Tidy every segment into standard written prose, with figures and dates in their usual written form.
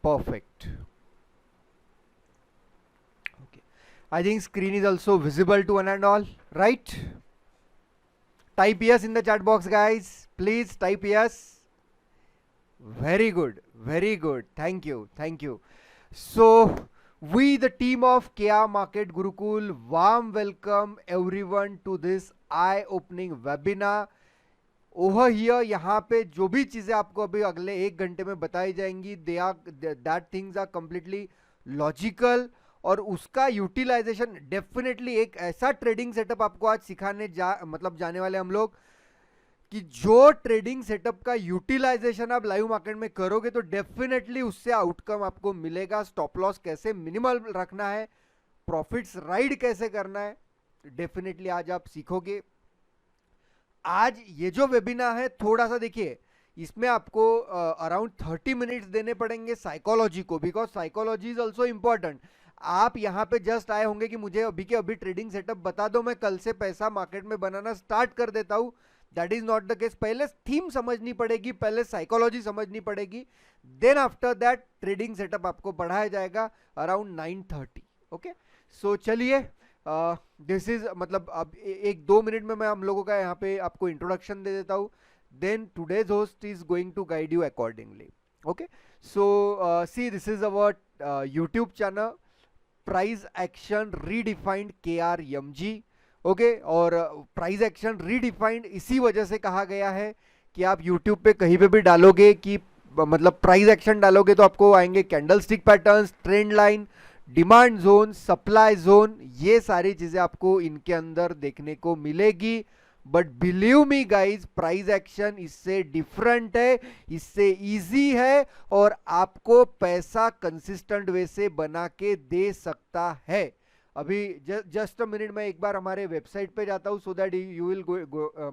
perfect. Okay, I think screen is also visible to one and all, right? Type yes in the chat box, guys. Please type yes. Very good, very good. Thank you, thank you. So, we, the team of KR Market Gurukul, warm welcome everyone to this eye-opening webinar. Over here यहाँ पे जो भी चीजें आपको अभी अगले 1 घंटे में बताई जाएंगी, they are that things are completely logical, और उसका यूटिलाइजेशन डेफिनेटली एक ऐसा ट्रेडिंग सेटअप आपको आज सिखाने जाने वाले हम लोग, कि जो ट्रेडिंग सेटअप का यूटिलाइजेशन आप लाइव मार्केट में करोगे तो डेफिनेटली उससे आउटकम आपको मिलेगा. स्टॉप लॉस कैसे मिनिमल रखना है, प्रॉफिट्स राइड कैसे करना है, डेफिनेटली आज आप सीखोगे. आज ये जो वेबिनार है, थोड़ा सा देखिए, इसमें आपको अराउंड 30 मिनट्स देने पड़ेंगे साइकोलॉजी को, because psychology is also important. आप यहाँ पे जस्ट आए होंगे कि मुझे अभी के अभी ट्रेडिंग सेटअप बता दो, मैं कल से पैसा मार्केट में बनाना स्टार्ट कर देता हूँ. That is not the case. पहले थीम समझनी पड़ेगी, पहले साइकोलॉजी समझनी पड़ेगी, then after that trading setup आपको पढ़ाया जाएगा अराउंड 9:30. ओके, सो चलिए, दिस इज मतलब अब 1-2 मिनट में मैं हम लोगों का यहाँ पे आपको इंट्रोडक्शन दे देता हूँ. Then today's host is going to guide you accordingly. Okay, so see, this is our YouTube channel, price action redefined KRMG. Okay, और प्राइस एक्शन रीडिफाइंड इसी वजह से कहा गया है कि आप यूट्यूब पे कहीं पे भी डालोगे कि मतलब प्राइस एक्शन डालोगे तो आपको आएंगे candle stick patterns, trend line, demand zone, supply zone, ये सारी चीजें आपको इनके अंदर देखने को मिलेगी. But believe me guys, price action इससे डिफरेंट है, इससे इजी है, और आपको पैसा कंसिस्टेंट वे से बना के दे सकता है. अभी जस्ट अ मिनट में एक बार हमारे वेबसाइट पे जाता हूँ, सो दैट यू विल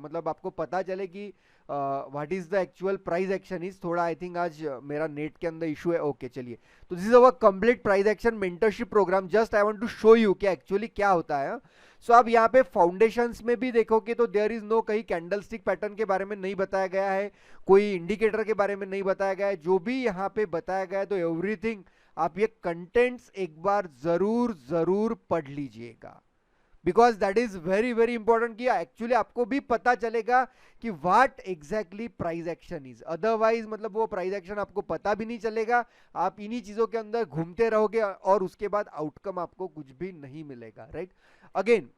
मतलब आपको पता चले कि what is the actual price action is. थोड़ा आई थिंक आज मेरा नेट के अंदर इशू है. ओके, चलिए, तो this is our complete price action mentorship program. Just I want to show you कि एक्चुअली क्या होता है. सो आप यहाँ पे फाउंडेशंस में भी देखोगे तो देयर इज नो, कहीं कैंडलस्टिक पैटर्न के बारे में नहीं बताया गया है, कोई इंडिकेटर के बारे में नहीं बताया गया है. जो भी यहाँ पे बताया गया है, तो एवरीथिंग आप ये कंटेंट्स एक बार जरूर जरूर पढ़ लीजिएगा, because that is very very important, कि एक्चुअली आपको भी पता चलेगा कि what exactly price action is. Otherwise मतलब वो प्राइस एक्शन आपको पता भी नहीं चलेगा, आप इन्हीं चीजों के अंदर घूमते रहोगे और उसके बाद आउटकम आपको कुछ भी नहीं मिलेगा. राइट, अगेन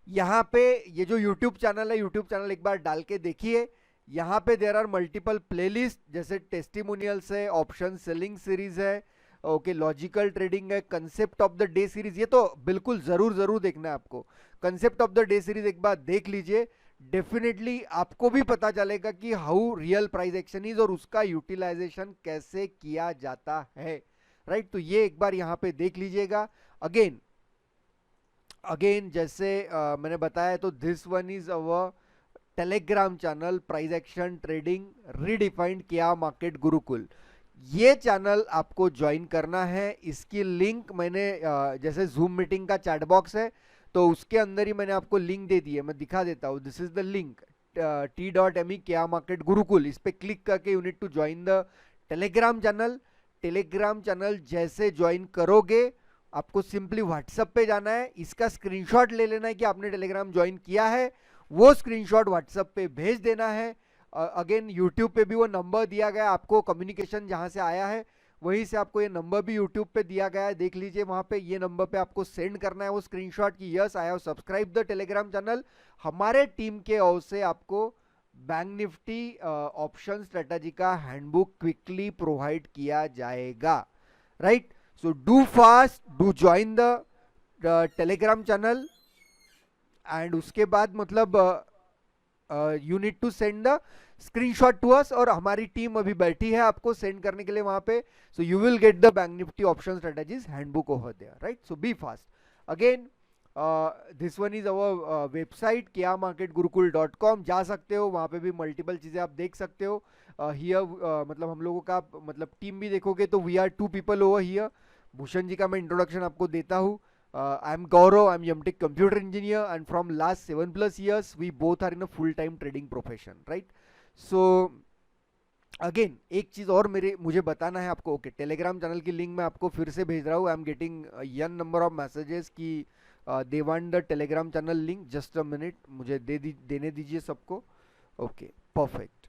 यहाँ पे ये जो यूट्यूब चैनल है, यूट्यूब चैनल एक बार डाल के देखिए. यहाँ पे देर आर मल्टीपल प्लेलिस्ट, जैसे टेस्टिमोनियल्स है, ऑप्शन सेलिंग सीरीज है, ओके, लॉजिकल ट्रेडिंग है, concept of the day series, ये तो बिल्कुल जरूर जरूर देखना है आपको. Concept of the day series एक बार देख लीजिए, डेफिनेटली आपको भी पता चलेगा कि how real price action is और उसका यूटिलाइजेशन कैसे किया जाता है. राइट, तो ये एक बार यहाँ पे देख लीजिएगा. अगेन जैसे मैंने बताया, तो this one is our Telegram channel, price action trading redefined KR market Gurukul. ये चैनल आपको ज्वाइन करना है. इसकी लिंक मैंने जैसे जूम मीटिंग का चैट बॉक्स है, तो उसके अंदर ही मैंने आपको लिंक दे दी है. मैं दिखा देता हूँ. This is the link, t.me KR market Gurukul. इस पे क्लिक करके you need to join the Telegram channel. Telegram channel जैसे ज्वाइन करोगे, आपको सिंपली व्हाट्सएप पे जाना है, इसका स्क्रीनशॉट ले लेना है कि आपने टेलीग्राम ज्वाइन किया है, वो स्क्रीनशॉट व्हाट्सएप पे भेज देना है. अगेन यूट्यूब पे भी वो नंबर दिया गया है आपको, कम्युनिकेशन जहां से आया है वहीं से आपको ये नंबर भी यूट्यूब पे दिया गया है, देख लीजिए. वहां पे ये नंबर पे आपको सेंड करना है वो स्क्रीनशॉट कि yes I have subscribe the Telegram channel. हमारे टीम के ओर से आपको बैंक निफ्टी ऑप्शन स्ट्रेटजी का हैंडबुक क्विकली प्रोवाइड किया जाएगा. Right, so do fast, do join the Telegram channel, and उसके बाद मतलब you need to send the screenshot to us, और हमारी टीम अभी बैठी है आपको सेंड करने के लिए वहां पे. So you will get the Bank Nifty option strategies handbook over there. Right, so be fast. Again this one is our website krmarketgurukul.com. जा सकते हो, वहां पे भी मल्टीपल चीजें आप देख सकते हो. हियर मतलब हम लोगों का मतलब टीम भी देखोगे तो we are 2 people over here. Bhushan ji का मैं इंट्रोडक्शन आपको देता हूँ. I am Gaurav, I am MTech computer engineer, and from last 7+ years we both are in a full-time trading profession, right? So again एक चीज और मुझे बताना है आपको. ओके, टेलीग्राम चैनल की लिंक मैं आपको फिर से भेज रहा हूँ. I am getting an number of messages कि they want the Telegram channel link. Just a minute, मुझे देने दीजिए सबको. Okay, perfect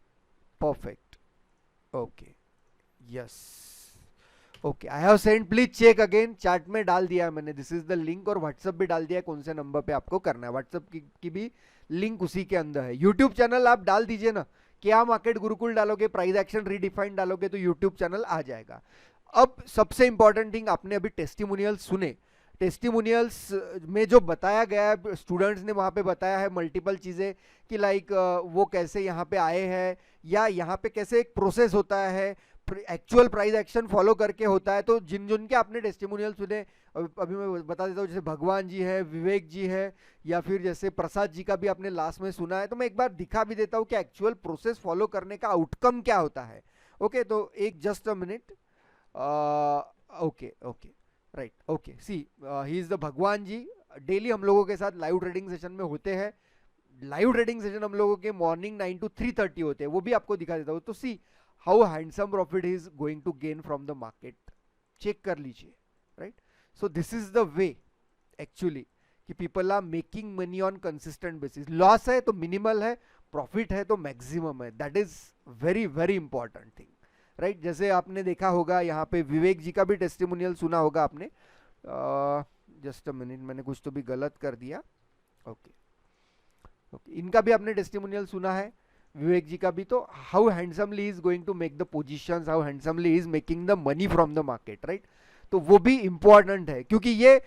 perfect. Okay, yes. Okay, I have send. Please check again. Chat में डाल दिया है मैंने, दिस इज द लिंक. और व्हाट्सएप भी डाल दिया है कौन से नंबर पे आपको करना है. व्हाट्सएप की भी लिंक उसी के अंदर है. यूट्यूब चैनल आप डाल दीजिए ना. क्या मार्केट गुरुकुल डालोगे, प्राइस एक्शन रीडिफाइंड डालोगे तो यूट्यूब चैनल आ जाएगा. अब सबसे इंपॉर्टेंट थिंग, आपने अभी टेस्टिमोनियल्स सुने. टेस्टिमोनियल्स में जो बताया गया है, स्टूडेंट्स ने वहां पे बताया है मल्टीपल चीजें कि लाइक वो कैसे यहाँ पे आए हैं, या यहाँ पे कैसे एक प्रोसेस होता है, एक्चुअल प्राइस एक्शन फॉलो करके होता है. तो जिन जिन के आपने टेस्टिमोनियल सुने, अभी मैं बता देता हूँ. जैसे भगवान जी है, विवेक जी है, या फिर जैसे प्रसाद जी का भी आपने लास्ट में सुना है. तो मैं एक बार दिखा भी देता हूँ कि एक्चुअल प्रोसेस फॉलो करने का आउटकम क्या होता है. ओके, तो एक just a minute. Okay okay, right. Okay, see he is the Bhagwan ji. Daily हम लोगों के साथ लाइव ट्रेडिंग सेशन में होते हैं. लाइव ट्रेडिंग सेशन हम लोगों के मॉर्निंग 9 to 3:30 होते हैं. वो भी आपको दिखा देता हूँ. तो see how handsome profit is going to gain from the market. Check कर लीजिए, right. So this is the way actually कि people are making money on consistent basis. Loss है तो मिनिमल है, प्रॉफिट है तो मैक्सिमम है. That is very very important thing, right. जैसे आपने देखा होगा यहाँ पे विवेक जी का भी टेस्टिमोनियल सुना होगा आपने. जस्ट अ मिनट, मैंने कुछ तो भी गलत कर दिया. ओके ओके, इनका भी आपने टेस्टिमोनियल सुना है, विवेक जी का भी. तो how handsomely is going to make the positions, how handsomely is making the money from the market, right. तो वो भी इंपॉर्टेंट है, क्योंकि ये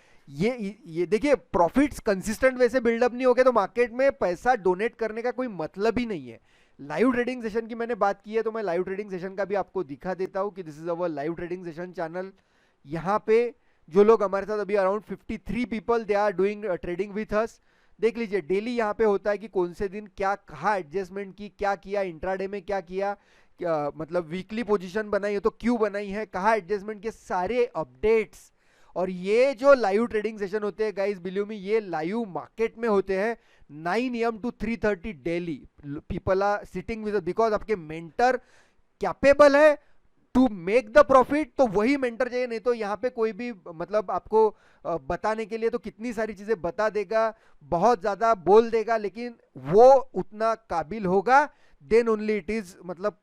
देखिए, प्रॉफिट्स कंसिस्टेंट वैसे बिल्डअप नहीं हो गए तो मार्केट में पैसा डोनेट करने का कोई मतलब ही नहीं है. लाइव ट्रेडिंग सेशन की मैंने बात की है, तो मैं लाइव ट्रेडिंग सेशन का भी आपको दिखा देता हूं कि this is our live trading session channel. यहाँ पे जो लोग हमारे साथ अभी around 53 people they are doing trading with us. देख लीजिए, डेली यहाँ पे होता है कि कौन से दिन क्या कहा एडजस्टमेंट की, क्या किया इंट्राडे में, क्या किया, मतलब वीकली पोजीशन बनाई है तो क्यों बनाई है, कहा एडजस्टमेंट के सारे अपडेट्स. और ये जो लाइव ट्रेडिंग सेशन होते हैं गाइस, बिलीव मी, ये लाइव मार्केट में होते हैं 9 AM to 3:30 daily. People are sitting with, because आपके मेंटर कैपेबल है टू मेक द प्रॉफिट. तो वही मेंटर चाहिए, नहीं तो यहाँ पे कोई भी मतलब आपको बताने के लिए तो कितनी सारी चीजें बता देगा, बहुत ज्यादा बोल देगा, लेकिन वो उतना काबिल होगा देन ओनली इट इज. मतलब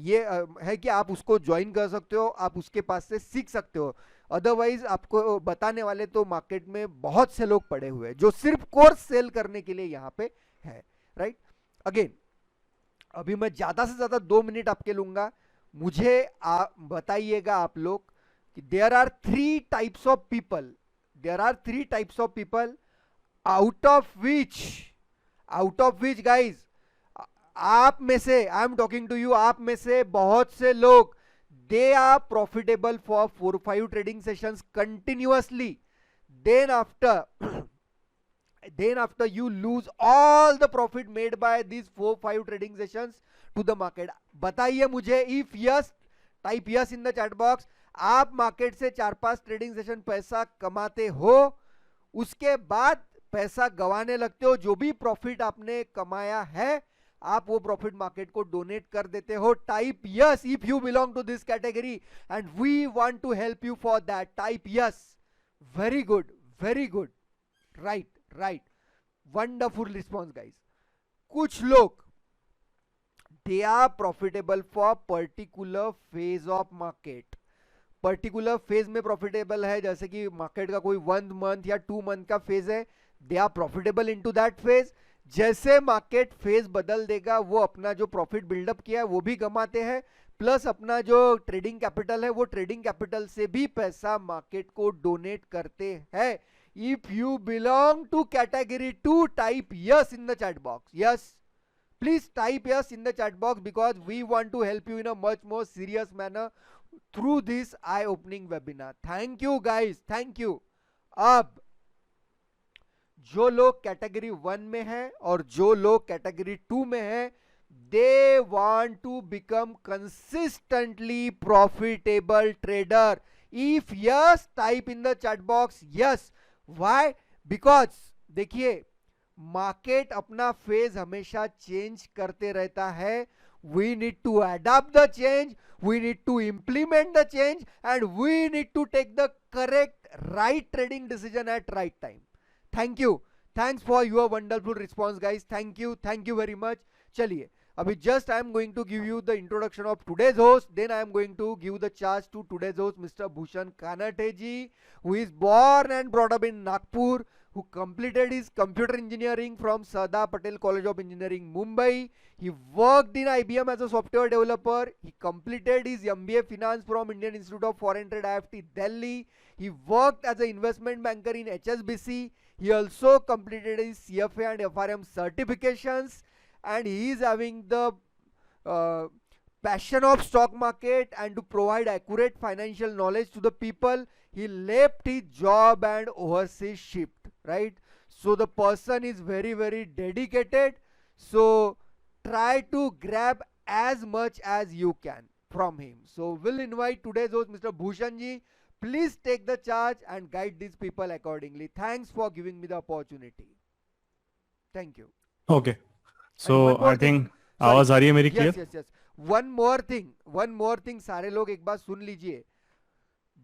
ये है कि आप उसको ज्वाइन कर सकते हो, आप उसके पास से सीख सकते हो. अदरवाइज आपको बताने वाले तो मार्केट में बहुत से लोग पड़े हुए हैं जो सिर्फ कोर्स सेल करने के लिए यहाँ पे है, राइट. अगेन अभी मैं ज्यादा से ज्यादा 2 मिनट आपके लूंगा. मुझे बताइएगा आप लोग कि there are 3 types of people, there are 3 types of people out of which guys, आप में से, I am talking to you, आप में से बहुत से लोग they are profitable for 4-5 trading sessions continuously. then after you lose all the profit made by these 4-5 trading sessions to the market. बताइए मुझे, if yes, type yes in the chat box. आप market से 4-5 trading session पैसा कमाते हो, उसके बाद पैसा गंवाने लगते हो. जो भी प्रॉफिट आपने कमाया है, आप वो प्रॉफिट मार्केट को डोनेट कर देते हो. Type yes if you belong to this category and we want to help you for that. Type yes. Very good, very good, right right, wonderful response guys. कुछ लोग they are profitable for particular phase of market. Particular phase में profitable है, जैसे कि market का कोई 1 month या 2 month का फेज है, they are profitable into that phase. जैसे मार्केट फेज बदल देगा, वो अपना जो प्रॉफिट बिल्डअप किया है वो भी कमाते हैं, प्लस अपना जो ट्रेडिंग कैपिटल है वो ट्रेडिंग कैपिटल से भी पैसा मार्केट को डोनेट करते हैं. If you belong to category 2, type yes in the chat box. Yes, please type yes in the chat box because we want to help you in a much more serious manner through this eye-opening webinar. Thank you guys, thank you. अब जो लोग category 1 में हैं और जो लोग category 2 में हैं, they want to become consistently profitable trader. If yes, type in the chat box yes. Why? Because देखिए, मार्केट अपना फेज हमेशा चेंज करते रहता है. we need to adapt the change, we need to implement the change, and we need to take the correct right trading decision at right time. Thank you. Thanks for your wonderful response, guys. Thank you very much. चलिए अभी just I am going to give you the introduction of today's host, then I am going to give the charge to today's host, Mr. Bhushan Kanate ji, who is born and brought up in Nagpur, who completed his computer engineering from Sardar Patel College of Engineering, Mumbai. He worked in IBM as a software developer. He completed his MBA Finance from Indian Institute of Foreign Trade, IFT, Delhi. He worked as an investment banker in HSBC. He also completed his CFA and FRM certifications, and he is having the passion of stock market and to provide accurate financial knowledge to the people. He left his job and overseas shift, right? So the person is very dedicated. So try to grab as much as you can from him. So we'll invite today's host, Mr. Bhushan ji. Please take the charge and guide these people accordingly. Thanks for giving me the opportunity. Thank you. Okay. And one So more I thing. think आवाज आ रही है मेरी Yes, clear? yes. One more thing, सारे लोग एक बात सुन लीजिए.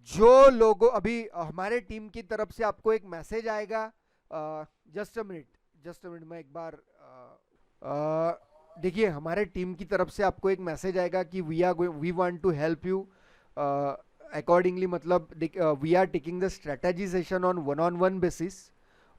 जो लोगों अभी हमारे टीम की तरफ से आपको एक मैसेज आएगा. जस्ट अ मिनट मैं एक बार देखिए, हमारे टीम की तरफ से आपको एक मैसेज आएगा कि we want to help you accordingly, मतलब we are taking the strategy session on one basis.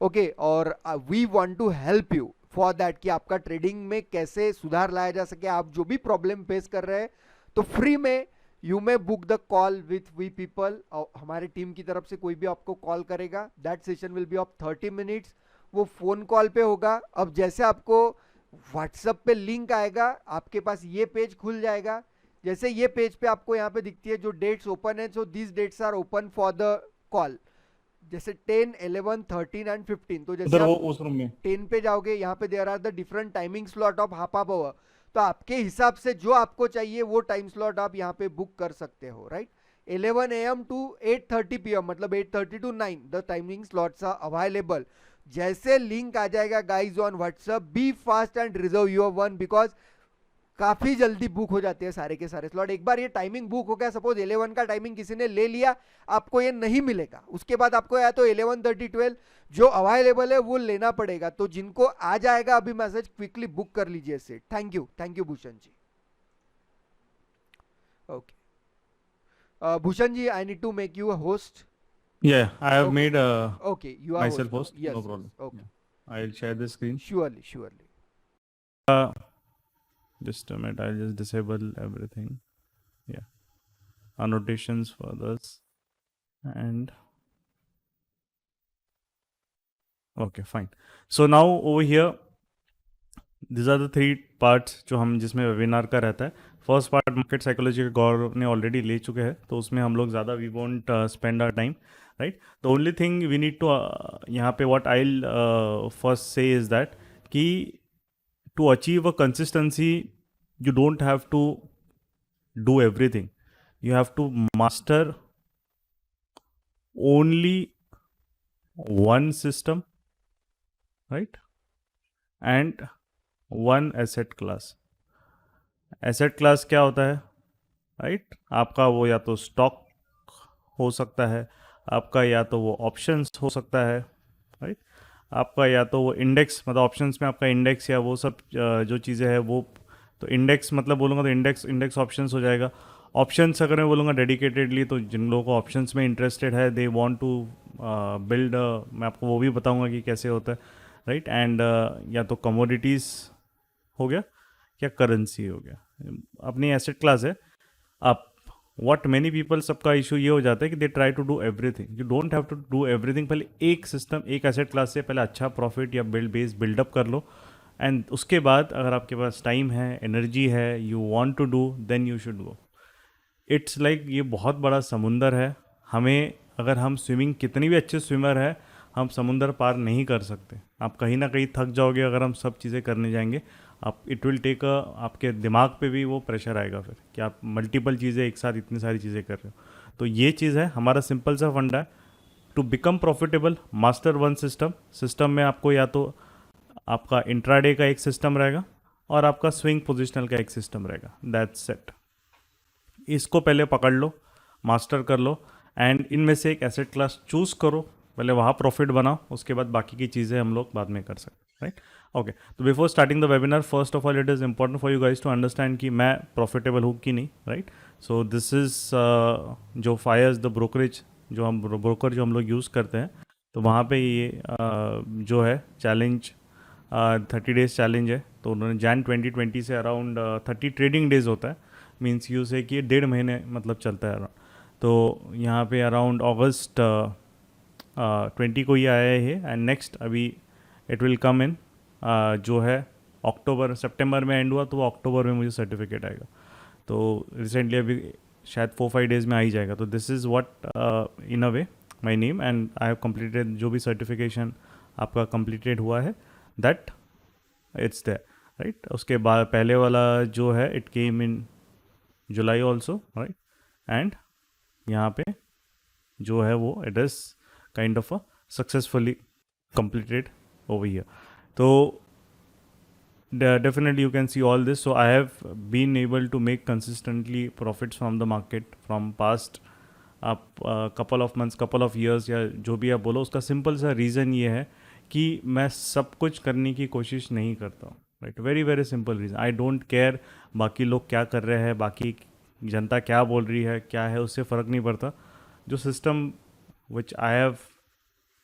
Okay, और we want to help you for that कि आपका ट्रेडिंग में कैसे सुधार लाया जा सके. आप जो भी प्रॉब्लम फेस कर रहे हैं तो फ्री में you may book the call with we people. हमारे टीम की तरफ से कोई भी आपको कॉल करेगा. That session will be of 30 minutes. वो फोन कॉल पे होगा. अब जैसे आपको व्हाट्सएप पे लिंक आएगा, आपके पास ये पेज खुल जाएगा. जैसे ये पेज पे आपको यहाँ पे दिखती है जो डेट्स ओपन है, so these dates are open for the call. जैसे 10, 11, 13 एंड 15. तो जैसे आप उस रूम में 10 पे जाओगे, यहाँ पे there are the different timing slot of half hour. तो आपके हिसाब से जो आपको चाहिए वो टाइम स्लॉट आप यहाँ पे बुक कर सकते हो, राइट. 11 AM to 8:30 PM, मतलब 8:30 to 9 the timing slots are available. जैसे लिंक आ जाएगा guys on WhatsApp, be fast and reserve your one, because काफी जल्दी बुक हो जाते हैं सारे के सारे स्लॉट. एक बार ये टाइमिंग बुक हो गया, सपोज 11 का टाइमिंग किसी ने ले लिया, आपको ये नहीं मिलेगा. उसके बाद आपको या तो 11, 30, 12 जो अवेलेबल है वो लेना पड़ेगा. तो जिनको आ जाएगा अभी मैसेज, क्विकली बुक कर लीजिए seat. Thank you Bhushan ji. Okay Bhushan ji, I need to make you a host. Yeah, I have Okay. made Okay, you are myself host. host. Yes, No yes. problem. Okay, I'll share the screen. surely. Just a minute. I'll just disable everything. Yeah. Annotations for this. And okay, fine. So now over here, these are the 3 parts जो हम जिसमें webinar का रहता है. First part market psychology का गौरव ने already ले चुके हैं, तो उसमें हम लोग ज़्यादा we won't spend our time, right. The only thing we need to यहाँ पे व्हाट आई फर्स्ट से इज दैट कि to achieve a consistency you don't have to do everything. You have to master only one system, right, and one asset class. Asset class क्या होता है, right? आपका वो या तो स्टॉक हो सकता है, आपका या तो वो ऑप्शंस हो सकता है, राइट. आपका या तो वो इंडेक्स, मतलब ऑप्शंस में आपका इंडेक्स या वो सब जो चीज़ें हैं वो. तो इंडेक्स मतलब बोलूँगा तो इंडेक्स ऑप्शंस हो जाएगा. ऑप्शंस अगर मैं बोलूँगा डेडिकेटेडली, तो जिन लोगों को ऑप्शंस में इंटरेस्टेड है, दे वांट टू बिल्ड, मैं आपको वो भी बताऊँगा कि कैसे होता है, राइट. एंड या तो कमोडिटीज़ हो गया या करेंसी हो गया, अपनी एसेट क्लास है. आप व्हाट मेनी पीपल, सबका इशू ये हो जाता है कि they try to do everything. You don't have to do everything. पहले एक सिस्टम, एक एसेट क्लास से पहले अच्छा प्रॉफिट या बिल्डअप कर लो, एंड उसके बाद अगर आपके पास टाइम है, एनर्जी है, you want to do, then you should go. It's like ये बहुत बड़ा समुंदर है. हमें, अगर हम स्विमिंग कितनी भी अच्छे स्विमर है, हम समुंदर पार नहीं कर सकते. आप कहीं ना कहीं थक जाओगे अगर हम सब चीज़ें करने जाएंगे. आप इट विल टेक आपके दिमाग पे भी वो प्रेशर आएगा फिर कि आप मल्टीपल चीज़ें एक साथ इतनी सारी चीज़ें कर रहे हो. तो ये चीज़ है, हमारा सिंपल सा फंडा है to become profitable. Master one system में आपको या तो आपका इंट्राडे का एक सिस्टम रहेगा, और आपका स्विंग पोजिशनल का एक सिस्टम रहेगा, दैट्स इट। इसको पहले पकड़ लो, मास्टर कर लो, एंड इनमें से एक एसेट क्लास चूज करो, पहले वहाँ प्रॉफिट बनाओ, उसके बाद बाकी की चीज़ें हम लोग बाद में कर सकते हैं, राइट। ओके, तो before starting the webinar, first of all it is important for you guys to understand कि मैं प्रॉफिटेबल हूँ कि नहीं, राइट। सो दिस इज़ जो फायर्स द ब्रोकरेज, जो हम ब्रोकर जो हम लोग यूज़ करते हैं, तो वहाँ पे ये जो है चैलेंज 30 डेज चैलेंज है। तो उन्होंने जैन 2020 से अराउंड 30 ट्रेडिंग डेज होता है, मीन्स यूँ से कि 1.5 महीने मतलब चलता है। तो यहाँ पे अराउंड अगस्त 20 को ही आया है, एंड नेक्स्ट अभी इट विल कम इन जो है अक्टूबर, सितंबर में एंड हुआ तो वो अक्टूबर में मुझे सर्टिफिकेट आएगा। तो रिसेंटली अभी शायद 4-5 डेज में आ ही जाएगा। तो this is what in a way my name, and I have completed जो भी सर्टिफिकेशन आपका कंप्लीटेड हुआ है, दैट इट्स देयर, राइट। उसके बाद पहले वाला जो है it came in July also, right. And यहाँ पे जो है वो it is kind of a successfully completed over here. So definitely you can see all this. So I have been able to make consistently profits from the market from past आप couple of months, couple of years, या जो भी आप बोलो, उसका simple सा reason ये है कि मैं सब कुछ करने की कोशिश नहीं करता हूँ, right. Very very simple reason, I don't care बाकी लोग क्या कर रहे हैं, बाकी जनता क्या बोल रही है, क्या है, उससे फ़र्क नहीं पड़ता। जो system which I have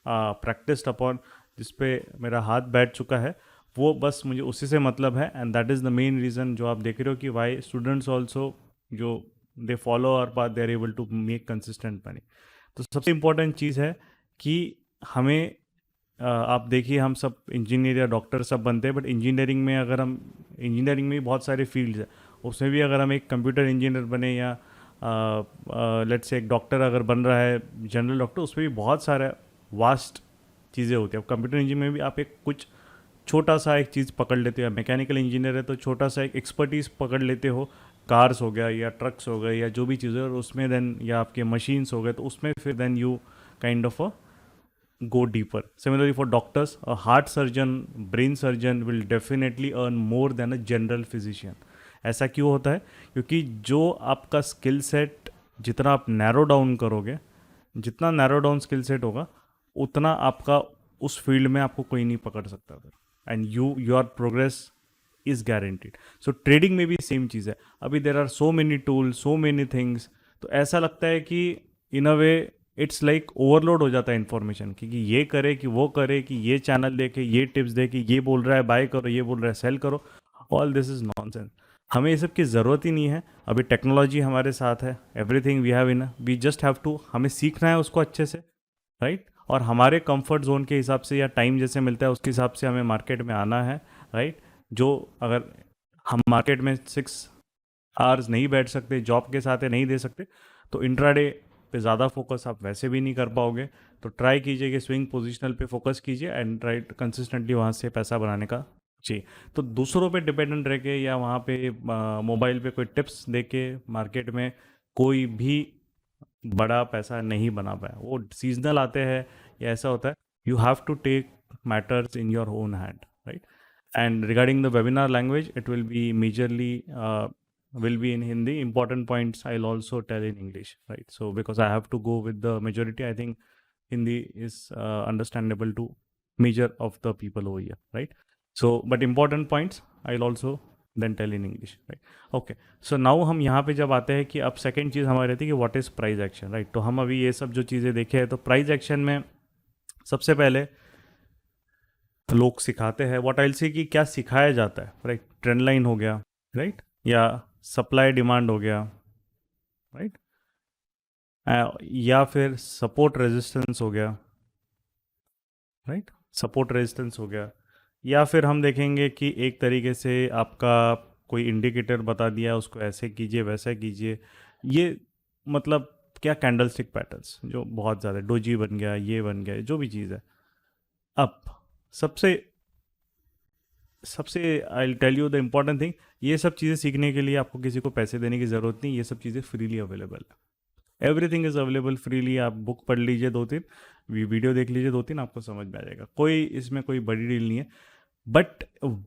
practised upon, जिस पे मेरा हाथ बैठ चुका है, वो बस मुझे उसी से मतलब है। And that is the main reason जो आप देख रहे हो कि वाई स्टूडेंट्स ऑल्सो जो they follow our path, they are able to make consistent money. तो सबसे इम्पोर्टेंट चीज़ है कि हमें आप देखिए, हम सब इंजीनियर या डॉक्टर सब बनते हैं, बट इंजीनियरिंग में अगर हम, इंजीनियरिंग में भी बहुत सारे फील्ड्स हैं, उसमें भी अगर हम एक कंप्यूटर इंजीनियर बने या लेट्स से एक डॉक्टर अगर बन रहा है, जनरल डॉक्टर, उसमें भी बहुत सारे वास्ट चीज़ें होती है। अब कंप्यूटर इंजीनियर में भी आप एक कुछ छोटा सा एक चीज़ पकड़ लेते हो, मैकेनिकल इंजीनियर है तो छोटा सा एक एक्सपर्टीज़ पकड़ लेते हो, कार्स हो गया या ट्रक्स हो गए या जो भी चीज़ें, और उसमें देन या आपके मशीन्स हो गए, तो उसमें फिर then you kind of a go deeper. Similarly for doctors, a heart surgeon, brain surgeon will definitely earn more than a general physician. ऐसा क्यों होता है? क्योंकि जो आपका स्किल सेट जितना आप नैरो डाउन करोगे, जितना नैरो डाउन स्किल सेट होगा, उतना आपका उस फील्ड में आपको कोई नहीं पकड़ सकता था, and your progress is guaranteed. So trading में भी सेम चीज़ है। अभी there are so many tools, so many things, तो ऐसा लगता है कि in a way it's like overload हो जाता है इन्फॉर्मेशन कि ये करे, कि वो करे, कि ये चैनल देखे, ये टिप्स दे, कि ये बोल रहा है बाय करो, ये बोल रहा है सेल करो। All this is nonsense. हमें ये सब की ज़रूरत ही नहीं है। अभी टेक्नोलॉजी हमारे साथ है, everything we have in, we just have to, हमें सीखना है उसको अच्छे से, राइट। और हमारे कंफर्ट जोन के हिसाब से या टाइम जैसे मिलता है उसके हिसाब से हमें मार्केट में आना है, राइट। जो अगर हम मार्केट में 6 आवर्स नहीं बैठ सकते, जॉब के साथ नहीं दे सकते, तो इंट्राडे पे ज़्यादा फोकस आप वैसे भी नहीं कर पाओगे। तो ट्राई कीजिए कि स्विंग पोजीशनल पे फोकस कीजिए एंड ट्राई कंसिस्टेंटली वहाँ से पैसा बनाने का चाहिए। तो दूसरों पे डिपेंडेंट रह के या वहाँ पे मोबाइल पे कोई टिप्स दे के मार्केट में कोई भी बड़ा पैसा नहीं बना पाया। वो सीजनल आते हैं या ऐसा होता है, you have to take matters in your own hand, right. And regarding the webinar language, it will be majorly will be in Hindi. Important points I'll also tell in English, right? So because I have to go with the majority, I think Hindi is understandable to major of the people over here, right? So but important points I'll also then tell in English, right? Okay. So now हम यहाँ पे जब आते हैं कि अब second चीज़ हमारी रहती है कि what is price action, right? तो हम अभी ये सब जो चीज़ें देखे हैं, तो प्राइस एक्शन में सबसे पहले लोग सिखाते हैं, व्हाट आई सी कि क्या सिखाया जाता है, राइट। ट्रेंड लाइन हो गया, राइट, या सप्लाई डिमांड हो गया, राइट, या फिर सपोर्ट रेजिस्टेंस हो गया, राइट, सपोर्ट रेजिस्टेंस हो गया, या फिर हम देखेंगे कि एक तरीके से आपका कोई इंडिकेटर बता दिया, उसको ऐसे कीजिए वैसा कीजिए। ये मतलब क्या कैंडलस्टिक पैटर्न्स जो बहुत ज़्यादा, डोजी बन गया, ये बन गया, जो भी चीज़ है। अब सबसे I will tell you the important thing, ये सब चीज़ें सीखने के लिए आपको किसी को पैसे देने की ज़रूरत नहीं, ये सब चीज़ें फ्रीली अवेलेबल है। Everything is available freely. आप बुक पढ़ लीजिए 2-3, वीडियो देख लीजिए 2-3, आपको समझ में आ जाएगा। कोई इसमें कोई बड़ी डील नहीं है। बट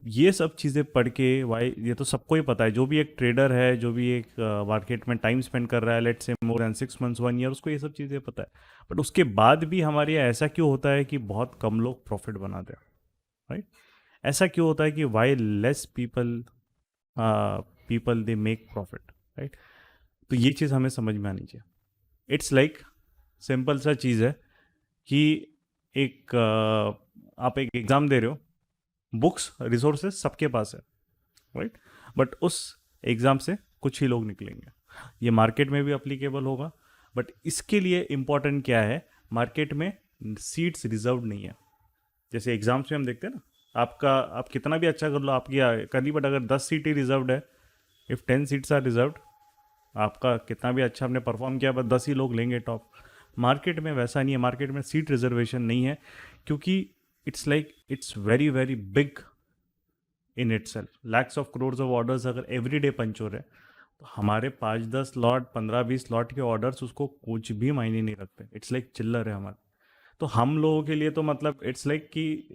ये सब चीज़ें पढ़ के वाई, ये तो सबको ही पता है, जो भी एक ट्रेडर है, जो भी एक मार्केट में टाइम स्पेंड कर रहा है, let's say more than 6 months 1 year, उसको ये सब चीज़ें पता है। बट उसके बाद भी हमारे यहाँ ऐसा क्यों होता है कि बहुत कम लोग प्रॉफिट बनाते हैं, राइट? ऐसा क्यों होता है कि why less people they make profit, right? तो ये चीज़ हमें समझ में आनी चाहिए। इट्स लाइक सिंपल सा चीज़ है कि एक आप एक एग्ज़ाम दे रहे हो, बुक्स रिसोर्सेज सबके पास है, राइट? बट उस एग्ज़ाम से कुछ ही लोग निकलेंगे। ये मार्केट में भी अप्लीकेबल होगा, बट इसके लिए इम्पॉर्टेंट क्या है, मार्केट में सीट्स रिजर्व नहीं है। जैसे एग्जाम्स में हम देखते हैं ना, आप कितना भी अच्छा कर लो, आपकी कर ली, बट अगर 10 सीट ही रिजर्व्ड है, इफ़ 10 सीट्स आर रिजर्व्ड, आपका कितना भी अच्छा आपने परफॉर्म किया, बस 10 ही लोग लेंगे टॉप। मार्केट में वैसा नहीं है, मार्केट में सीट रिजर्वेशन नहीं है, क्योंकि it's very very big in it self. Lakhs of crores of orders अगर एवरी डे पंच हो रहे हैं, तो हमारे 5-10 लॉट 15-20 लॉट के ऑर्डर्स उसको कुछ भी मायने नहीं रखते। इट्स लाइक चिल्लर है हमारे। तो हम लोगों के लिए तो मतलब इट्स लाइक कि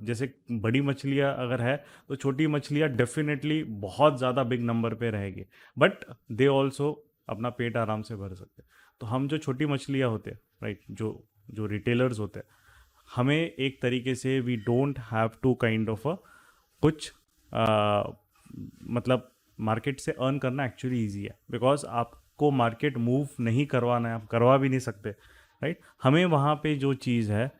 जैसे बड़ी मछलियाँ अगर है, तो छोटी मछलियाँ डेफिनेटली बहुत ज़्यादा बिग नंबर पे रहेगी, बट दे ऑल्सो अपना पेट आराम से भर सकते हैं। तो हम जो छोटी मछलियाँ होते हैं, राइट, जो जो रिटेलर्स होते हैं, हमें एक तरीके से we don't have to kind of a कुछ मतलब मार्केट से अर्न करना एक्चुअली ईजी है, बिकॉज आपको मार्केट मूव नहीं करवाना है, आप करवा भी नहीं सकते, राइट? हमें वहाँ पे जो चीज़ है,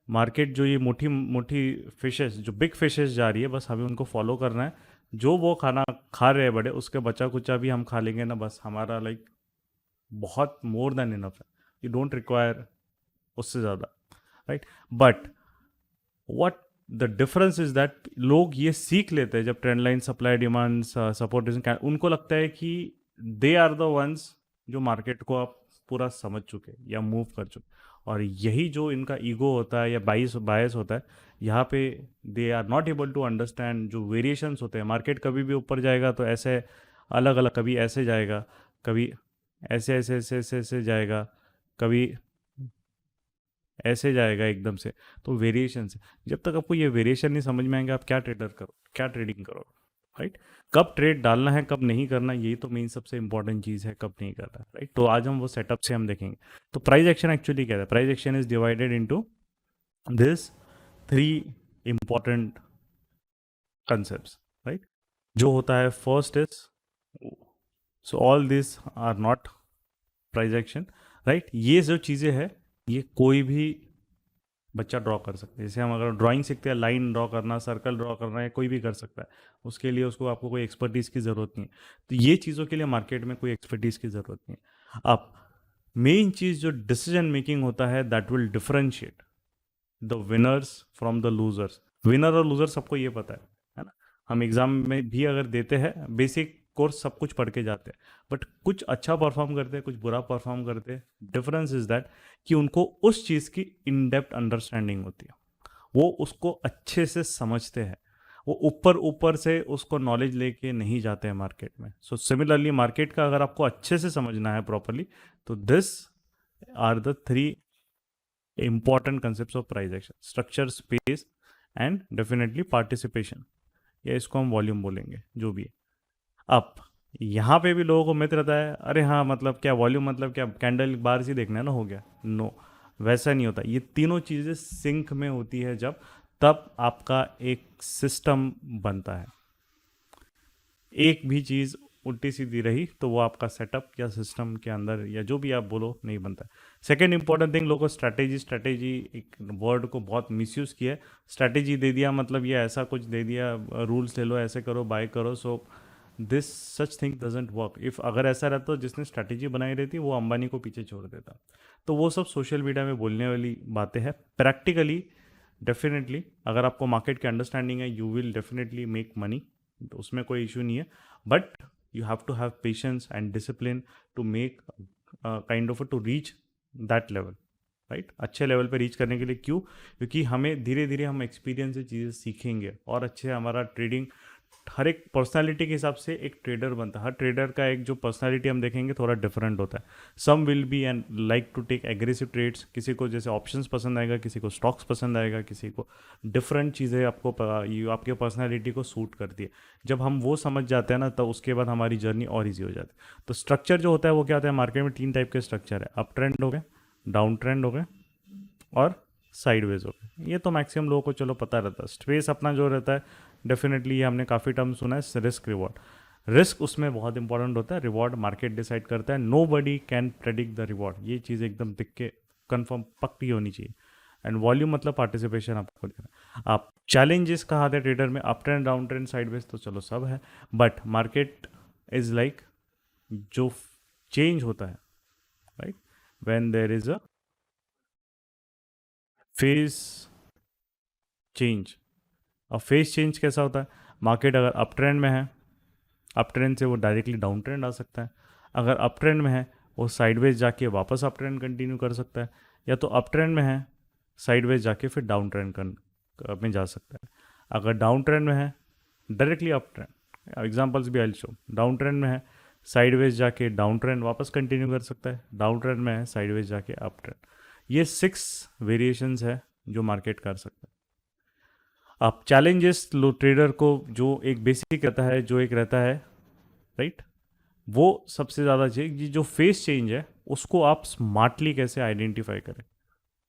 मार्केट जो ये मोटी मोटी फिशेस, जो बिग फिशेस जा रही है, बस हमें उनको फॉलो करना है। जो वो खाना खा रहे हैं बड़े, उसके बचा कुचा भी हम खा लेंगे ना, बस हमारा लाइक बहुत मोर देन इनफ है। यू डोंट रिक्वायर उससे ज़्यादा, right? But what the difference is that लोग ये सीख लेते हैं जब trend line, supply, demand, support, उनको लगता है कि दे आर द वंस जो मार्केट को आप पूरा समझ चुके या मूव कर चुके। और यही जो इनका ईगो होता है या बायस होता है, यहाँ पे they are not able to understand जो वेरिएशंस होते हैं। मार्केट कभी भी ऊपर जाएगा तो ऐसे अलग अलग, कभी ऐसे जाएगा, कभी ऐसे ऐसे ऐसे ऐसे ऐसे जाएगा, कभी ऐसे जाएगा एकदम से। तो वेरिएशन से, जब तक आपको ये वेरिएशन नहीं समझ में आएंगे, आप क्या क्या ट्रेडिंग करो, राइट? कब ट्रेड डालना है, कब नहीं करना, यही तो मेन सबसे इंपॉर्टेंट चीज़ है, कब नहीं करना, राइट? तो आज हम वो सेटअप से हम देखेंगे। तो प्राइस एक्शन एक्चुअली क्या है? Price action is divided into this 3 important concepts, right? जो होता है first is, so all this are not price action, right? ये जो चीज़ें हैं, ये कोई भी बच्चा ड्रॉ कर सकता है। जैसे हम अगर ड्राइंग सीखते हैं, लाइन ड्रॉ करना, सर्कल ड्रॉ करना है, कोई भी कर सकता है। उसके लिए उसको आपको कोई एक्सपर्टीज़ की ज़रूरत नहीं है। तो ये चीज़ों के लिए मार्केट में कोई एक्सपर्टीज़ की ज़रूरत नहीं है। अब मेन चीज़ जो डिसीजन मेकिंग होता है, that will differentiate the winners from the losers. Winner और लूजर सबको ये पता है ना? हम एग्ज़ाम में भी अगर देते हैं, बेसिक कोर्स सब कुछ पढ़ के जाते हैं, बट कुछ अच्छा परफॉर्म करते हैं, कुछ बुरा परफॉर्म करते हैं। डिफरेंस इज दैट कि उनको उस चीज़ की इन डेप्थ अंडरस्टैंडिंग होती है, वो उसको अच्छे से समझते हैं, वो ऊपर ऊपर से उसको नॉलेज लेके नहीं जाते हैं मार्केट में। सो सिमिलरली मार्केट का अगर आपको अच्छे से समझना है प्रॉपरली, तो this are the 3 important concepts of price action: structure, space and definitely participation, या इसको हम वॉल्यूम बोलेंगे, जो भी है। अब यहाँ पे भी लोगों को मिथ रहता है, अरे हाँ मतलब क्या वॉल्यूम, मतलब क्या कैंडल बार से देखना है ना, हो गया। नो, वैसा नहीं होता। ये तीनों चीज़ें सिंक में होती है जब, तब आपका एक सिस्टम बनता है। एक भी चीज़ उल्टी सीधी रही तो वो आपका सेटअप या सिस्टम के अंदर, या जो भी आप बोलो, नहीं बनता है। सेकेंड इंपॉर्टेंट थिंग, लोगों को स्ट्रैटेजी एक वर्ड को बहुत मिसयूज़ किया है। स्ट्रैटेजी दे दिया मतलब ये ऐसा कुछ दे दिया, रूल्स ले लो, ऐसे करो, बाय करो। So this such thing doesn't work. If अगर ऐसा रहता तो जिसने स्ट्रैटेजी बनाई रहती वो अंबानी को पीछे छोड़ देता। तो वो सब सोशल मीडिया में बोलने वाली बातें हैं। प्रैक्टिकली डेफिनेटली अगर आपको मार्केट की अंडरस्टैंडिंग है, you will definitely make money, तो उसमें कोई इशू नहीं है। But you have to have patience and discipline to make kind of to reach that level, right? अच्छे लेवल पे रीच करने के लिए, क्यों? क्योंकि हमें धीरे धीरे हम एक्सपीरियंस से चीज़ें सीखेंगे और अच्छे हमारा ट्रेडिंग हर एक पर्सनालिटी के हिसाब से एक ट्रेडर बनता है। हर ट्रेडर का एक जो पर्सनालिटी हम देखेंगे थोड़ा डिफरेंट होता है। Some will be and like to take aggressive trades, किसी को जैसे ऑप्शंस पसंद आएगा, किसी को स्टॉक्स पसंद आएगा, किसी को डिफरेंट चीज़ें ये आपके पर्सनालिटी को सूट करती है। जब हम वो समझ जाते हैं ना, तब उसके बाद हमारी जर्नी और ईजी हो जाती है। तो स्ट्रक्चर जो होता है वो क्या होता है, मार्केट में 3 टाइप के स्ट्रक्चर है, अप ट्रेंड हो गए, डाउन ट्रेंड हो गए और साइडवेज हो गए। ये तो मैक्सिमम लोगों को चलो पता रहता है। स्पेस अपना जो रहता है डेफिनेटली, ये हमने काफ़ी टर्म सुना है, रिस्क रिवॉर्ड। रिस्क उसमें बहुत इंपॉर्टेंट होता है, रिवॉर्ड मार्केट डिसाइड करता है। Nobody can predict the reward, ये चीज़ एकदम दिख के कन्फर्म पक्की होनी चाहिए। एंड वॉल्यूम मतलब पार्टिसिपेशन आपको देना। आप चैलेंजेस कहा था ट्रेडर में, up trend down trend sideways तो चलो सब है, बट मार्केट इज लाइक जो चेंज होता है, right, when there is a phase change. अब फेज चेंज कैसा होता है, मार्केट अगर अप ट्रेंड में है, अप ट्रेंड से वो डायरेक्टली डाउन ट्रेंड आ सकता है। अगर अप ट्रेंड में है, वो साइडवेज जाके वापस अप ट्रेंड कंटिन्यू कर सकता है, या तो अप ट्रेंड में है, साइडवेज जाके फिर डाउन ट्रेंड में जा सकता है। अगर डाउन ट्रेंड में है, डायरेक्टली अप ट्रेंड, एग्जांपल्स भी आई शो, डाउन ट्रेंड में है, साइडवेज जाके डाउन ट्रेंड वापस कंटिन्यू कर सकता है, डाउन ट्रेंड में है, साइडवेज जाके अप ट्रेंड। ये 6 वेरिएशंस है जो मार्केट कर सकता है। आप चैलेंजेस लो ट्रेडर को, जो एक बेसिक रहता है, जो एक रहता है, राइट, वो सबसे ज़्यादा चाहिए। ये जो फेस चेंज है उसको आप स्मार्टली कैसे आइडेंटिफाई करें,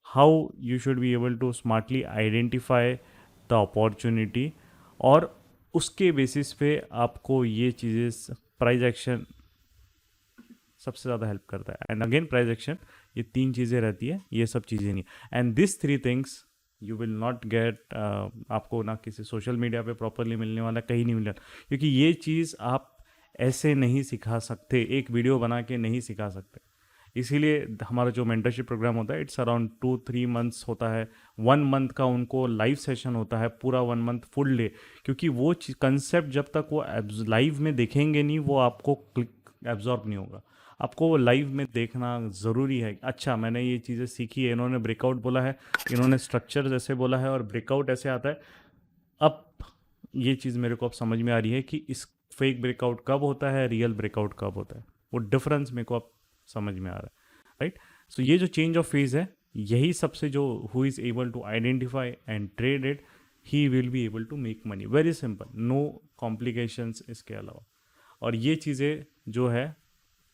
how you should be able to smartly identify the opportunity, और उसके बेसिस पे आपको ये चीज़ें, प्राइस एक्शन सबसे ज़्यादा हेल्प करता है। एंड अगेन प्राइस एक्शन, ये 3 चीज़ें रहती है, ये सब चीज़ें नहीं। And this 3 things you will not gate, आपको ना किसी सोशल मीडिया पे प्रॉपरली मिलने वाला, कहीं नहीं मिलने वाला, क्योंकि ये चीज़ आप ऐसे नहीं सिखा सकते, एक वीडियो बना के नहीं सिखा सकते। इसीलिए हमारा जो मेंटरशिप प्रोग्राम होता है, इट्स अराउंड 2-3 मंथ्स होता है। 1 मंथ का उनको लाइव सेशन होता है, पूरा 1 मंथ फुल डे, क्योंकि वो कंसेप्ट जब तक वो लाइव में देखेंगे नहीं, वो आपको एब्जॉर्ब नहीं होगा। आपको वो लाइव में देखना ज़रूरी है। अच्छा, मैंने ये चीज़ें सीखी है, इन्होंने ब्रेकआउट बोला है, इन्होंने स्ट्रक्चर जैसे बोला है और ब्रेकआउट ऐसे आता है। अब ये चीज़ मेरे को अब समझ में आ रही है कि इस फेक ब्रेकआउट कब होता है, रियल ब्रेकआउट कब होता है, वो डिफरेंस मेरे को अब समझ में आ रहा है, राइट। सो ये जो चेंज ऑफ फेज है, यही सबसे जो who is able to identify and trade it, he will be able to make money. Very simple, no complications इसके अलावा। और ये चीज़ें जो है,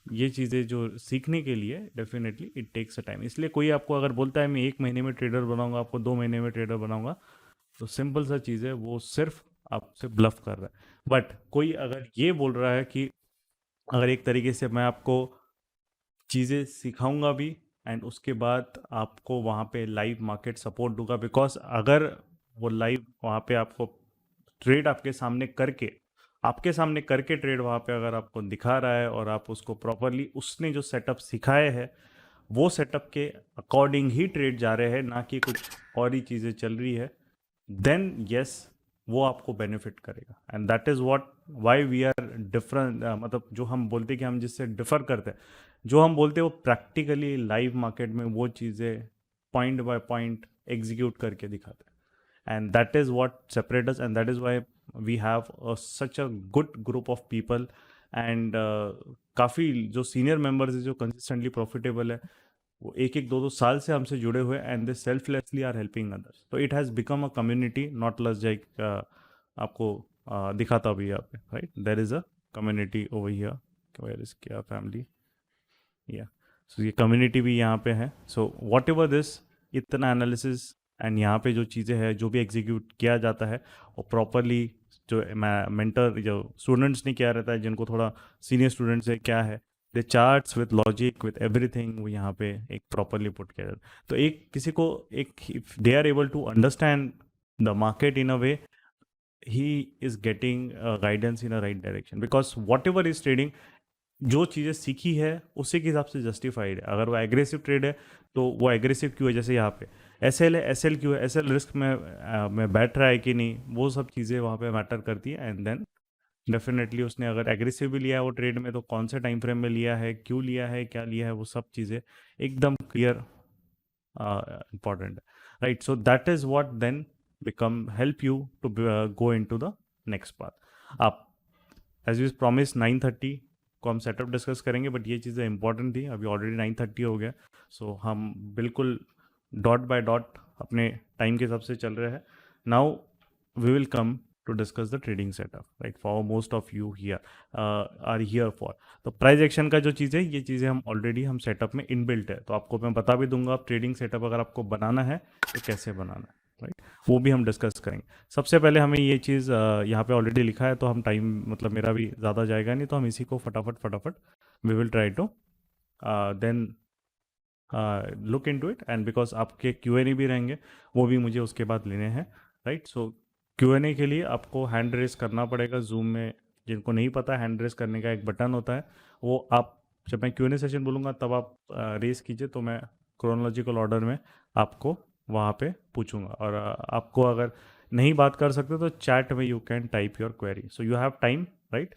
ये चीज़ें जो सीखने के लिए definitely it takes a time. इसलिए कोई आपको अगर बोलता है मैं 1 महीने में ट्रेडर बनाऊंगा, आपको 2 महीने में ट्रेडर बनाऊंगा, तो सिंपल सा चीज़ है, वो सिर्फ आपसे ब्लफ कर रहा है। बट कोई अगर ये बोल रहा है कि अगर एक तरीके से मैं आपको चीज़ें सिखाऊंगा भी, एंड उसके बाद आपको वहाँ पे लाइव मार्केट सपोर्ट दूंगा, बिकॉज अगर वो लाइव वहाँ पे आपको ट्रेड आपके सामने करके ट्रेड वहाँ पे अगर आपको दिखा रहा है, और आप उसको प्रॉपरली, उसने जो सेटअप सिखाए है वो सेटअप के अकॉर्डिंग ही ट्रेड जा रहे हैं, ना कि कुछ और ही चीज़ें चल रही है, देन यस, वो आपको बेनिफिट करेगा। And that is what why we are different, मतलब जो हम बोलते हैं कि हम जिससे डिफर करते हैं, जो हम बोलते हैं वो प्रैक्टिकली लाइव मार्केट में वो चीज़ें पॉइंट बाय पॉइंट एग्जीक्यूट करके दिखाते हैं। And that is what separate us, and that is why we have such a good group of people. And काफ़ी जो सीनियर मेंबर्स है जो कंसिस्टेंटली प्रॉफिटेबल है, वो 1-2 साल से हमसे जुड़े हुए, and they selflessly are helping others. तो it has become a community, not less like, आपको दिखाता भी यहाँ पे, right, there is a community over here, where is क्या फैमिली, या सो ये कम्युनिटी भी यहाँ पे है। सो वॉट एवर दिस, इतना एनालिसिस एंड यहाँ पे जो चीज़ें हैं, जो भी एग्जीक्यूट किया जाता है, और प्रॉपरली जो मेंटर, जो स्टूडेंट्स ने किया रहता है, जिनको थोड़ा सीनियर स्टूडेंट्स है क्या है, the charts with logic with everything, वो यहाँ पे एक प्रॉपरली पुट किया जाता है। तो एक किसी को एक, they are able to understand the market in a way, he is getting guidance in a right direction, because whatever is trading, जो चीज़ें सीखी है उसी के हिसाब से जस्टिफाइड है। अगर वो एग्रेसिव ट्रेड है तो वो एग्रेसिव क्यों है, जैसे यहाँ पे एस एल है, एस एल क्यों है, एस एल रिस्क में बैठ रहा है कि नहीं, वो सब चीज़ें वहाँ पे मैटर करती है। एंड देन डेफिनेटली उसने अगर एग्रेसिव भी लिया है वो ट्रेड में, तो कौन से टाइम फ्रेम में लिया है, क्यों लिया है, क्या लिया है, वो सब चीज़ें एकदम क्लियर इंपॉर्टेंट है, right. So that is what then become help you to go into the next path. आप एज यूज प्रॉमिस 9:30 को हम सेटअप डिस्कस करेंगे, बट ये चीज़ें इंपॉर्टेंट थी, अभी ऑलरेडी 9:30 हो गया, सो हम बिल्कुल डॉट बाय डॉट अपने टाइम के हिसाब से चल रहे हैं. Now we will come to discuss the trading setup, right, for most of you here are here for. तो प्राइस एक्शन का जो चीज़ है, ये चीज़ें हम ऑलरेडी हम सेटअप में इनबिल्ट है, तो आपको मैं बता भी दूंगा आप ट्रेडिंग सेटअप अगर आपको बनाना है तो कैसे बनाना है, राइट, वो भी हम डिस्कस करेंगे. सबसे पहले हमें ये चीज़ यहाँ पे ऑलरेडी लिखा है, तो हम टाइम मतलब मेरा भी ज़्यादा जाएगा नहीं, तो हम इसी को फटाफट we will try to then look into it. And because आपके Q&A भी रहेंगे, वो भी मुझे उसके बाद लेने हैं, राइट. सो Q&A के लिए आपको हैंड रेस करना पड़ेगा जूम में. जिनको नहीं पता, हैंड रेस करने का एक बटन होता है, वो आप जब मैं Q&A सेशन बोलूँगा तब आप रेस कीजिए, तो मैं क्रोनोलॉजिकल ऑर्डर में आपको वहाँ पे पूछूंगा. और आपको अगर नहीं बात कर सकते तो चैट में you can type your query. So you have time, right.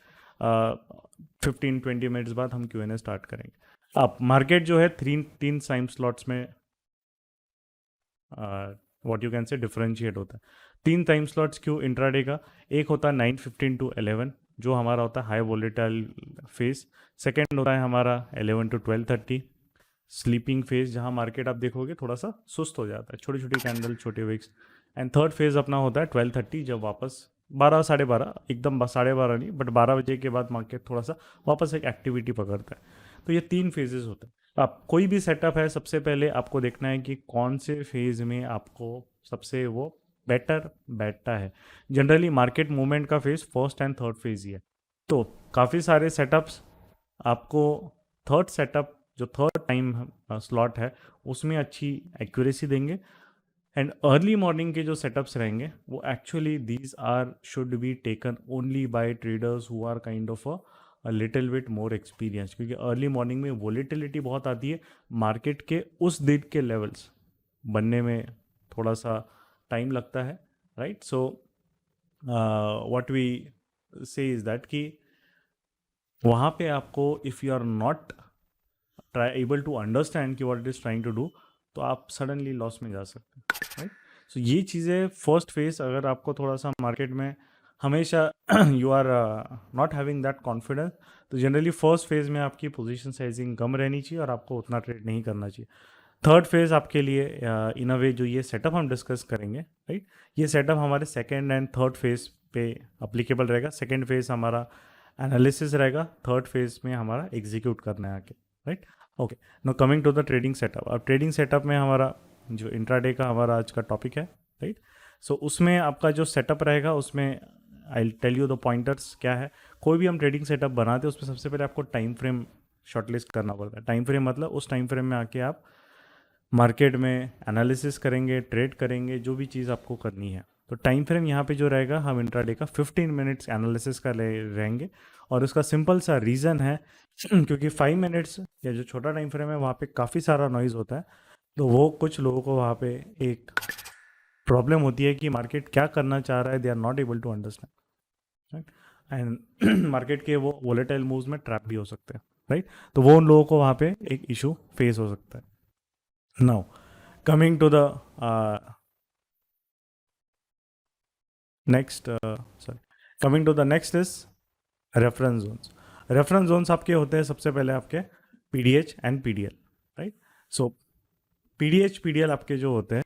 15-20 minutes बाद हम Q&A स्टार्ट करेंगे. अब मार्केट जो है तीन टाइम स्लॉट्स में व्हाट यू कैन से डिफरेंशिएट होता है. 3 टाइम स्लॉट्स क्यों इंट्राडे का? एक होता है 9:15 to 11, जो हमारा होता है हाई वोलेटाइल फेज. सेकेंड होता है हमारा 11 to 12:30 स्लीपिंग फेज, जहाँ मार्केट आप देखोगे थोड़ा सा सुस्त हो जाता है, छोटी छोटी कैंडल, छोटे विक्स. एंड थर्ड फेज अपना होता है 12:30, जब वापस 12-12:30, एकदम 12:30 नहीं, बट 12 बजे के बाद मार्केट थोड़ा सा वापस एक एक्टिविटी पकड़ता है. तो ये 3 फेजेस होते हैं. आप कोई भी सेटअप है, सबसे पहले आपको देखना है कि कौन से फेज में आपको सबसे वो बेटर बैठता है. जनरली मार्केट मूवमेंट का phase first and third phase ही है, तो काफ़ी सारे सेटअप्स आपको थर्ड सेटअप जो थर्ड टाइम स्लॉट है उसमें अच्छी एक्यूरेसी देंगे. एंड अर्ली मॉर्निंग के जो सेटअप्स रहेंगे वो actually these are should be taken only by traders who are kind of a little bit more experience, क्योंकि अर्ली मॉर्निंग में वोलेटिलिटी बहुत आती है, मार्केट के उस दिन के लेवल्स बनने में थोड़ा सा टाइम लगता है, right. So what we say is that कि वहाँ पे आपको if you are not try able to understand कि what it is trying to do, तो आप सडनली लॉस में जा सकते हैं, राइट. सो ये चीज़ें फर्स्ट फेज, अगर आपको थोड़ा सा मार्केट में हमेशा you are not having that confidence, तो जनरली फर्स्ट फेज में आपकी पोजीशन साइजिंग कम रहनी चाहिए और आपको उतना ट्रेड नहीं करना चाहिए. थर्ड फेज आपके लिए इन अ वे जो ये सेटअप हम डिस्कस करेंगे, राइट, ये सेटअप हमारे सेकेंड एंड थर्ड फेज पे अप्लीकेबल रहेगा. सेकेंड फेज हमारा एनालिसिस रहेगा, थर्ड फेज में हमारा एग्जीक्यूट करना है आके, right. Okay, no coming to the trading setup. अब ट्रेडिंग सेटअप में हमारा जो इंट्राडे का हमारा आज का टॉपिक है, राइट. सो उसमें आपका जो सेटअप रहेगा उसमें I tell you the pointers क्या है. कोई भी हम ट्रेडिंग सेटअप बनाते हैं उसमें सबसे पहले आपको टाइम फ्रेम शॉर्टलिस्ट करना पड़ता है. टाइम फ्रेम मतलब उस टाइम फ्रेम में आके आप मार्केट में एनालिसिस करेंगे, ट्रेड करेंगे, जो भी चीज़ आपको करनी है. तो टाइम फ्रेम यहाँ पे जो रहेगा, हम इंट्राडे का 15 मिनट्स एनालिसिस का रहेंगे. और उसका सिंपल सा रीज़न है क्योंकि 5 मिनट्स या जो छोटा टाइम फ्रेम है वहाँ पे काफ़ी सारा नॉइज़ होता है, तो वो कुछ लोगों को वहाँ पे एक प्रॉब्लम होती है कि मार्केट क्या करना चाह रहा है, they are not able to understand, right. And market के वो वोलेटाइल मूव्स में ट्रैप भी हो सकते हैं, राइट. तो वो उन लोगों को वहाँ पे एक इशू फेस हो सकता है. Now, coming to the coming to the next is reference zones. Reference zones आपके होते हैं सबसे पहले आपके PDH and PDL, right? So PDH PDL आपके जो होते हैं,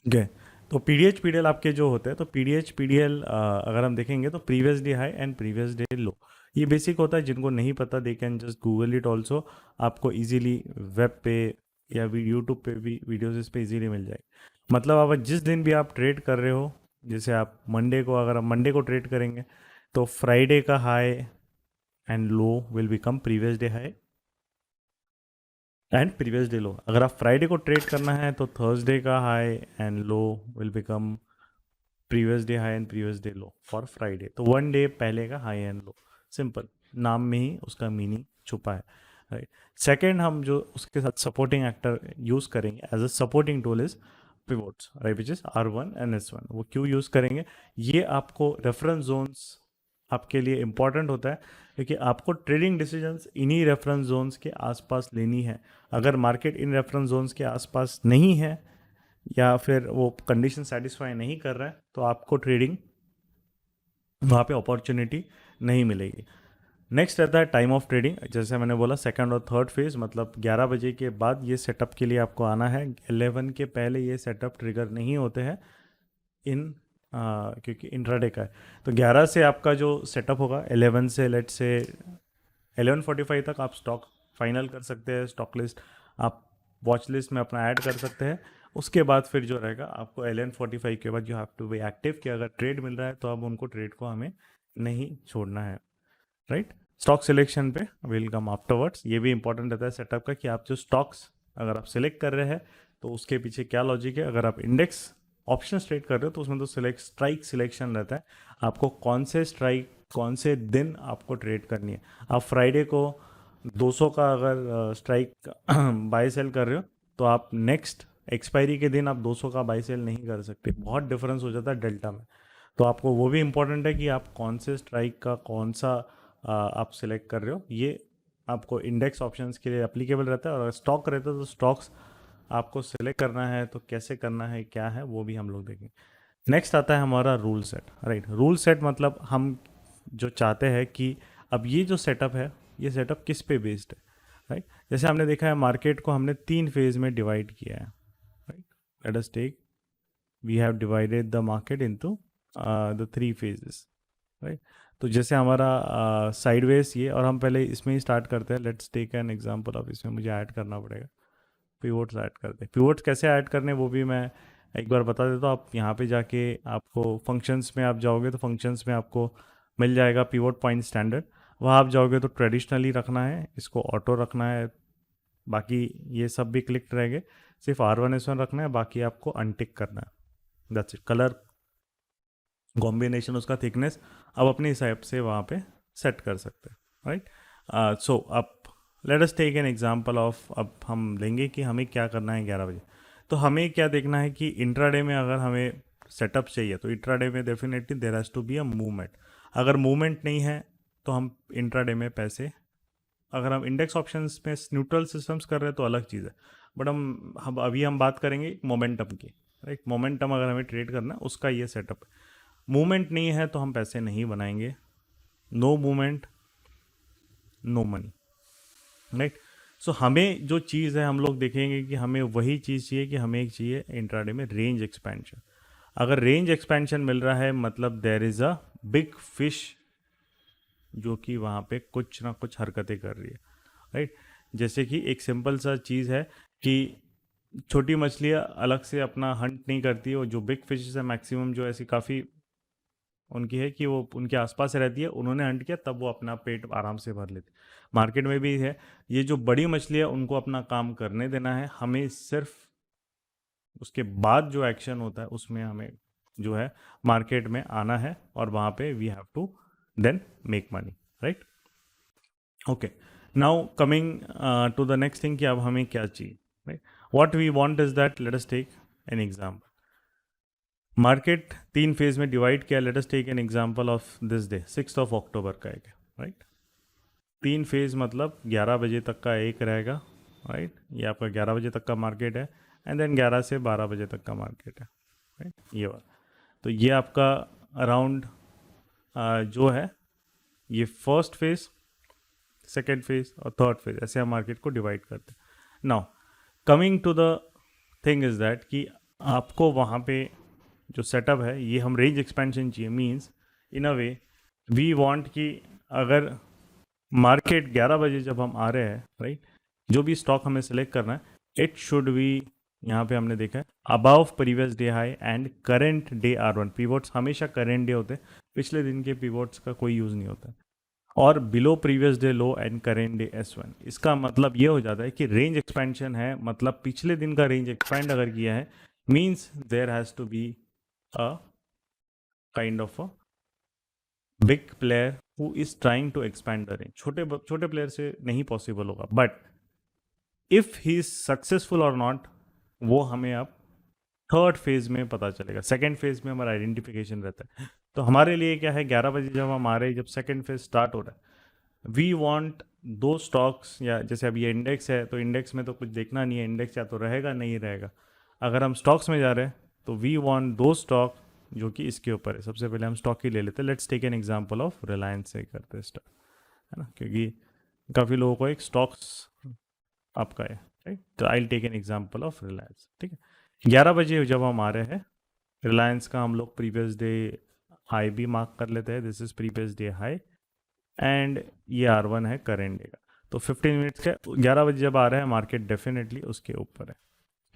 okay, तो PDH PDL आपके जो होते हैं, तो PDH PDL अगर हम देखेंगे तो previous day high and previous day लो, ये बेसिक होता है. जिनको नहीं पता they can just Google it also, आपको इजीली वेब पे या यूट्यूब पे भी वीडियोस इस पे इजीली मिल जाएगी. मतलब आप जिस दिन भी आप ट्रेड कर रहे हो, जैसे आप मंडे को, अगर आप मंडे को ट्रेड करेंगे तो फ्राइडे का high and low will become previous day high and previous day लो. अगर आप फ्राइडे को ट्रेड करना है तो थर्सडे का high and low will become previous day high and previous day low for Friday. तो 1 डे पहले का हाई एंड लो, सिंपल, नाम में ही उसका मीनिंग छुपा है, राइट. सेकेंड, हम जो उसके साथ सपोर्टिंग एक्टर यूज़ करेंगे as a supporting tool is pivots, right, which is R1 and S1. वो क्यों यूज़ करेंगे, ये आपको रेफरेंस जोन्स आपके लिए इंपॉर्टेंट होता है, क्योंकि आपको ट्रेडिंग डिसीजंस इन्हीं रेफरेंस जोन्स के आसपास लेनी है. अगर मार्केट इन रेफरेंस जोन्स के आसपास नहीं है या फिर वो कंडीशन सेटिस्फाई नहीं कर रहा है, तो आपको ट्रेडिंग वहाँ पे अपॉर्चुनिटी नहीं मिलेगी। नेक्स्ट रहता है टाइम ऑफ ट्रेडिंग। जैसे मैंने बोला सेकंड और थर्ड फेज, मतलब 11 बजे के बाद ये सेटअप के लिए आपको आना है। 11 के पहले ये सेटअप ट्रिगर नहीं होते हैं इन क्योंकि इंट्राडे का है। तो 11 से आपका जो सेटअप होगा, 11 से लेट से 11:45 तक आप स्टॉक फाइनल कर सकते हैं, स्टॉक लिस्ट आप वॉच लिस्ट में अपना ऐड कर सकते हैं। उसके बाद फिर जो रहेगा आपको 11:45 के बाद you have to be active कि अगर ट्रेड मिल रहा है तो अब उनको ट्रेड को हमें नहीं छोड़ना है, राइट। स्टॉक सिलेक्शन पे विल कम आफ्टरवर्ड्स। ये भी इंपॉर्टेंट रहता है सेटअप का कि आप जो स्टॉक्स अगर आप सिलेक्ट कर रहे हैं तो उसके पीछे क्या लॉजिक है। अगर आप इंडेक्स ऑप्शन ट्रेड कर रहे हो तो उसमें तो स्ट्राइक सिलेक्शन रहता है, आपको कौन से स्ट्राइक कौन से दिन आपको ट्रेड करनी है। आप फ्राइडे को 200 का अगर स्ट्राइक बाय सेल कर रहे हो तो आप नेक्स्ट एक्सपायरी के दिन आप 200 का बाय सेल नहीं कर सकते, बहुत डिफरेंस हो जाता है डेल्टा में। तो आपको वो भी इम्पोर्टेंट है कि आप कौन से स्ट्राइक का कौन सा आप सिलेक्ट कर रहे हो। ये आपको इंडेक्स ऑप्शंस के लिए एप्लीकेबल रहता है। और अगर स्टॉक रहता है तो स्टॉक्स आपको सिलेक्ट करना है तो कैसे करना है क्या है वो भी हम लोग देखेंगे। नेक्स्ट आता है हमारा rule set, right. Rule set मतलब हम जो चाहते हैं कि अब ये जो सेटअप है ये सेटअप किस पे बेस्ड है, राइट। जैसे हमने देखा है मार्केट को हमने 3 फेज में डिवाइड किया है, right. Let us take we have divided the market into the 3 phases, right. तो जैसे हमारा साइडवेज ये, और हम पहले इसमें ही स्टार्ट करते हैं। Let's take an example of, इसमें मुझे ऐड करना पड़ेगा, पिवोट्स ऐड करते हैं। पिवोट्स कैसे ऐड करने वो भी मैं एक बार बता देता हूँ। आप यहाँ पे जाके आपको फंक्शंस में आप जाओगे तो फंक्शंस में आपको मिल जाएगा पिवोट पॉइंट स्टैंडर्ड। वहाँ आप जाओगे तो ट्रेडिशनली रखना है, इसको ऑटो रखना है, बाकी ये सब भी क्लिक रहेंगे। सिर्फ R1S1 रखना है, बाकी आपको अनटिक करना है, दैट्स इट। कलर कॉम्बिनेशन उसका थिकनेस आप अपने हिसाब से वहाँ पे सेट कर सकते हैं, राइट। सो अब let us take an example of, अब हम लेंगे कि हमें क्या करना है 11 बजे। तो हमें क्या देखना है कि इंट्राडे में अगर हमें सेटअप चाहिए तो इंट्राडे में definitely there has to be a movement. अगर मूवमेंट नहीं है तो हम इंट्राडे में पैसे, अगर हम इंडेक्स ऑप्शंस में न्यूट्रल सिस्टम्स कर रहे हैं तो अलग चीज़ है, बट हम अभी हम बात करेंगे मोमेंटम की, राइट। मोमेंटम अगर हमें ट्रेड करना है उसका ये सेटअप है। मूवमेंट नहीं है तो हम पैसे नहीं बनाएंगे, no movement no money, right. So हमें जो चीज़ है हम लोग देखेंगे कि हमें वही चीज़ चाहिए कि हमें एक चाहिए इंट्राडे में रेंज एक्सपेंशन। अगर रेंज एक्सपेंशन मिल रहा है मतलब there is a big fish जो कि वहाँ पे कुछ ना कुछ हरकतें कर रही है, राइट। जैसे कि एक सिंपल सा चीज़ है कि छोटी मछलियाँ अलग से अपना हंट नहीं करती है, और जो बिग फिशेस है मैक्सिमम जो ऐसी काफ़ी उनकी है कि वो उनके आसपास रहती है, उन्होंने हंट किया तब वो अपना पेट आराम से भर लेते। मार्केट में भी है, ये जो बड़ी मछली है उनको अपना काम करने देना है, हमें सिर्फ उसके बाद जो एक्शन होता है उसमें हमें जो है मार्केट में आना है और वहाँ पे we have to then make money, right. Okay, now coming to the next thing कि अब हमें क्या चाहिए, right. What we want is that, let us take an example. Market 3 phase में डिवाइड किया। Let us take an example of this day 6 October का है, right. 3 phase मतलब 11 बजे तक का एक रहेगा, राइट। ये आपका 11 बजे तक का मार्केट है, एंड देन 11 से 12 बजे तक का मार्केट है, राइट। ये वाला तो ये आपका अराउंड जो है ये फर्स्ट फेज, सेकेंड फेज और थर्ड फेज, ऐसे हम मार्केट को डिवाइड करते हैं। Now coming to the thing is that कि आपको वहाँ पे जो सेटअप है ये हम रेंज एक्सपेंशन चाहिए, means in a way we want कि अगर मार्केट 11 बजे जब हम आ रहे हैं, राइट, जो भी स्टॉक हमें सेलेक्ट करना है इट शुड बी, यहाँ पे हमने देखा है above previous day high and current day R1। Pivots हमेशा करेंट डे होते हैं, पिछले दिन के पिवोट्स का कोई यूज़ नहीं होता। और below previous day low and current day S1। इसका मतलब ये हो जाता है कि रेंज एक्सपेंशन है, मतलब पिछले दिन का रेंज एक्सपेंड अगर किया है means there has to be a kind of a big player who is trying to expand the range. छोटे प्लेयर से नहीं पॉसिबल होगा, but if he is successful और नॉट वो हमें अब थर्ड फेज में पता चलेगा। सेकेंड फेज में हमारा आइडेंटिफिकेशन रहता है। तो हमारे लिए क्या है, 11 बजे जब हम आ रहे हैं, जब सेकेंड फेज स्टार्ट हो रहा है, वी वांट दो स्टॉक्स, या जैसे अब ये इंडेक्स है तो इंडेक्स में तो कुछ देखना नहीं है, इंडेक्स या तो रहेगा नहीं रहेगा। अगर हम स्टॉक्स में जा रहे हैं तो वी वांट दो स्टॉक जो कि इसके ऊपर है। सबसे पहले हम स्टॉक ही ले लेते हैं। Let's take an example of Reliance से करते हैं स्टार्ट, है ना, क्योंकि काफ़ी लोगों को एक स्टॉक्स आपका है, राइट। तो I take an example of Reliance, ठीक है। 11 बजे जब हम आ रहे हैं, रिलायंस का हम लोग प्रीवियस डे हाई भी मार्क कर लेते हैं, this is previous day high, and ये R1 है करेंट डे का। तो 15 मिनट्स के 11 बजे जब आ रहा है मार्केट डेफिनेटली उसके ऊपर है।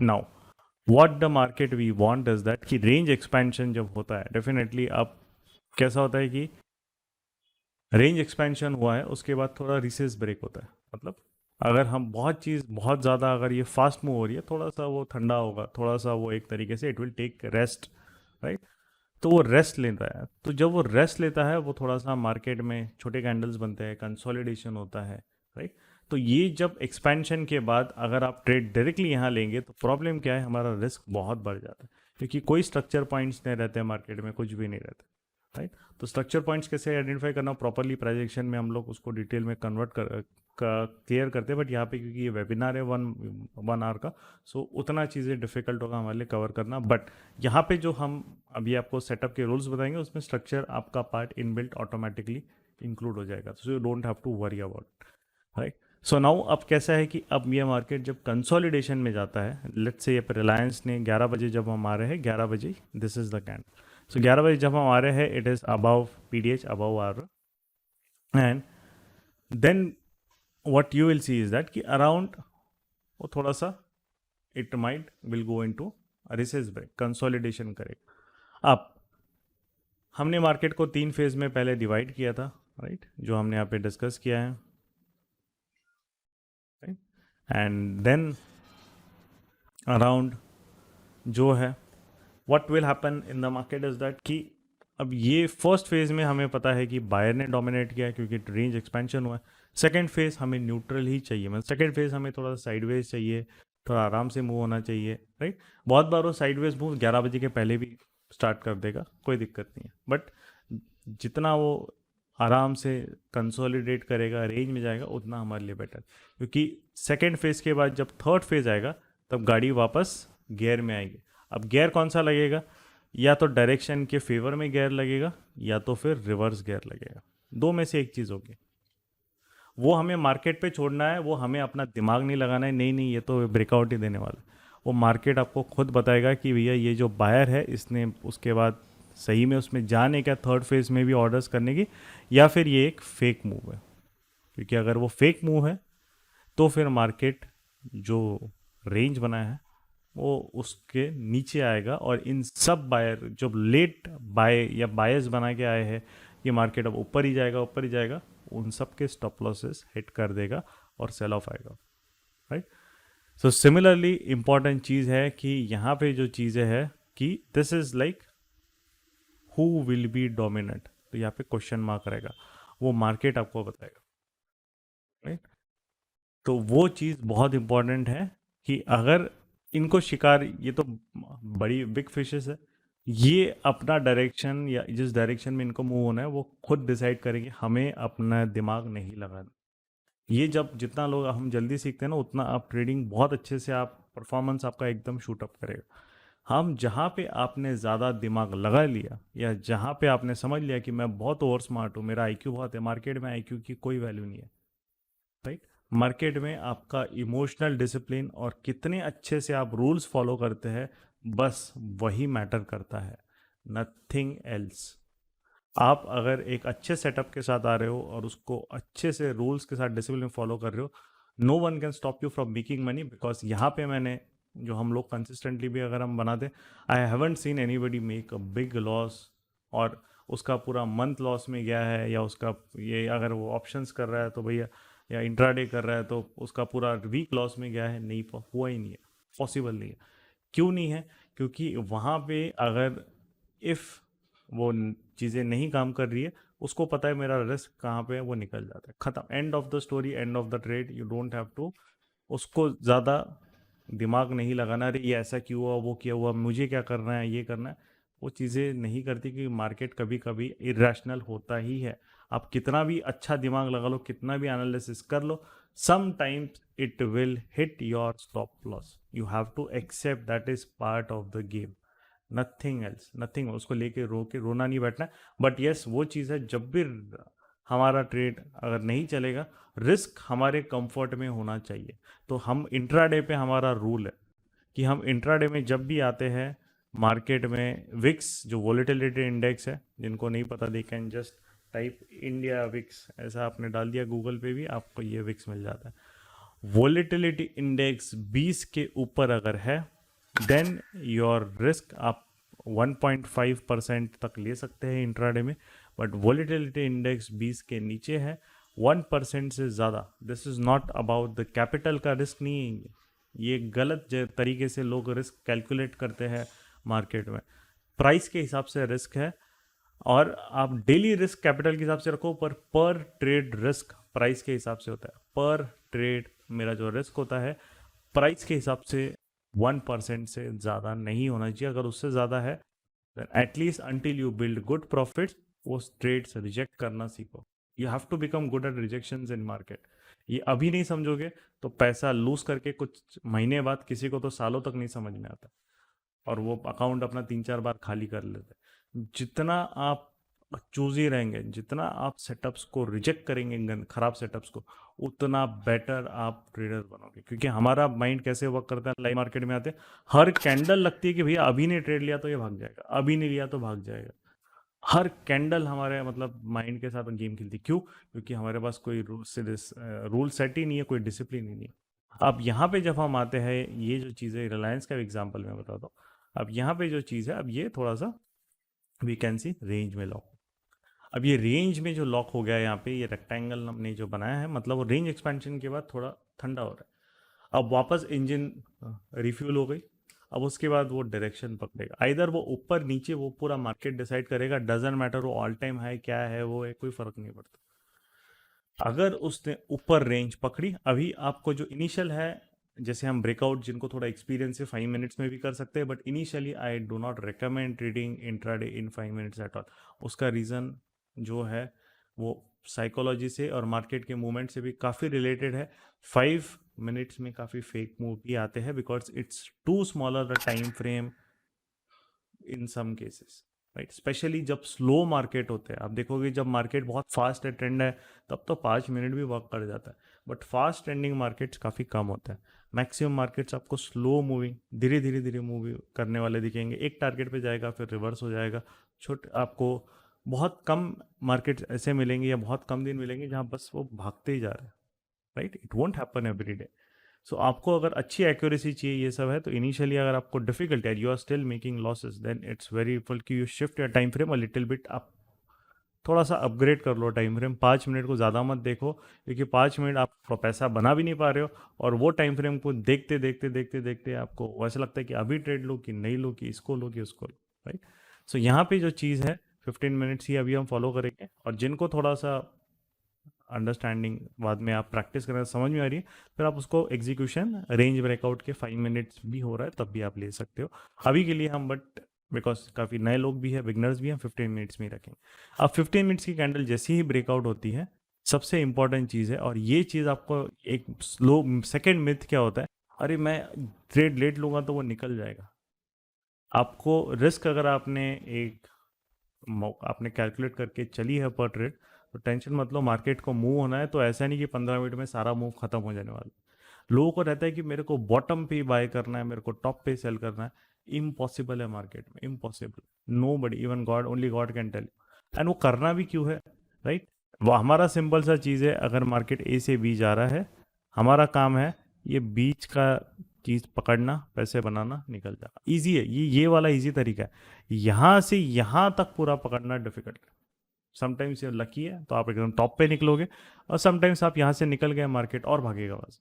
Now what the market we want is that कि रेंज एक्सपेंशन जब होता है डेफिनेटली अब कैसा होता है कि रेंज एक्सपेंशन हुआ है उसके बाद थोड़ा रिसेस ब्रेक होता है। मतलब अगर हम बहुत चीज़ बहुत ज़्यादा अगर ये फास्ट मूव हो रही है, थोड़ा सा वो ठंडा होगा, थोड़ा सा वो एक तरीके से it will take rest, right. तो वो रेस्ट लेता है, तो जब वो रेस्ट लेता है वो थोड़ा सा मार्केट में छोटे कैंडल्स बनते हैं, कंसोलिडेशन होता है, राइट। तो ये जब एक्सपेंशन के बाद अगर आप ट्रेड डायरेक्टली यहाँ लेंगे तो प्रॉब्लम क्या है, हमारा रिस्क बहुत बढ़ जाता है, क्योंकि कोई स्ट्रक्चर पॉइंट्स नहीं रहते मार्केट में, कुछ भी नहीं रहता, राइट। तो स्ट्रक्चर पॉइंट्स कैसे आइडेंटिफाई करना प्रॉपरली, प्राइजेक्शन में हम लोग उसको डिटेल में कन्वर्ट कर क्लियर करते हैं। बट यहाँ पे क्योंकि ये वेबिनार है 1 आवर का, सो उतना चीज़ें डिफिकल्ट होगा हमारे लिए कवर करना। बट यहाँ पे जो हम अभी आपको सेटअप के रूल्स बताएंगे उसमें स्ट्रक्चर आपका पार्ट इनबिल्ट ऑटोमेटिकली इंक्लूड हो जाएगा, so you don't have to worry about, right. So now अब कैसा है कि अब ये मार्केट जब कंसोलिडेशन में जाता है, लेट्स से ये रिलायंस ने 11 बजे जब हम आ रहे हैं, 11 बजे this is the candle, so 11 बजे जब हम आ रहे हैं it is above PDH above R, and then what you will see is that कि अराउंड वो थोड़ा सा it might will go into recess break, consolidation करेगा। अब हमने मार्केट को 3 फेज में पहले डिवाइड किया था, राइट, जो हमने यहाँ पे डिस्कस किया है, राइट। एंड देन अराउंड जो है what will happen in the market is that कि अब ये फर्स्ट फेज में हमें पता है कि बायर ने डोमिनेट किया है क्योंकि रेंज एक्सपेंशन हुआ है। सेकेंड फेज हमें न्यूट्रल ही चाहिए, मतलब सेकेंड फेज हमें थोड़ा सा साइडवेज चाहिए, थोड़ा आराम से मूव होना चाहिए, राइट। बहुत बार वो साइडवेज मूव 11 बजे के पहले भी स्टार्ट कर देगा, कोई दिक्कत नहीं है, बट जितना वो आराम से कंसोलिडेट करेगा, रेंज में जाएगा, उतना हमारे लिए बेटर, क्योंकि सेकेंड फेज के बाद जब थर्ड फेज आएगा तब गाड़ी वापस गियर में आएगी। अब गियर कौन सा लगेगा, या तो डायरेक्शन के फेवर में गियर लगेगा या तो फिर रिवर्स गियर लगेगा, दो में से एक चीज़ होगी। वो हमें मार्केट पे छोड़ना है, वो हमें अपना दिमाग नहीं लगाना है, नहीं नहीं ये तो ब्रेकआउट ही देने वाला है। वो मार्केट आपको खुद बताएगा कि भैया ये जो बायर है इसने उसके बाद सही में उसमें जाने क्या थर्ड फेज में भी ऑर्डर्स करने की, या फिर ये एक फेक मूव है। क्योंकि अगर वो फेक मूव है तो फिर मार्केट जो रेंज बना है वो उसके नीचे आएगा, और इन सब बायर जो लेट बाय या बायर्स बना के आए हैं ये मार्केट अब ऊपर ही जाएगा, ऊपर ही जाएगा, उन सब के स्टॉप लॉसेस हिट कर देगा और सेल ऑफ आएगा, राइट। सो सिमिलरली इंपॉर्टेंट चीज़ है कि यहाँ पे जो चीज़ें है कि this is like who will be dominant, तो यहाँ पे क्वेश्चन मार्क रहेगा, वो मार्केट आपको बताएगा, राइट। तो वो चीज़ बहुत इंपॉर्टेंट है कि अगर इनको शिकार, ये तो बड़ी बिग फिशेस है, ये अपना डायरेक्शन या जिस डायरेक्शन में इनको मूव होना है वो खुद डिसाइड करेंगे, हमें अपना दिमाग नहीं लगाना। ये जब जितना लोग हम जल्दी सीखते हैं ना उतना आप ट्रेडिंग बहुत अच्छे से, आप परफॉर्मेंस आपका एकदम शूट अप करेगा। हम जहाँ पे आपने ज़्यादा दिमाग लगा लिया या जहाँ पे आपने समझ लिया कि मैं बहुत ओवर स्मार्ट हूँ, मेरा IQ बहुत है, मार्केट में IQ की कोई वैल्यू नहीं है, राइट। मार्केट में आपका इमोशनल डिसिप्लिन और कितने अच्छे से आप रूल्स फॉलो करते हैं, बस वही मैटर करता है, नथिंग एल्स। आप अगर एक अच्छे सेटअप के साथ आ रहे हो और उसको अच्छे से रूल्स के साथ डिसिप्लिन फॉलो कर रहे हो, no one can stop you from making money. Because यहाँ पे मैंने जो हम लोग कंसिस्टेंटली भी अगर हम बनाते, I haven't seen anybody make a big loss और उसका पूरा मंथ लॉस में गया है, या उसका ये अगर वो ऑप्शंस कर रहा है तो भैया, या इंट्राडे कर रहा है तो उसका पूरा वीक लॉस में गया है, नहीं हुआ ही नहीं है, पॉसिबल नहीं है। क्यों नहीं है, क्योंकि वहाँ पे अगर इफ़ वो चीज़ें नहीं काम कर रही है, उसको पता है मेरा रिस्क कहाँ पे है, वो निकल जाता है, ख़त्म, end of the story, end of the trade. You don't have to उसको ज़्यादा दिमाग नहीं लगाना, अरे ये ऐसा क्यों हुआ, वो क्या हुआ, मुझे क्या करना है, ये करना है, वो चीज़ें नहीं करती, क्योंकि मार्केट कभी कभी इरेशनल होता ही है। आप कितना भी अच्छा दिमाग लगा लो, कितना भी एनालिसिस कर लो, sometimes it will hit your stop loss, you have to accept that is part of the game. Nothing else, nothing. उसको लेके रोना नहीं बैठना। बट यस, वो चीज़ है, जब भी हमारा ट्रेड अगर नहीं चलेगा, रिस्क हमारे कंफर्ट में होना चाहिए। तो हम इंट्राडे पे हमारा रूल है कि हम इंट्राडे में जब भी आते हैं मार्केट में, विक्स जो वोलेटिलिटी इंडेक्स है, जिनको नहीं पता they can just type India VIX, ऐसा आपने डाल दिया गूगल पे भी आपको ये विक्स मिल जाता है। वोलेटिलिटी इंडेक्स 20 के ऊपर अगर है, देन योर रिस्क आप 1.5% तक ले सकते हैं इंट्राडे में। बट वोलेटिलिटी इंडेक्स 20 के नीचे है, 1% से ज़्यादा, this is not about the capital का रिस्क नहीं है ये गलत तरीके से लोग रिस्क कैलकुलेट करते हैं मार्केट में। प्राइस के हिसाब से रिस्क है, और आप डेली रिस्क कैपिटल के हिसाब से रखो, पर ट्रेड रिस्क प्राइस के हिसाब से होता है। पर ट्रेड मेरा जो रिस्क होता है प्राइस के हिसाब से 1% से ज़्यादा नहीं होना चाहिए। अगर उससे ज़्यादा है, at least until you build good profits, उस ट्रेड से रिजेक्ट करना सीखो। You have to become good at rejections in market. ये अभी नहीं समझोगे तो पैसा लूज करके कुछ महीने बाद किसी को तो सालों तक नहीं समझ में आता, और वो अकाउंट अपना 3-4 बार खाली कर लेते। जितना आप चूजी रहेंगे, जितना आप सेटअप्स को रिजेक्ट करेंगे, खराब सेटअप्स को, उतना बेटर आप ट्रेडर बनोगे। क्योंकि हमारा माइंड कैसे वर्क करता है, लाइव मार्केट में आते हर कैंडल लगती है कि भैया अभी नहीं ट्रेड लिया तो ये भाग जाएगा, अभी नहीं लिया तो भाग जाएगा। हर कैंडल हमारे मतलब माइंड के साथ गेम खेलती। क्यों? क्योंकि हमारे पास कोई रूल सेट ही नहीं है, कोई डिसिप्लिन ही नहीं है। अब यहाँ पे जब हम आते हैं, ये जो चीज़ें, रिलायंस का एग्जांपल मैं बताता हूँ। अब यहाँ पे जो चीज़ है, अब ये थोड़ा सा वी कैन सी रेंज में लॉक। अब ये रेंज में जो लॉक हो गया है यहाँ पे, ये रेक्टेंगल हमने जो बनाया है, मतलब वो रेंज एक्सपेंशन के बाद थोड़ा ठंडा हो रहा है। अब वापस इंजन रिफ्यूल हो गई। अब उसके बाद वो डायरेक्शन पकड़ेगा, आइदर वो ऊपर नीचे, वो पूरा मार्केट डिसाइड करेगा। डजेंट मैटर वो ऑल टाइम हाई क्या है, वो है, कोई फर्क नहीं पड़ता। अगर उसने ऊपर रेंज पकड़ी, अभी आपको जो इनिशियल है, जैसे हम ब्रेकआउट, जिनको थोड़ा एक्सपीरियंस है 5 मिनट्स में भी कर सकते हैं, but initially I do not recommend trading intraday in 5 minutes at all. उसका रीज़न जो है वो साइकोलॉजी से और मार्केट के मूवमेंट से भी काफ़ी रिलेटेड है। 5 मिनट्स में काफ़ी फेक मूव भी आते हैं, because it's too smaller time frame in some cases, right. Specially जब स्लो मार्केट होते हैं, आप देखोगे जब मार्केट बहुत फास्ट है, ट्रेंड है, तब तो 5 मिनट भी वर्क कर जाता है। बट फास्ट ट्रेंडिंग मार्केट्स काफ़ी कम होता है। मैक्सिमम मार्केट्स आपको स्लो मूविंग, धीरे धीरे धीरे मूव करने वाले दिखेंगे। एक टारगेट पे जाएगा, फिर रिवर्स हो जाएगा। आपको बहुत कम मार्केट ऐसे मिलेंगे, या बहुत कम दिन मिलेंगे जहाँ बस वो भागते ही जा रहे हैं, right. It won't happen every day. So आपको अगर अच्छी एक्यूरेसी चाहिए, ये सब है, तो इनिशियली अगर आपको डिफिकल्ट है, you are still making losses, then it's very useful कि you shift your time frame a little bit. आप थोड़ा सा अपग्रेड कर लो टाइम फ्रेम। 5 मिनट को ज़्यादा मत देखो, क्योंकि 5 मिनट आप पैसा बना भी नहीं पा रहे हो, और वो टाइम फ्रेम को देखते देखते देखते देखते आपको वैसा लगता है कि अभी ट्रेड लो कि नहीं लो, कि इसको लो कि उसको लो, राइट। सो यहाँ पे जो चीज़ है, 15 मिनट्स ही अभी हम फॉलो करेंगे। और जिनको थोड़ा सा अंडरस्टैंडिंग बाद में आप प्रैक्टिस करना समझ में आ रही है, फिर आप उसको एग्जीक्यूशन रेंज ब्रेकआउट के 5 मिनट्स भी हो रहा है तब भी आप ले सकते हो। अभी के लिए हम, बट बिकॉज काफ़ी नए लोग भी हैं, बिगनर्स भी हैं, 15 मिनट्स में ही रखेंगे। अब 15 मिनट्स की कैंडल जैसी ही ब्रेकआउट होती है, सबसे इंपॉर्टेंट चीज़ है, और ये चीज़ आपको एक स्लो सेकेंड मिथ क्या होता है, अरे मैं ट्रेड लेट लूँगा तो वो निकल जाएगा। आपको रिस्क, अगर आपने कैलकुलेट करके चली है पर ट्रेड, तो टेंशन मत लो। मार्केट को मूव होना है तो ऐसा नहीं कि 15 मिनट में सारा मूव खत्म हो जाने वाला। लोगों को रहता है कि मेरे को बॉटम पे बाय करना है, मेरे को टॉप पे सेल करना है। इम्पॉसिबल है मार्केट में, impossible. Nobody, even God, only God can tell. And वो करना भी क्यों है, राइट। वो हमारा सिंपल सा चीज़ है, अगर मार्केट ए से बी जा रहा है, हमारा काम है ये बीच का चीज़ पकड़ना, पैसे बनाना, निकल जाना। ईजी है ये वाला ईजी तरीका है। यहाँ से यहाँ तक पूरा पकड़ना डिफिकल्ट है। समटाइम्स ये लकी है तो आप एकदम टॉप पे निकलोगे, और समटाइम्स आप यहाँ से निकल गए, मार्केट और भागेगा बस,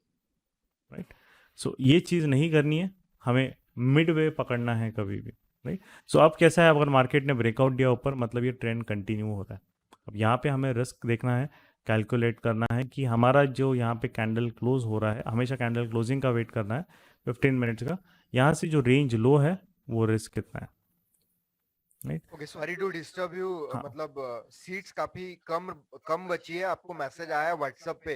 राइट। सो ये चीज़ नहीं करनी है, हमें मिड वे पकड़ना है कभी भी, राइट। सो अब कैसा है, अगर मार्केट ने ब्रेकआउट दिया ऊपर, मतलब ये ट्रेंड कंटिन्यू हो रहा है। अब यहाँ पे हमें रिस्क देखना है, कैलकुलेट करना है कि हमारा जो यहाँ पे कैंडल क्लोज हो रहा है, हमेशा कैंडल क्लोजिंग का वेट करना है 15 मिनट्स का। यहाँ से जो रेंज लो है वो रिस्क कितना है, right. Okay, sorry to disturb you. हाँ, मतलब सीट्स काफी कम कम बची है। आपको मैसेज आया व्हाट्सएप पे।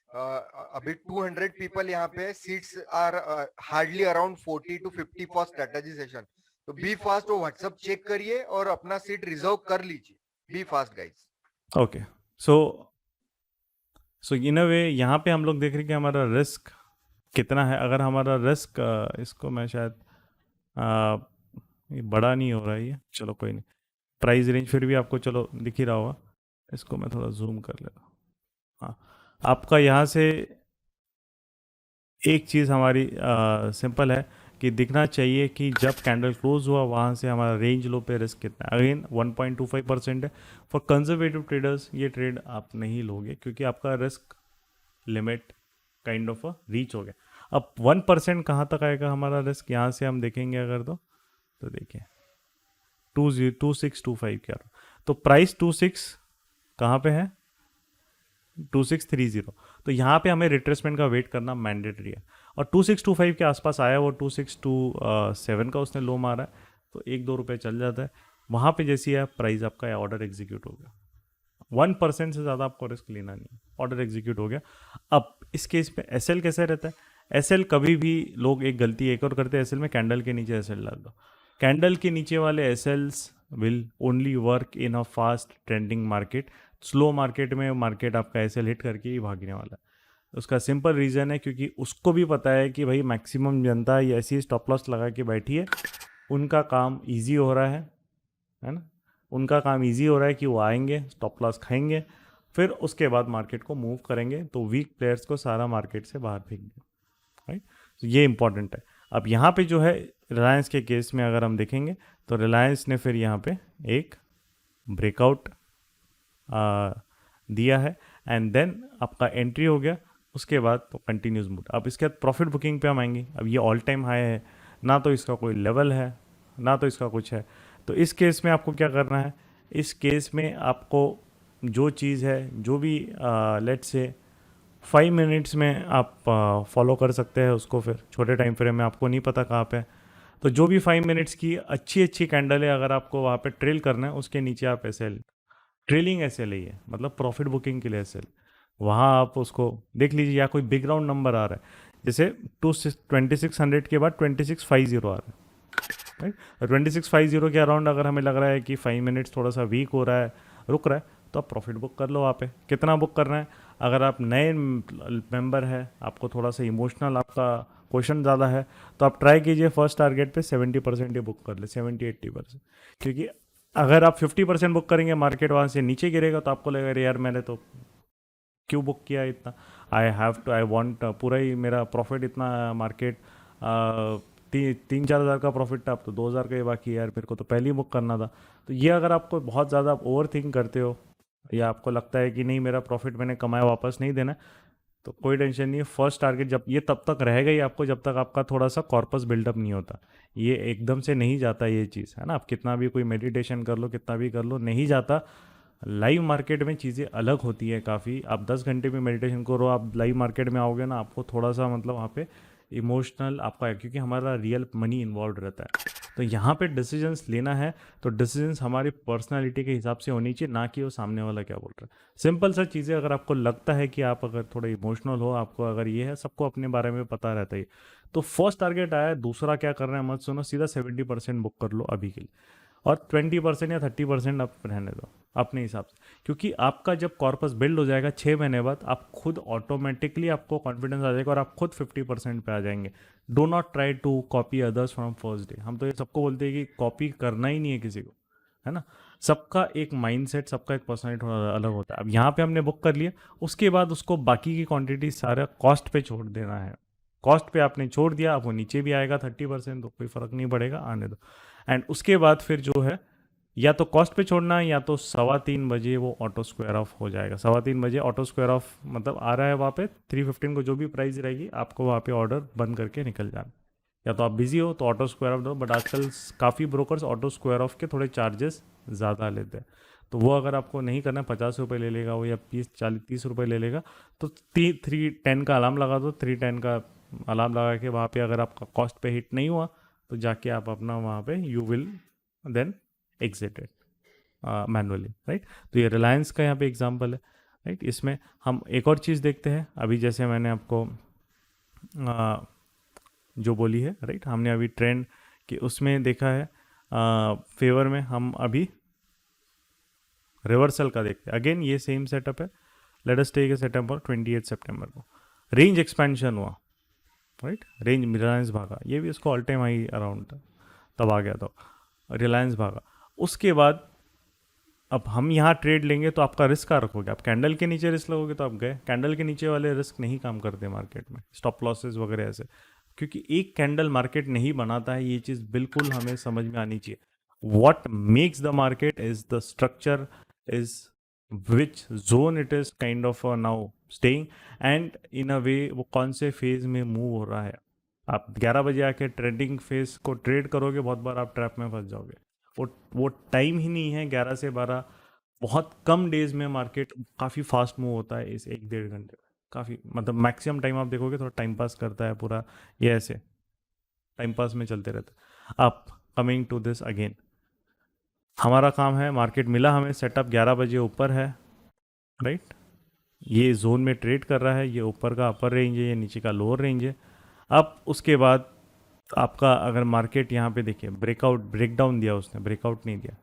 अभी 200 पीपल यहाँ पे, seats are hardly around 40 to 50 for strategy session. तो बी फास्ट, वो व्हाट्सअप चेक करिए और अपना सीट रिजर्व कर लीजिए. Be fast guys. Okay. So in a way यहाँ पे हम लोग देख रहे हैं कि हमारा रिस्क कितना है. अगर हमारा रिस्क इसको मैं शायद ये बड़ा नहीं हो रहा है ये, चलो कोई नहीं. प्राइस रेंज फिर भी आपको चलो दिख ही रहा होगा. इसको मैं थोड़ा जूम कर लेता हूँ. हाँ, आपका यहाँ से एक चीज़ हमारी सिंपल है कि दिखना चाहिए कि जब कैंडल क्लोज हुआ वहाँ से हमारा रेंज लो पे रिस्क कितना है. अगेन 1.25% है. फॉर कंजर्वेटिव ट्रेडर्स ये ट्रेड आप नहीं लोगे क्योंकि आपका risk limit kind of reach हो गया. अब 1% कहाँ तक आएगा हमारा रिस्क, यहाँ से हम देखेंगे अगर तो देखिए 2625 क्या रहा. तो प्राइस 26 कहाँ पे है, 2630. तो यहाँ पे हमें रिट्रेसमेंट का वेट करना मैंडेटरी है. और 2625 के आसपास आया, वो 2627 का उसने लो मारा है, तो 1-2 रुपये चल जाता है. वहाँ पे जैसी है प्राइस आपका ऑर्डर एग्जीक्यूट हो गया. 1% से ज़्यादा आपको रिस्क लेना नहीं है, ऑर्डर एग्जीक्यूट हो गया. अब इस केस में एसएल कैसे रहता है. एसएल कभी भी लोग एक गलती एक और करते हैं, एसएल में कैंडल के नीचे एसएल डाल दो. कैंडल के नीचे वाले SLs will only work in a fast trending market. Slow market में मार्केट आपका एसएल हिट करके ही भागने वाला है. उसका सिंपल रीज़न है क्योंकि उसको भी पता है कि भाई मैक्सिमम जनता ये ऐसी स्टॉप लॉस लगा के बैठी है, उनका काम इजी हो रहा है ना. उनका काम इजी हो रहा है कि वो आएंगे स्टॉप लॉस खाएंगे, फिर उसके बाद मार्केट को मूव करेंगे, तो वीक प्लेयर्स को सारा मार्केट से बाहर फेंकेंगे. राइट, तो ये इंपॉर्टेंट है. अब यहाँ पे जो है रिलायंस के केस में अगर हम देखेंगे तो रिलायंस ने फिर यहाँ पे एक ब्रेकआउट दिया है एंड देन आपका एंट्री हो गया. उसके बाद तो कंटिन्यूस मूव. अब इसके बाद प्रॉफिट बुकिंग पे हम आएंगे. अब ये ऑल टाइम हाई है, ना तो इसका कोई लेवल है ना तो इसका कुछ है. तो इस केस में आपको क्या करना है, इस केस में आपको जो चीज़ है, जो भी लेट्स से 5 मिनट्स में आप फॉलो कर सकते हैं उसको. फिर छोटे टाइम फ्रेम में आपको नहीं पता कहाँ पे, तो जो भी 5 मिनट्स की अच्छी अच्छी कैंडल है अगर आपको वहाँ पे ट्रेल करना है, उसके नीचे आप एसएल ट्रेलिंग एसएल है, मतलब प्रॉफिट बुकिंग के लिए एसएल, वहाँ आप उसको देख लीजिए. या कोई बिग राउंड नंबर आ रहा है जैसे 2600 के बाद 2650 आ रहा है, राइट. 2650 के अराउंड अगर हमें लग रहा है कि 5 मिनट्स थोड़ा सा वीक हो रहा है, रुक रहा है, तो आप प्रॉफिट बुक कर लो वहाँ पे. कितना बुक करना है, अगर आप नए मेंबर है, आपको थोड़ा सा इमोशनल आपका क्वेश्चन ज़्यादा है, तो आप ट्राई कीजिए फर्स्ट टारगेट पे 70% ही बुक कर ले, 70-80%. क्योंकि अगर आप 50% बुक करेंगे, मार्केट वहाँ से नीचे गिरेगा, तो आपको लगेगा यार मैंने तो क्यों बुक किया इतना, आई वॉन्ट पूरा ही मेरा प्रॉफिट इतना मार्केट 3-4 हज़ार का प्रॉफिट था, अब तो 2 हज़ार का ही बाकी है यार, मेरे को तो पहले ही बुक करना था. तो ये अगर आपको बहुत ज़्यादा ओवर थिंक करते हो या आपको लगता है कि नहीं मेरा प्रॉफिट मैंने कमाया वापस नहीं देना, तो कोई टेंशन नहीं है. फर्स्ट टारगेट जब ये तब तक रहेगा ही आपको जब तक आपका थोड़ा सा कॉर्पस बिल्डअप नहीं होता. ये एकदम से नहीं जाता ये चीज़, है ना. आप कितना भी कोई मेडिटेशन कर लो, कितना भी कर लो, नहीं जाता. लाइव मार्केट में चीज़ें अलग होती है काफ़ी. आप 10 घंटे में मेडिटेशन करो, आप लाइव मार्केट में आओगे ना, आपको थोड़ा सा मतलब वहाँ पे इमोशनल आपका है, क्योंकि हमारा रियल मनी इन्वॉल्व रहता है. तो यहाँ पे डिसीजंस लेना है तो डिसीजंस हमारी पर्सनालिटी के हिसाब से होनी चाहिए, ना कि वो सामने वाला क्या बोल रहा है. सिंपल सा चीज़ें, अगर आपको लगता है कि आप अगर थोड़ा इमोशनल हो, आपको अगर ये है, सबको अपने बारे में पता रहता है, तो फर्स्ट टारगेट आया, दूसरा क्या करना है मत सुनो, सीधा 70% बुक कर लो अभी के लिए, और 20% या 30% आप रहने दो अपने हिसाब से. क्योंकि आपका जब कॉर्पस बिल्ड हो जाएगा 6 महीने बाद, आप खुद ऑटोमेटिकली आपको कॉन्फिडेंस आ जाएगा और आप खुद 50% पे आ जाएंगे. Do not try to copy others from first day. हम तो ये सबको बोलते हैं कि कॉपी करना ही नहीं है किसी को, है ना. सबका एक माइंडसेट, सबका एक पर्सनैलिटी थोड़ा अलग होता है. अब यहाँ पे हमने बुक कर लिया, उसके बाद उसको बाकी की क्वांटिटी सारा कॉस्ट पे छोड़ देना है. कॉस्ट पे आपने छोड़ दिया, अब वो नीचे भी आएगा 30%, तो कोई फ़र्क नहीं पड़ेगा, आने दो. एंड उसके बाद फिर जो है या तो कॉस्ट पे छोड़ना है, या तो 3:15 वो ऑटो स्क्वायर ऑफ हो जाएगा. 3:15 ऑटो स्क्वायर ऑफ मतलब आ रहा है वहाँ पे 315 को जो भी प्राइस रहेगी, आपको वहाँ पे ऑर्डर बंद करके निकल जाना. या तो आप बिजी हो तो ऑटो स्क्वायर ऑफ दो, बट आजकल काफ़ी ब्रोकर्स ऑटो स्क्वायर ऑफ के थोड़े चार्जेस ज़्यादा लेते हैं. तो वो अगर आपको नहीं करना, 50 रुपये ले लेगा वो, या 20-40-30 रुपये ले लेगा, तो 310 का अलार्म लगा दो. 310 का अलार्म लगा के वहाँ पे अगर आपका कॉस्ट पे हिट नहीं हुआ, तो जाके आप अपना वहाँ पे you will then exit it manually, right. तो ये रिलायंस का यहाँ पे एग्जांपल है, राइट. इसमें हम एक और चीज़ देखते हैं. अभी जैसे मैंने आपको जो बोली है, राइट, हमने अभी ट्रेंड कि उसमें देखा है फेवर में हम अभी रिवर्सल का देखते हैं। अगेन ये सेम सेटअप है, let us take a setup for 28 सितंबर को रेंज एक्सपेंशन हुआ, राइट, रेंज रिलायंस भागा, ये भी उसको ऑल टाइम हाई अराउंड था, तब आ गया तो रिलायंस भागा। उसके बाद अब हम यहाँ ट्रेड लेंगे तो आपका रिस्क कहाँ रखोगे, आप कैंडल के नीचे रिस्क लगोगे तो आप गए। कैंडल के नीचे वाले रिस्क नहीं काम करते मार्केट में, स्टॉप लॉसेस वगैरह ऐसे, क्योंकि एक कैंडल मार्केट नहीं बनाता है, ये चीज़ बिल्कुल हमें समझ में आनी चाहिए। What makes the market is the structure, is which zone it is kind of now staying, and in a way वो कौन से फेज में मूव हो रहा है। आप 11 बजे आके ट्रेडिंग फेज को ट्रेड करोगे, बहुत बार आप ट्रैप में फंस जाओगे। वो टाइम ही नहीं है 11 से 12, बहुत कम डेज में मार्केट काफ़ी फास्ट मूव होता है इस 1-1.5 घंटे में, काफ़ी मतलब मैक्सिमम टाइम आप देखोगे थोड़ा टाइम पास करता है पूरा, ये ऐसे टाइम पास में चलते रहता है। अब कमिंग टू दिस अगेन, हमारा काम है, मार्केट मिला हमें सेटअप 11 बजे ऊपर है, राइट, ये जोन में ट्रेड कर रहा है, ये ऊपर का अपर रेंज है, ये नीचे का लोअर रेंज है। अब उसके बाद आपका अगर मार्केट यहाँ पे देखिए ब्रेकडाउन दिया उसने, ब्रेकआउट नहीं दिया,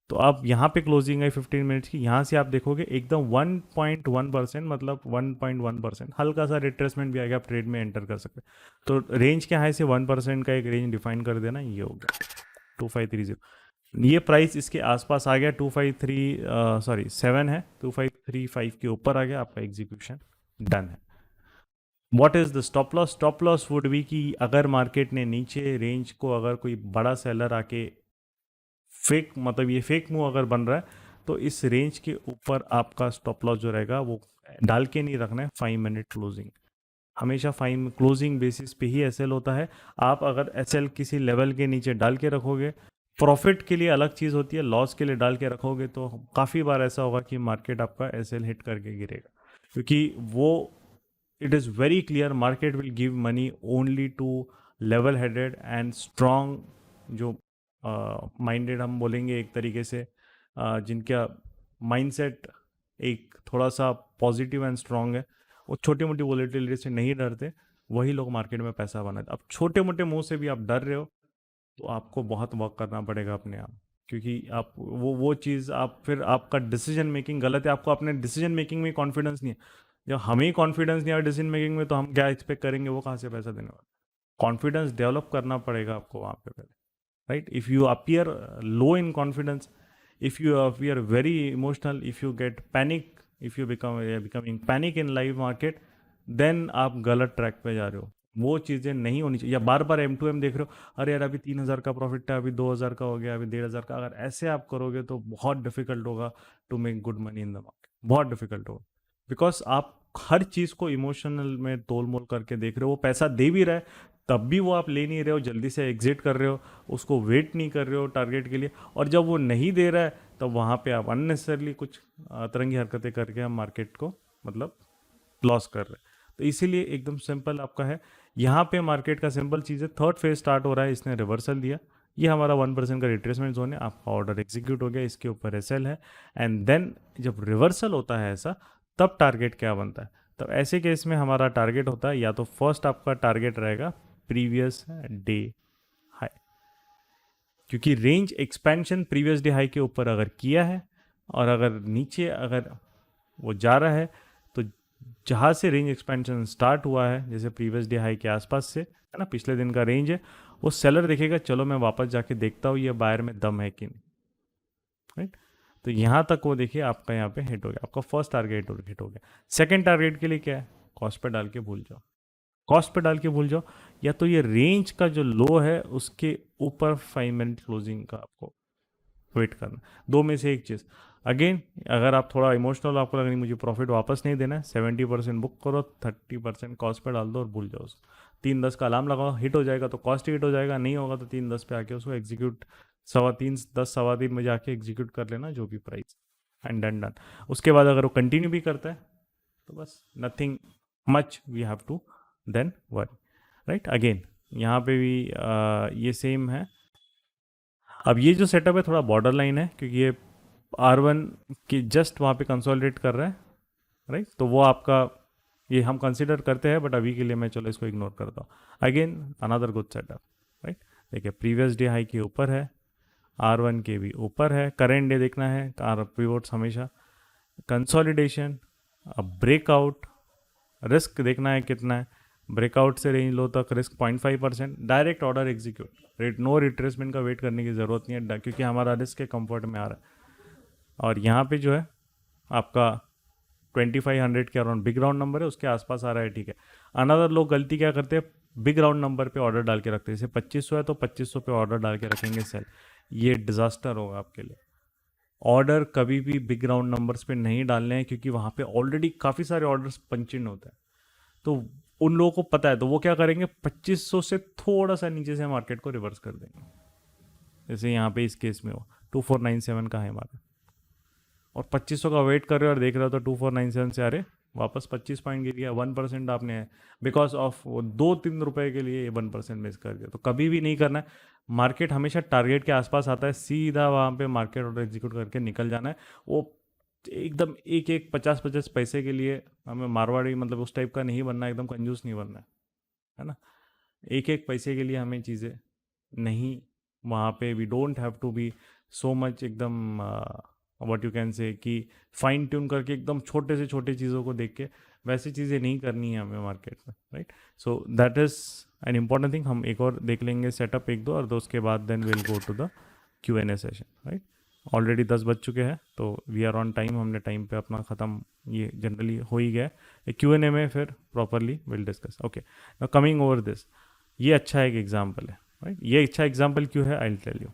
तो आप यहाँ पे क्लोजिंग है 15 मिनट्स की, यहाँ से आप देखोगे एकदम 1.1%, मतलब 1.1% हल्का सा रिट्रेसमेंट भी आ गया, आप ट्रेड में एंटर कर सकते। तो रेंज के हाई से 1% का एक रेंज डिफाइन कर देना, ये हो गया 2530। ये प्राइस इसके आसपास आ गया 7 है, 2535 के ऊपर आ गया, आपका एग्जीक्यूशन डन है। What is the stop loss? Stop loss would be कि अगर मार्केट ने नीचे रेंज को अगर कोई बड़ा सेलर आके फेक, मतलब ये फेक मूव अगर बन रहा है, तो इस रेंज के ऊपर आपका स्टॉप लॉस जो रहेगा वो डाल के नहीं रखना है। 5 मिनट क्लोजिंग, हमेशा 5 क्लोजिंग बेसिस पे ही एसएल होता है। आप अगर एसएल किसी लेवल के नीचे डाल के रखोगे, प्रॉफिट के लिए अलग चीज़ होती है, लॉस के लिए डाल के रखोगे तो काफ़ी बार ऐसा होगा कि मार्केट आपका एसएल हिट करके गिरेगा, क्योंकि वो it is very clear market will give money only to level headed and strong, जो माइंडेड हम बोलेंगे एक तरीके से, जिनका माइंडसेट एक थोड़ा सा पॉजिटिव एंड स्ट्रॉन्ग है, वो छोटी मोटी वॉलेटिलिटी से नहीं डरते, वही लोग मार्केट में पैसा बनाते। अब छोटे मोटे मुंह से भी आप डर रहे हो तो आपको बहुत वर्क करना पड़ेगा अपने आप, क्योंकि आप वो चीज़ आप फिर आपका डिसीजन मेकिंग गलत है, आपको अपने डिसीजन मेकिंग में कॉन्फिडेंस नहीं है। जब हमें ही कॉन्फिडेंस नहीं है डिसीजन मेकिंग में, तो हम क्या एक्सपेक्ट करेंगे, वो कहाँ से पैसा देने वाले। कॉन्फिडेंस डेवलप करना पड़ेगा आपको वहाँ पे पहले, right? If you appear low in confidence, if you appear very emotional, if you get panic, if you becoming panic in live market, then आप गलत ट्रैक पे जा रहे हो। वो चीज़ें नहीं होनी चाहिए। या बार बार M2M देख रहे हो, अरे यार अभी 3000 का प्रॉफिट था, अभी 2000 का हो गया, अभी 1500 का, अगर ऐसे आप करोगे तो बहुत डिफिकल्ट होगा to make good money in the market, बहुत डिफिकल्ट होगा, बिकॉज आप हर चीज़ को इमोशनल में तोल मोल करके देख रहे हो। वो पैसा दे भी रहा है तब भी वो आप ले नहीं रहे हो, जल्दी से एग्जिट कर रहे हो, उसको वेट नहीं कर रहे हो टारगेट के लिए, और जब वो नहीं दे रहा है तब तो वहाँ पे आप अननेसेसरली कुछ अतरंगी हरकतें करके हम मार्केट को मतलब लॉस कर रहे हैं। तो इसीलिए एकदम सिंपल आपका है, यहाँ पे मार्केट का सिंपल चीज़ है, थर्ड फेज स्टार्ट हो रहा है, इसने रिवर्सल दिया, ये हमारा 1% का रिट्रेसमेंट जोन है, आपका ऑर्डर एग्जीक्यूट हो गया, इसके ऊपर एसएल है, एंड देन जब रिवर्सल होता है ऐसा, तब टारगेट क्या बनता है। तब ऐसे केस में हमारा टारगेट होता है, या तो फर्स्ट आपका टारगेट रहेगा प्रीवियस डे हाई, क्योंकि range expansion previous day high के ऊपर अगर किया है और अगर नीचे अगर वो जा रहा है, तो जहाँ से रेंज एक्सपेंशन स्टार्ट हुआ है, जैसे प्रीवियस डे हाई के आसपास से है ना, पिछले दिन का रेंज है, वो सेलर देखेगा चलो मैं वापस जाके देखता हूँ ये बायर में दम है कि नहीं, राइट। तो यहाँ तक वो देखिए आपका यहाँ पे हिट हो गया, आपका फर्स्ट टारगेट हिट हो गया। सेकेंड टारगेट के लिए क्या है, कॉस्ट पे डाल के भूल जाओ, कॉस्ट पे डाल के भूल जाओ, या तो ये रेंज का जो लो है उसके ऊपर 5 मिनट क्लोजिंग का आपको वेट करना, दो में से एक चीज़। अगेन अगर आप थोड़ा इमोशनल, आपको लग रही मुझे प्रॉफिट वापस नहीं देना है, 70% बुक करो, 30% कॉस्ट पे डाल दो और भूल जाओ उसको। 3-10 का अलार्म लगाओ, हिट हो जाएगा तो कॉस्ट हिट हो जाएगा, नहीं होगा तो 3-10 पे आके उसको एग्जीक्यूट, 3:15 बजे आके एग्जीक्यूट कर लेना जो भी प्राइस, एंड डन। उसके बाद अगर वो कंटिन्यू भी करता है तो बस nothing much we have to then worry, right. Again यहाँ पे भी ये सेम है। अब ये जो सेटअप है थोड़ा बॉर्डर लाइन है, क्योंकि ये R1 की जस्ट वहाँ पे कंसोलिडेट कर रहा है, राइट। तो वो आपका ये हम कंसिडर करते हैं, बट अभी के लिए मैं चलो इसको इग्नोर करता हूँ। Again another good setup, right. देखिए प्रीवियस डे हाई के ऊपर है, R1 के भी ऊपर है, करेंट डे देखना है, पिवोट्स हमेशा, कंसोलिडेशन, अब ब्रेकआउट, रिस्क देखना है कितना है, ब्रेकआउट से रेंज लो तक risk 0.5%, direct order execute, no retracement का वेट करने की ज़रूरत नहीं है क्योंकि हमारा रिस्क के कंफर्ट में आ रहा है। और यहाँ पे जो है आपका 2500 के अराउंड बिग राउंड नंबर है, उसके आसपास आ रहा है, ठीक है। अनदर लोग गलती क्या करते हैं, बिग राउंड नंबर पे ऑर्डर डाल के रखते हैं, जैसे 2500 है तो 2500 पे ऑर्डर डाल के रखेंगे सेल, ये डिज़ास्टर होगा आपके लिए। ऑर्डर कभी भी बिग राउंड नंबर्स पे नहीं डालने हैं क्योंकि वहाँ पे ऑलरेडी काफ़ी सारे ऑर्डर्स पंच इन होते हैं, तो उन लोगों को पता है, तो वो क्या करेंगे 2500 से थोड़ा सा नीचे से मार्केट को रिवर्स कर देंगे, जैसे यहाँ पे इस केस में हो 2497 का है मार्केट और 2500 का वेट कर रहे हो और देख रहे हो तो 2497 से आ रहे वापस 25 पॉइंट गिर गया, 1% आपने बिकॉज ऑफ 2-3 रुपए के लिए 1% मिस कर दिया। तो कभी भी नहीं करना है, मार्केट हमेशा टारगेट के आसपास आता है, सीधा वहाँ पे मार्केट ऑर्डर एग्जीक्यूट करके निकल जाना है। वो एकदम एक एक 50-50 पैसे के लिए हमें मारवाड़ी मतलब उस टाइप का नहीं बनना है, एकदम कंजूस नहीं बनना है ना। एक एक पैसे के लिए हमें चीज़ें नहीं, वहाँ पे we don't have to be so much एकदम व्हाट यू कैन से कि फाइन ट्यून करके एकदम छोटे से छोटे चीज़ों को देख के वैसी चीज़ें नहीं करनी है हमें मार्केट में, right. So that is an important thing. हम एक और देख लेंगे सेटअप एक दो, और दो उसके बाद then will go to the Q&A session, right. Already 10 बज चुके हैं तो वी आर ऑन टाइम, हमने टाइम पे अपना ख़त्म ये जनरली हो ही गया है। Q&A में फिर properly will discuss. Okay, now coming over this, ये अच्छा एक एग्जाम्पल है, राइट। ये अच्छा एग्जाम्पल क्यों है, आई विल टेल यू।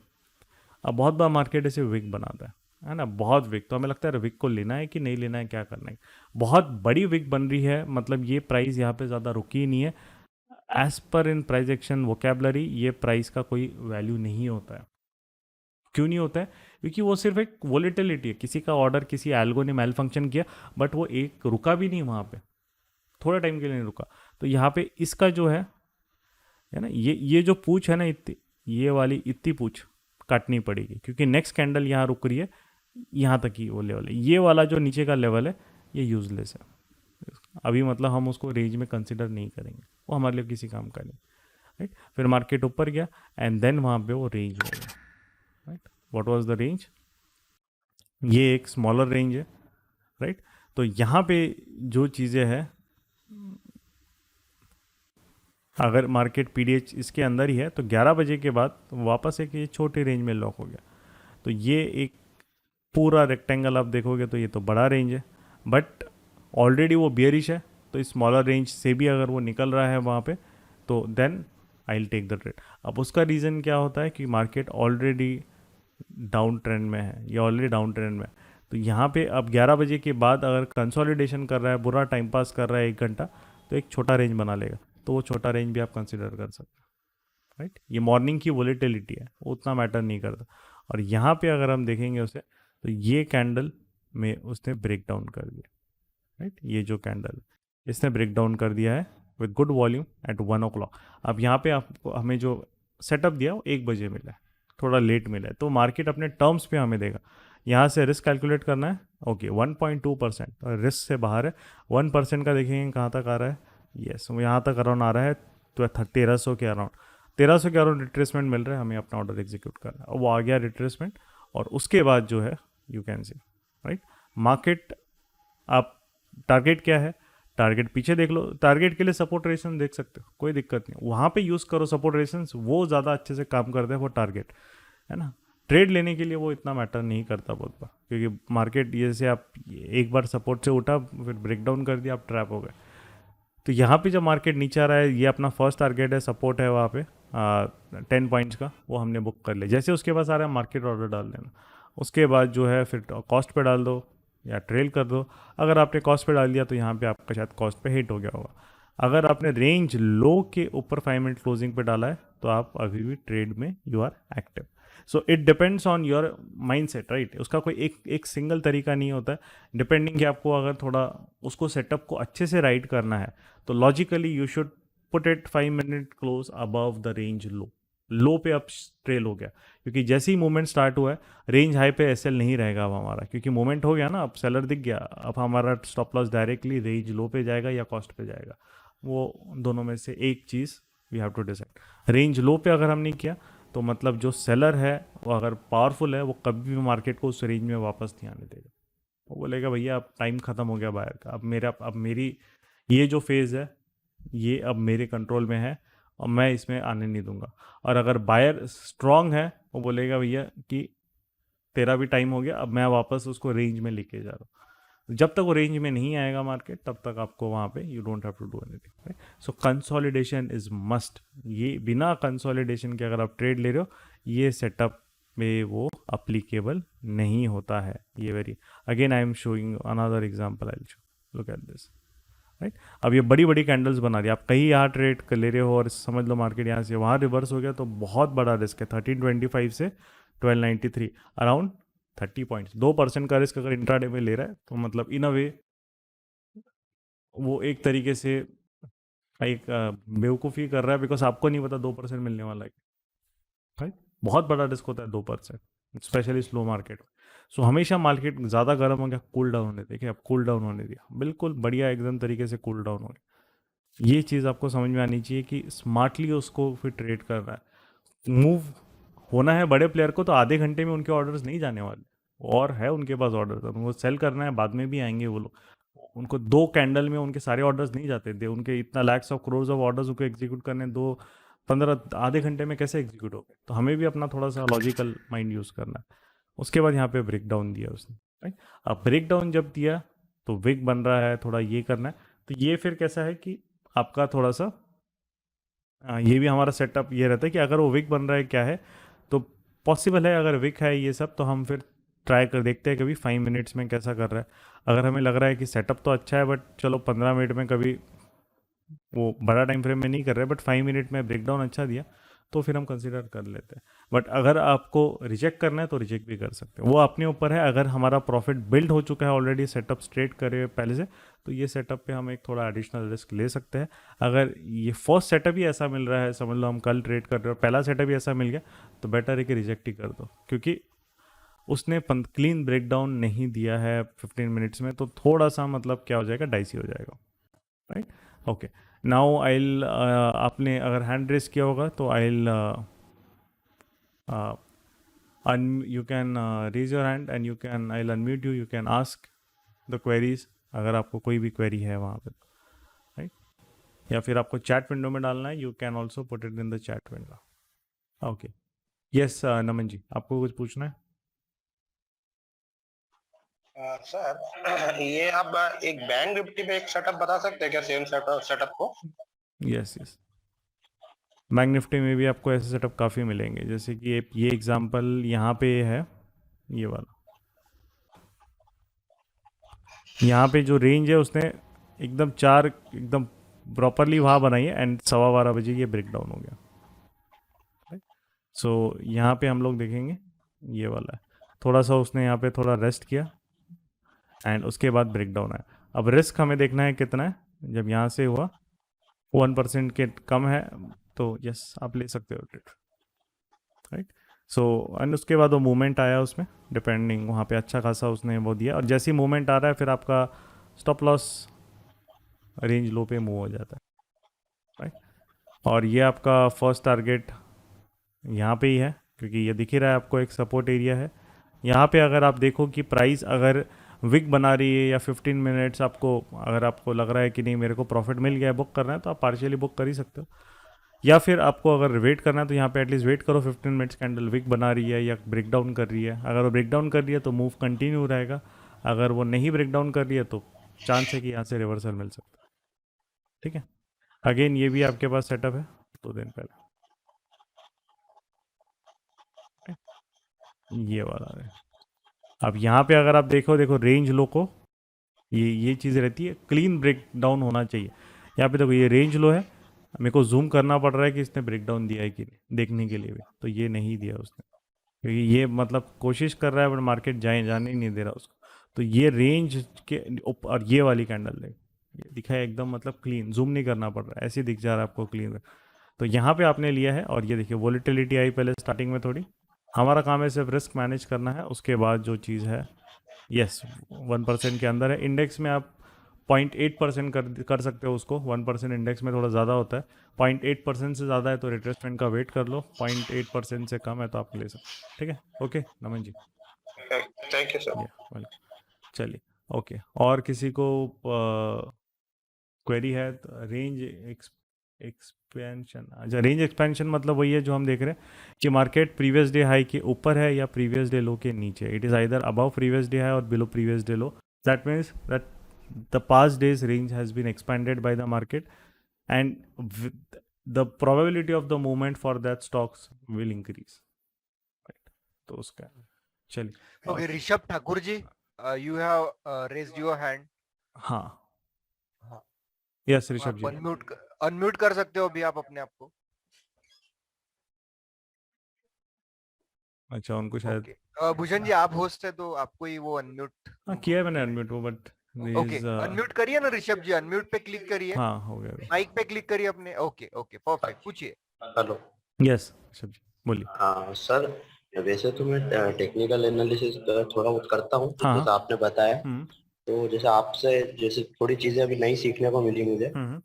अब बहुत बार मार्केट ऐसे विक बनाता है ना, बहुत विक, तो हमें लगता है विक को लेना है कि नहीं लेना है, क्या करना है। बहुत बड़ी विक बन रही है, मतलब ये प्राइस यहाँ पे ज़्यादा रुकी ही नहीं है। As per in price action vocabulary ये प्राइस का कोई वैल्यू नहीं होता है। क्यों नहीं होता है, क्योंकि वो सिर्फ एक वोलेटिलिटी है, किसी का ऑर्डर किसी एल्गो ने मेल फंक्शन किया बट वो एक रुका भी नहीं वहाँ पे, थोड़ा टाइम के लिए नहीं रुका। तो यहाँ पे इसका जो है ना, ये जो पूछ है ना, इतनी ये वाली इतनी पूछ काटनी पड़ेगी क्योंकि नेक्स्ट कैंडल यहाँ रुक रही है, यहाँ तक ही वो लेवल है। ये वाला जो नीचे का लेवल है ये यूजलेस है अभी, मतलब हम उसको रेंज में कंसिडर नहीं करेंगे, वो हमारे लिए किसी काम का नहीं, राइट। फिर मार्केट ऊपर गया एंड देन वहाँ पे वो रेंज हो गया, right. What was the range, ये एक स्मॉलर रेंज है, राइट। तो यहाँ पे जो चीज़ें हैं, अगर मार्केट पीडीएच इसके अंदर ही है तो 11 बजे के बाद वापस एक ये छोटी रेंज में लॉक हो गया। तो ये एक पूरा रेक्टेंगल आप देखोगे तो ये तो बड़ा रेंज है, बट ऑलरेडी वो बियरिश है, तो इस स्मॉलर रेंज से भी अगर वो निकल रहा है वहाँ पे तो then I will take the trade. अब उसका रीज़न क्या होता है कि मार्केट ऑलरेडी डाउन ट्रेंड में है, ये ऑलरेडी डाउन ट्रेंड में है। तो यहाँ पे अब 11 बजे के बाद अगर कंसोलिडेशन कर रहा है, बुरा टाइम पास कर रहा है 1 घंटा, तो एक छोटा रेंज बना लेगा, तो वो छोटा रेंज भी आप कंसिडर कर सकते हैं, राइट। ये मॉर्निंग की वोलेटिलिटी है, वो उतना मैटर नहीं करता। और यहाँ पे अगर हम देखेंगे उसे तो ये कैंडल में उसने ब्रेक डाउन कर दिया, राइट। ये जो कैंडल इसने ब्रेक डाउन कर दिया है with good volume at 1 o'clock। अब यहाँ पे आपको हमें जो सेटअप दिया वो 1 बजे मिला है, थोड़ा लेट मिला है, तो मार्केट अपने टर्म्स पे हमें देगा। यहाँ से रिस्क कैलकुलेट करना है, ओके 1.2% और रिस्क से बाहर है। 1% का देखेंगे कहाँ तक आ रहा है, यस यहाँ तक अराउंड आ रहा है, तो 1300 के अराउंड, 1300 के अराउंड रिट्रेसमेंट मिल रहा है, हमें अपना ऑर्डर एग्जीक्यूट करना है। वो आ गया रिट्रेसमेंट, और उसके बाद जो है you can see, right. Market आप टारगेट क्या है, टारगेट पीछे देख लो, टारगेट के लिए सपोर्ट रेशन देख सकते हो, कोई दिक्कत नहीं, वहाँ पे यूज़ करो सपोर्ट रेशन, वो ज़्यादा अच्छे से काम करते हैं वो टारगेट, है ना। ट्रेड लेने के लिए वो इतना मैटर नहीं करता बहुत बार, क्योंकि मार्केट जैसे आप एक बार सपोर्ट से उठा फिर ब्रेक डाउन कर दिया, आप ट्रैप हो गए। तो यहाँ पे जब मार्केट नीचे आ रहा है, ये अपना फर्स्ट टारगेट है, सपोर्ट है वहाँ पे 10 पॉइंट्स का, वो हमने बुक कर लिया। जैसे उसके पास आ रहा है मार्केट ऑर्डर डाल देना, उसके बाद जो है फिर कॉस्ट पे डाल दो या ट्रेल कर दो। अगर आपने कॉस्ट पे डाल दिया तो यहाँ पे आपका शायद कॉस्ट पे हिट हो गया होगा। अगर आपने रेंज लो के ऊपर 5 मिनट क्लोजिंग पे डाला है तो आप अभी भी ट्रेड में you are active. So it depends on your mindset, right. उसका कोई एक सिंगल तरीका नहीं होता है, डिपेंडिंग कि आपको अगर थोड़ा उसको सेटअप को अच्छे से राइट करना है तो logically you should put it 5 minute close above the range low पे अब ट्रेल हो गया, क्योंकि जैसे ही मूवमेंट स्टार्ट हुआ है रेंज हाई पे एसएल नहीं रहेगा अब हमारा, क्योंकि मूवमेंट हो गया ना, अब सेलर दिख गया, अब हमारा stop loss directly range low पे जाएगा या कॉस्ट पे जाएगा, वो दोनों में से एक चीज़ we have to decide. Range low पे अगर हमने किया तो मतलब जो सेलर है वो अगर पावरफुल है वो कभी भी मार्केट को उस रेंज में वापस नहीं आने देगा। वो बोलेगा भैया अब टाइम ख़त्म हो गया बायर का, अब मेरी ये जो फेज़ है ये अब मेरे कंट्रोल में है और मैं इसमें आने नहीं दूंगा। और अगर बायर स्ट्रांग है वो बोलेगा भैया कि तेरा भी टाइम हो गया, अब मैं वापस उसको रेंज में लेके जा रहा हूँ। जब तक वो रेंज में नहीं आएगा मार्केट तब तक आपको वहाँ पे you don't have to do anything. So consolidation is must. ये बिना कंसोलिडेशन के अगर आप ट्रेड ले रहे हो ये सेटअप में वो अप्लीकेबल नहीं होता है। ये very again I am showing another example, I look at this, right. अब ये बड़ी बड़ी कैंडल्स बना रही है, आप कहीं यहाँ ट्रेड कर ले रहे हो और समझ लो मार्केट यहाँ से वहाँ रिवर्स हो गया तो बहुत बड़ा रिस्क है। 1325 से 1293 अराउंड 30 पॉइंट्स, 2% का रिस्क अगर इंट्राडे में ले रहा है तो मतलब इन अ वे वो एक तरीके से एक बेवकूफ़ी कर रहा है, बिकॉज आपको नहीं पता 2% मिलने वाला है, राइट। बहुत बड़ा रिस्क होता है 2%, स्पेशली स्लो मार्केट। सो हमेशा मार्केट ज़्यादा गर्म हो गया कूल डाउन होने, देखिए अब कूल डाउन होने दिया, बिल्कुल बढ़िया एकदम तरीके से कूल डाउन हो गया। ये चीज़ आपको समझ में आनी चाहिए कि स्मार्टली उसको फिर ट्रेड कर रहा है। मूव होना है बड़े प्लेयर को तो आधे घंटे में उनके ऑर्डर्स नहीं जाने वाले, और है उनके पास ऑर्डर, उनको सेल करना है, बाद में भी आएंगे वो लोग। उनको 2 कैंडल में उनके सारे ऑर्डर्स नहीं जाते थे, उनके इतना lakhs of crores of orders उनको एग्जीक्यूट करने 2-15 आधे घंटे में कैसे एग्जीक्यूट हो गए। तो हमें भी अपना थोड़ा सा लॉजिकल माइंड यूज़ करना है। उसके बाद यहाँ पे ब्रेक डाउन दिया उसने, राइट। अब ब्रेक डाउन जब दिया तो विक बन रहा है, थोड़ा ये करना है, तो ये फिर कैसा है कि आपका थोड़ा सा ये भी हमारा सेटअप ये रहता है कि अगर वो विक बन रहा है क्या है तो पॉसिबल है, अगर विक है ये सब तो हम फिर ट्राई कर देखते हैं कभी 5 मिनट्स में कैसा कर रहा है। अगर हमें लग रहा है कि सेटअप तो अच्छा है बट चलो 15 मिनट में कभी वो बड़ा टाइम फ्रेम में नहीं कर रहे बट 5 मिनट में ब्रेकडाउन अच्छा दिया तो फिर हम कंसिडर कर लेते हैं। बट अगर आपको रिजेक्ट करना है तो रिजेक्ट भी कर सकते हैं, वो अपने ऊपर है। अगर हमारा प्रॉफिट बिल्ड हो चुका है ऑलरेडी, सेटअप स्ट्रेट करे पहले से, तो ये सेटअप पे हम एक थोड़ा एडिशनल रिस्क ले सकते हैं। अगर ये फर्स्ट सेटअप ही ऐसा मिल रहा है, समझ लो हम कल ट्रेड कर रहे हो पहला सेटअप ही ऐसा मिल गया, तो बेटर है कि रिजेक्ट ही कर दो, क्योंकि उसने क्लीन ब्रेकडाउन नहीं दिया है 15 मिनट्स में, तो थोड़ा सा मतलब क्या हो जाएगा, डाइसी हो जाएगा, राइट। ओके, नाउ आइल आपने अगर हैंड रेस किया होगा तो आइल you can raise your hand and I'll unmute you, you can ask the queries अगर आपको कोई भी क्वेरी है वहाँ पे, राइट। या फिर आपको चैट विंडो में डालना है, you can also put it in the chat window. Okay, yes Naman ji, आपको कुछ पूछना है? सर ये आप एक बैंक निफ्टी पे एक सेटअप बता सकते हैं क्या, सेम सेटअप को? यस यस, बैंक निफ्टी में भी आपको ऐसे सेटअप काफ़ी मिलेंगे, जैसे कि ये एग्जांपल यहाँ पे है, ये वाला यहाँ पे जो रेंज है उसने एकदम 4 एकदम प्रॉपरली वहाँ बनाई है एंड 12:15 बजे ये ब्रेक डाउन हो गया। सो यहाँ पे हम लोग देखेंगे ये वाला है, थोड़ा सा उसने यहाँ पे थोड़ा रेस्ट किया एंड उसके बाद ब्रेक डाउन आया। अब रिस्क हमें देखना है कितना है, जब यहाँ से हुआ 1% के कम है तो यस आप ले सकते हो ट्रेड, राइट। सो एंड उसके बाद वो मूवमेंट आया उसमें, डिपेंडिंग वहाँ पे अच्छा खासा उसने वो दिया, और जैसे ही मूवमेंट आ रहा है फिर आपका स्टॉप लॉस रेंज लो पे मूव हो जाता है, राइट। और ये आपका फर्स्ट टारगेट यहाँ पे ही है, क्योंकि ये दिख ही रहा है आपको एक सपोर्ट एरिया है यहाँ पे। अगर आप देखो कि प्राइस अगर विक बना रही है या 15 मिनट्स आपको, अगर आपको लग रहा है कि नहीं मेरे को प्रॉफिट मिल गया है, बुक करना है, तो आप पार्शियली बुक कर ही सकते हो। या फिर आपको अगर वेट करना है तो यहाँ पे एटलीस्ट वेट करो, 15 मिनट्स कैंडल विक बना रही है या ब्रेक डाउन कर रही है। अगर वो ब्रेक डाउन कर रही है तो मूव कंटिन्यू रहेगा, अगर वो नहीं ब्रेक डाउन कर रही है तो चांस है कि यहाँ से रिवर्सल मिल सकता है, ठीक है। अगेन ये भी आपके पास सेटअप है 2 दिन पहले, ये वाला है। अब यहाँ पे अगर आप देखो रेंज लो को, ये चीज़ रहती है, क्लीन ब्रेक डाउन होना चाहिए। यहाँ पे देखो ये रेंज लो है, मेरे को जूम करना पड़ रहा है कि इसने ब्रेक डाउन दिया है कि नहीं देखने के लिए भी, तो ये नहीं दिया उसने, क्योंकि ये मतलब कोशिश कर रहा है बट मार्केट जाने ही नहीं दे रहा उसको। तो ये रेंज के और ये वाली कैंडल है, ये दिखा है एकदम मतलब क्लीन, जूम नहीं करना पड़ रहा है, ऐसे दिख जा रहा है आपको क्लीन। तो यहाँ पे आपने लिया है और ये देखिए वॉलेटिलिटी आई पहले स्टार्टिंग में थोड़ी, हमारा काम है सिर्फ रिस्क मैनेज करना है। उसके बाद जो चीज़ है यस 1% के अंदर है। इंडेक्स में आप 0.8% कर सकते हो उसको, 1% इंडेक्स में थोड़ा ज़्यादा होता है, 0.8% से ज़्यादा है तो रिट्रेसमेंट का वेट कर लो, 0.8% से कम है तो आप ले सकते हो, ठीक है। Okay Naman ji, thank you sir. Yeah welcome. चलिए ओके, और किसी को क्वेरी है तो रेंज एक्सपेंशन। अच्छा, रेंज एक्सपेंशन मतलब वही है जो हम देख रहे हैं कि मार्केट प्रीवियस डे हाई के ऊपर है या प्रीवियस डे लो के नीचे, it is either above previous day high और below previous day low, that means that the past days range has been expanded by the market, and the probability of the movement for that stocks will increase, right? तो उसका चलिए Okay, Rishabh Thakur ji, you have raised your hand. हाँ, हाँ, yes तो ऋषभ आप जी, unmute कर सकते हो अभी आप अपने आप को। अच्छा उनको शायद, ओके, भूषण जी आप होस्ट है तो आपको ही वो अनम्यूट। हाँ किया है मैंने अनम्यूट वो, बट ओके, इज अनम्यूट करिए ना ऋषभ जी, अनम्यूट पे क्लिक करिए, हाँ हो गया अभी, माइक पे क्लिक करिए अपने। ओके ओके परफेक्ट, पूछिए। हेलो। यस ऋषभ जी बोलिए। हाँ सर, वैसे तो मैं टेक्निकल एनालिसिस थोड़ा बहुत करता हूँ हाँ हाँ, जैसा आपने बताया। हम्म तो जैसे आपसे जैसे थोड़ी चीजें अभी नई सीखने को मिली मुझे। हम्म,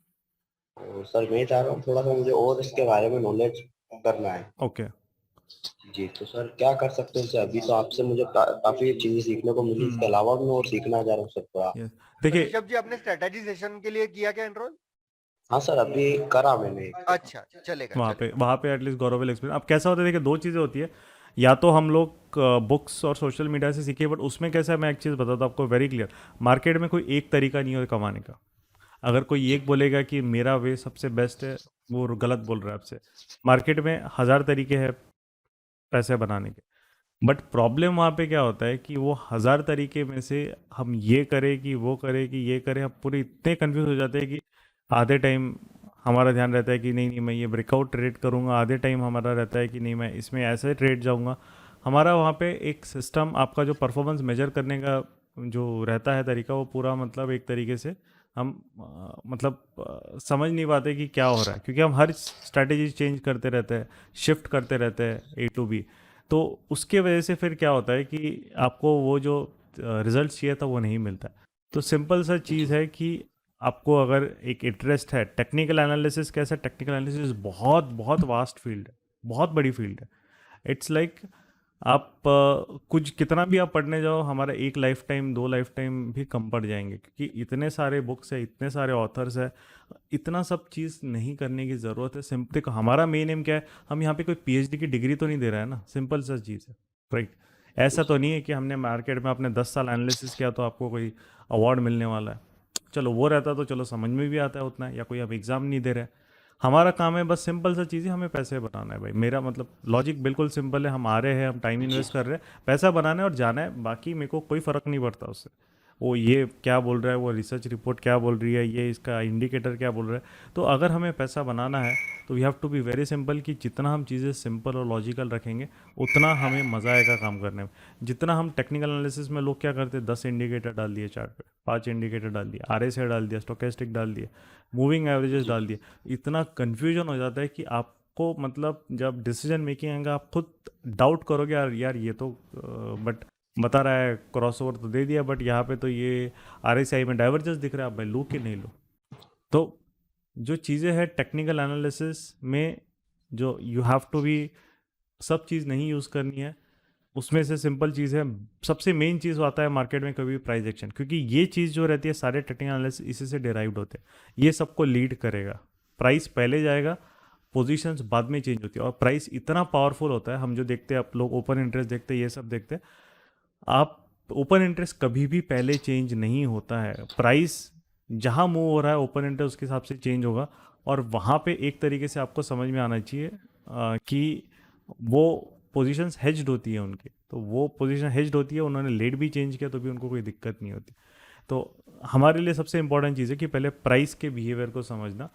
तो सर मैं चाह रहा हूँ थोड़ा सा मुझे और इसके बारे में नॉलेज करना है। ओके, जी तो सर क्या कर सकते हैं? अभी तो आपसे मुझे काफी चीजें सीखने को मिली, इसके हम्म, अलावा भी मैं और सीखना चाह रहा हूँ सर थोड़ा। यस देखिए, ऋषभ जी आपने स्ट्रेटेजी सेशन के लिए किया क्या एनरोल? हाँ सर, अभी करा मैंने एक। अच्छा, चलेगा चलेगा। वहाँ पे एटलीस्ट गौरव विल एक्सप्लेन। अब कैसा होता है देखिए, दो चीज़ें होती है, या तो हम लोग बुक्स और सोशल मीडिया से सीखे, बट उसमें कैसा है, मैं एक चीज़ बताता हूँ आपको वेरी क्लियर, मार्केट में कोई एक तरीका नहीं है कमाने का। अगर कोई जी एक बोलेगा कि मेरा वे सबसे बेस्ट है, वो गलत बोल रहा है आपसे। मार्केट में 1000 तरीके हैं पैसे बनाने के, बट प्रॉब्लम वहाँ पे क्या होता है कि वो 1000 तरीके में से हम ये करें कि वो करें कि ये करें, हम पूरे इतने कंफ्यूज हो जाते हैं कि आधे टाइम हमारा ध्यान रहता है कि नहीं नहीं मैं ये ब्रेकआउट ट्रेड करूँगा, आधे टाइम हमारा रहता है कि नहीं मैं इसमें ऐसे ट्रेड जाऊँगा। हमारा वहाँ पे एक सिस्टम, आपका जो परफॉर्मेंस मेजर करने का जो रहता है तरीका, वो पूरा मतलब एक तरीके से हम मतलब समझ नहीं पाते कि क्या हो रहा है, क्योंकि हम हर स्ट्रैटेजी चेंज करते रहते हैं, शिफ्ट करते रहते हैं ए टू बी। तो उसके वजह से फिर क्या होता है कि आपको वो जो रिजल्ट चाहिए था वो नहीं मिलता है। तो सिंपल सा जी चीज़ है कि आपको अगर एक इंटरेस्ट है टेक्निकल एनालिसिस, कैसा टेक्निकल एनालिसिस बहुत बहुत वास्ट फील्ड है, बहुत बड़ी फील्ड है। इट्स लाइक आप कुछ कितना भी आप पढ़ने जाओ, हमारा एक लाइफ टाइम दो लाइफ टाइम भी कम पड़ जाएंगे, क्योंकि इतने सारे बुक्स है, इतने सारे ऑथर्स है, इतना सब चीज़ नहीं करने की ज़रूरत है। सिंपल देखो, हमारा मेन एम क्या है, हम यहाँ पे कोई पीएचडी की डिग्री तो नहीं दे रहा है ना, सिंपल सा चीज़ है, राइट। ऐसा तो नहीं है कि हमने मार्केट में आपने 10 साल एनालिसिस किया तो आपको कोई अवार्ड मिलने वाला है। चलो वो रहता तो चलो समझ में भी आता है उतना, या कोई आप एग्ज़ाम नहीं दे रहे। हमारा काम है बस सिंपल सा चीज़ है, हमें पैसे बनाना है भाई। मेरा मतलब लॉजिक बिल्कुल सिंपल है, हम आ रहे हैं, हम टाइम जी इन्वेस्ट कर रहे हैं, पैसा बनाना है और जाना है, बाकी मेरे को कोई फ़र्क नहीं पड़ता उससे। वो ये क्या बोल रहा है, वो रिसर्च रिपोर्ट क्या बोल रही है, ये इसका इंडिकेटर क्या बोल रहा है। तो अगर हमें पैसा बनाना है तो we have to be very simple, कि जितना हम चीज़ें सिंपल और लॉजिकल रखेंगे उतना हमें मज़ा आएगा काम करने में। जितना हम टेक्निकल एनालिसिस में, लोग क्या करते हैं, 10 इंडिकेटर डाल दिए चार्ट पे, 5 इंडिकेटर डाल दिए, RSI डाल दिया, स्टोकेस्टिक डाल दिए, मूविंग एवरेजेस जी डाल दिए, इतना कन्फ्यूजन हो जाता है कि आपको मतलब जब डिसीजन मेकिंग आएगा आप खुद डाउट करोगे, यार यार ये तो बट बता रहा है क्रॉसओवर तो दे दिया, बट यहाँ पे तो ये RSI में डाइवर्जेंस दिख रहा है, अब मैं लूँ कि नहीं लूँ। तो जो चीज़ें हैं टेक्निकल एनालिसिस में, जो यू हैव टू बी, सब चीज़ नहीं यूज़ करनी है। उसमें से सिंपल चीज़ है, सबसे मेन चीज़ आता है मार्केट में कभी प्राइस एक्शन, क्योंकि ये चीज़ जो रहती है सारे टेक्निकल एनालिसिस इसी से डिराइव्ड होते हैं। ये सबको लीड करेगा, प्राइस पहले जाएगा, पोजीशंस बाद में चेंज होती है, और प्राइस इतना पावरफुल होता है। हम जो देखते हैं, आप लोग ओपन इंटरेस्ट देखते हैं, ये सब देखते हैं, आप ओपन इंटरेस्ट कभी भी पहले चेंज नहीं होता है। प्राइस जहाँ मूव हो रहा है ओपन इंटरेस्ट उसके हिसाब से चेंज होगा, और वहाँ पे एक तरीके से आपको समझ में आना चाहिए कि वो पोजीशंस हेज्ड होती है उनकी, तो वो पोजीशन हेज्ड होती है, उन्होंने लेट भी चेंज किया तो भी उनको कोई दिक्कत नहीं होती। तो हमारे लिए सबसे इंपॉर्टेंट चीज़ है कि पहले प्राइस के बिहेवियर को समझना,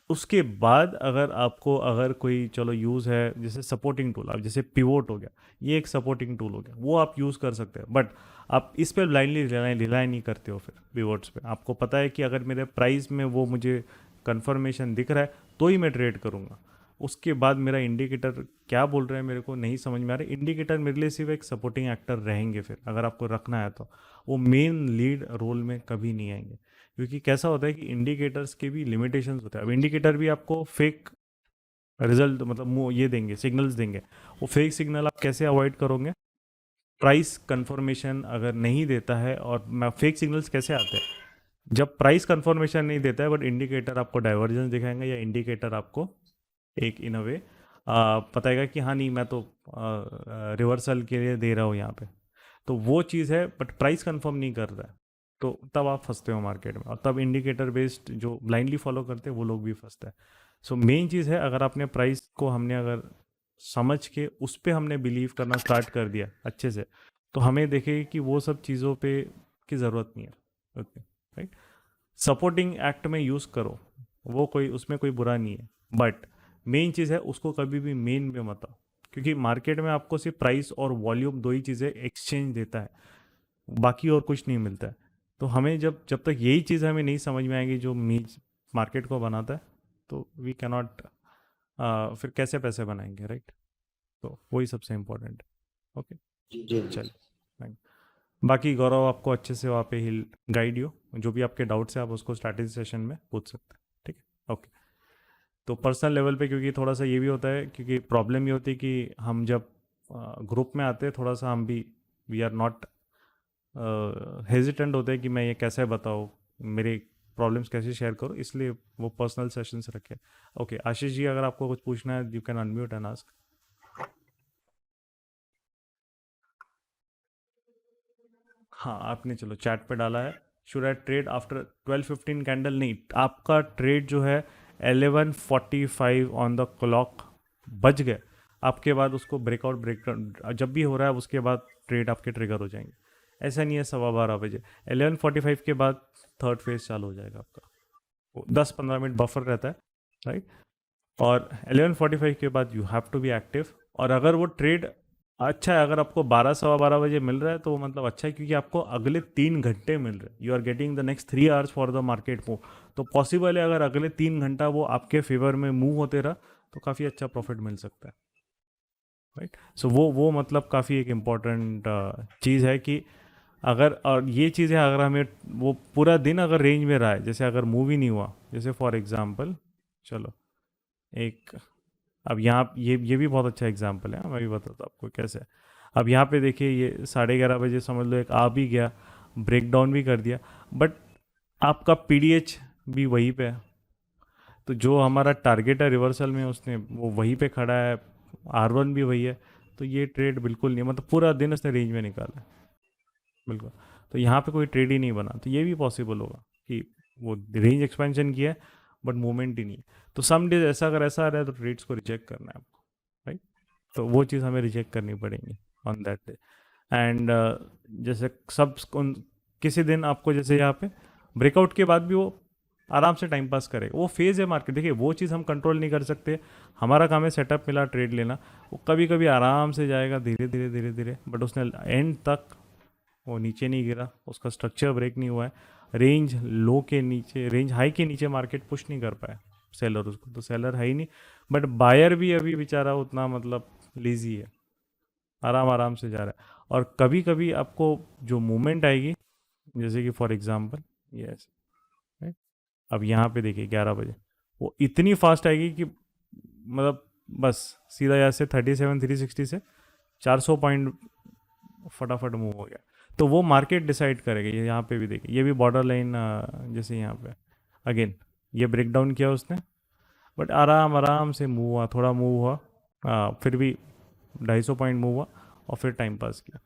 उसके बाद अगर आपको अगर कोई चलो यूज़ है, जैसे सपोर्टिंग टूल, अब जैसे पिवोट हो गया, ये एक सपोर्टिंग टूल हो गया, वो आप यूज़ कर सकते हैं, बट आप इस पर ब्लाइंडली रिलाई नहीं करते हो। फिर पिवोट्स पे आपको पता है कि अगर मेरे प्राइस में वो मुझे कंफर्मेशन दिख रहा है तो ही मैं ट्रेड करूँगा। उसके बाद मेरा इंडिकेटर क्या बोल रहा है मेरे को नहीं समझ में आ रहा है, इंडिकेटर मेरे लिए सिर्फ एक सपोर्टिंग एक्टर रहेंगे। फिर अगर आपको रखना है तो वो मेन लीड रोल में कभी नहीं आएंगे, क्योंकि कैसा होता है कि इंडिकेटर्स के भी लिमिटेशंस होते हैं। अब इंडिकेटर भी आपको फेक रिजल्ट मतलब ये देंगे, सिग्नल्स देंगे। वो फेक सिग्नल आप कैसे अवॉइड करोगे? प्राइस कंफर्मेशन अगर नहीं देता है, और मैं फेक सिग्नल्स कैसे आते हैं? जब प्राइस कंफर्मेशन नहीं देता है बट इंडिकेटर आपको डाइवर्जेंस दिखाएंगे, या इंडिकेटर आपको एक इन अ वे बताएगा कि हाँ नहीं मैं तो रिवर्सल के लिए दे रहा हूँ यहाँ पे, तो वो चीज़ है, बट प्राइस कंफर्म नहीं कर रहा है, तो तब आप फंसते हो मार्केट में। और तब इंडिकेटर बेस्ड जो ब्लाइंडली फॉलो करते हैं वो लोग भी फंसते हैं। सो मेन चीज़ है, अगर आपने प्राइस को हमने अगर समझ के उस पर हमने बिलीव करना स्टार्ट कर दिया अच्छे से, तो हमें देखें कि वो सब चीज़ों पे की ज़रूरत नहीं है। Okay, right. सपोर्टिंग एक्ट में यूज़ करो, वो कोई उसमें कोई बुरा नहीं है, बट मेन चीज़ है उसको कभी भी मेन में मत आओ, क्योंकि मार्केट में आपको सिर्फ प्राइस और वॉल्यूम दो ही चीज़ें एक्सचेंज देता है, बाकी और कुछ नहीं मिलता है। तो हमें जब जब तक यही चीज़ हमें नहीं समझ में आएगी जो मीज मार्केट को बनाता है, तो वी कैनॉट फिर कैसे पैसे बनाएंगे, राइट? तो वही सबसे इम्पोर्टेंट है। ओके, जी जी चल, थैंक। बाकी गौरव आपको अच्छे से वहाँ पे हिल गाइड हो, जो भी आपके डाउट्स है आप उसको स्ट्रैटेजी सेशन में पूछ सकते हैं, ठीक है? ओके। तो पर्सनल लेवल पे क्योंकि थोड़ा सा ये भी होता है, क्योंकि प्रॉब्लम ये होती है कि हम जब ग्रुप में आते हैं थोड़ा सा हम भी वी आर नॉट हेजिटेंट होते हैं कि मैं ये कैसे बताऊँ, मेरे प्रॉब्लम्स कैसे शेयर करूँ, इसलिए वो पर्सनल सेशंस रखे। ओके, आशीष जी अगर आपको कुछ पूछना है you can unmute and ask. हाँ, आपने चलो चैट पे डाला है, should I trade after 12:15 candle? नहीं, आपका ट्रेड जो है 11:45 ऑन द क्लॉक बज गए, आपके बाद उसको ब्रेकआउट ब्रेकडाउन जब भी हो रहा है उसके बाद ट्रेड आपके ट्रिगर हो जाएंगे। ऐसा नहीं है 12:15 बजे, 11:45 के बाद थर्ड फेज चालू हो जाएगा आपका। 10-15 मिनट बफर रहता है, राइट? और 11:45 के बाद you have to be active. और अगर वो ट्रेड अच्छा है, अगर आपको 12-12:15 बजे मिल रहा है तो मतलब अच्छा है, क्योंकि आपको अगले 3 घंटे मिल रहे हैं, you are getting the next 3 hours for the market move. तो पॉसिबल है अगर अगले 3 घंटा वो आपके फेवर में मूव होते रहा तो काफ़ी अच्छा प्रॉफिट मिल सकता है, राइट? सो वो मतलब काफ़ी एक इम्पॉर्टेंट चीज़ है कि अगर, और ये चीज़ है अगर हमें वो पूरा दिन अगर रेंज में रहा है, जैसे अगर मूव ही नहीं हुआ, जैसे फॉर एग्जांपल चलो एक, अब यहाँ ये भी बहुत अच्छा एग्जांपल है, मैं भी बताता हूँ आपको कैसे। अब यहाँ पे देखिए ये 11:30 बजे समझ लो एक आ भी गया, ब्रेक डाउन भी कर दिया, बट आपका पीडीएच भी वहीं पे है, तो जो हमारा टारगेट है रिवर्सल में उसने वो वहीं पे खड़ा है, R1 भी वही है, तो ये ट्रेड बिल्कुल नहीं, मतलब पूरा दिन उसने रेंज में निकाला है, बिल्कुल। तो यहाँ पे कोई ट्रेड ही नहीं बना, तो ये भी पॉसिबल होगा कि वो रेंज एक्सपेंशन किया है बट मूवमेंट ही नहीं है। तो सम डेज ऐसा अगर ऐसा आ रहा है तो ट्रेड्स को रिजेक्ट करना है आपको, राइट? तो वो चीज़ हमें रिजेक्ट करनी पड़ेगी ऑन दैट डे। एंड जैसे सब किसी दिन आपको जैसे यहाँ पे ब्रेकआउट के बाद भी वो आराम से टाइम पास करेगा, वो फेज़ है मार्केट, देखिए वो चीज़ हम कंट्रोल नहीं कर सकते, हमारा काम है सेटअप मिला ट्रेड लेना, वो कभी कभी आराम से जाएगा धीरे धीरे धीरे धीरे, बट उसने एंड तक वो नीचे नहीं गिरा, उसका स्ट्रक्चर ब्रेक नहीं हुआ है, रेंज लो के नीचे, रेंज हाई के नीचे मार्केट पुश नहीं कर पाया सेलर उसको, तो सेलर है ही नहीं, बट बायर भी अभी बेचारा उतना मतलब लेजी है, आराम आराम से जा रहा है। और कभी कभी आपको जो मूवमेंट आएगी, जैसे कि फॉर एग्जांपल ये ऐसे, राइट? अब यहाँ पे देखिए 11 बजे वो इतनी फास्ट आएगी कि मतलब बस सीधा यहाँ से 37,360 से 400 पॉइंट फटाफट मूव हो गया। तो वो मार्केट डिसाइड करेगा। ये यहाँ पे भी देखिए, ये भी बॉर्डर लाइन जैसे यहाँ पे अगेन ये ब्रेक डाउन किया उसने, बट आराम आराम से मूव हुआ, थोड़ा मूव हुआ, फिर भी 250 पॉइंट मूव हुआ और फिर टाइम पास किया,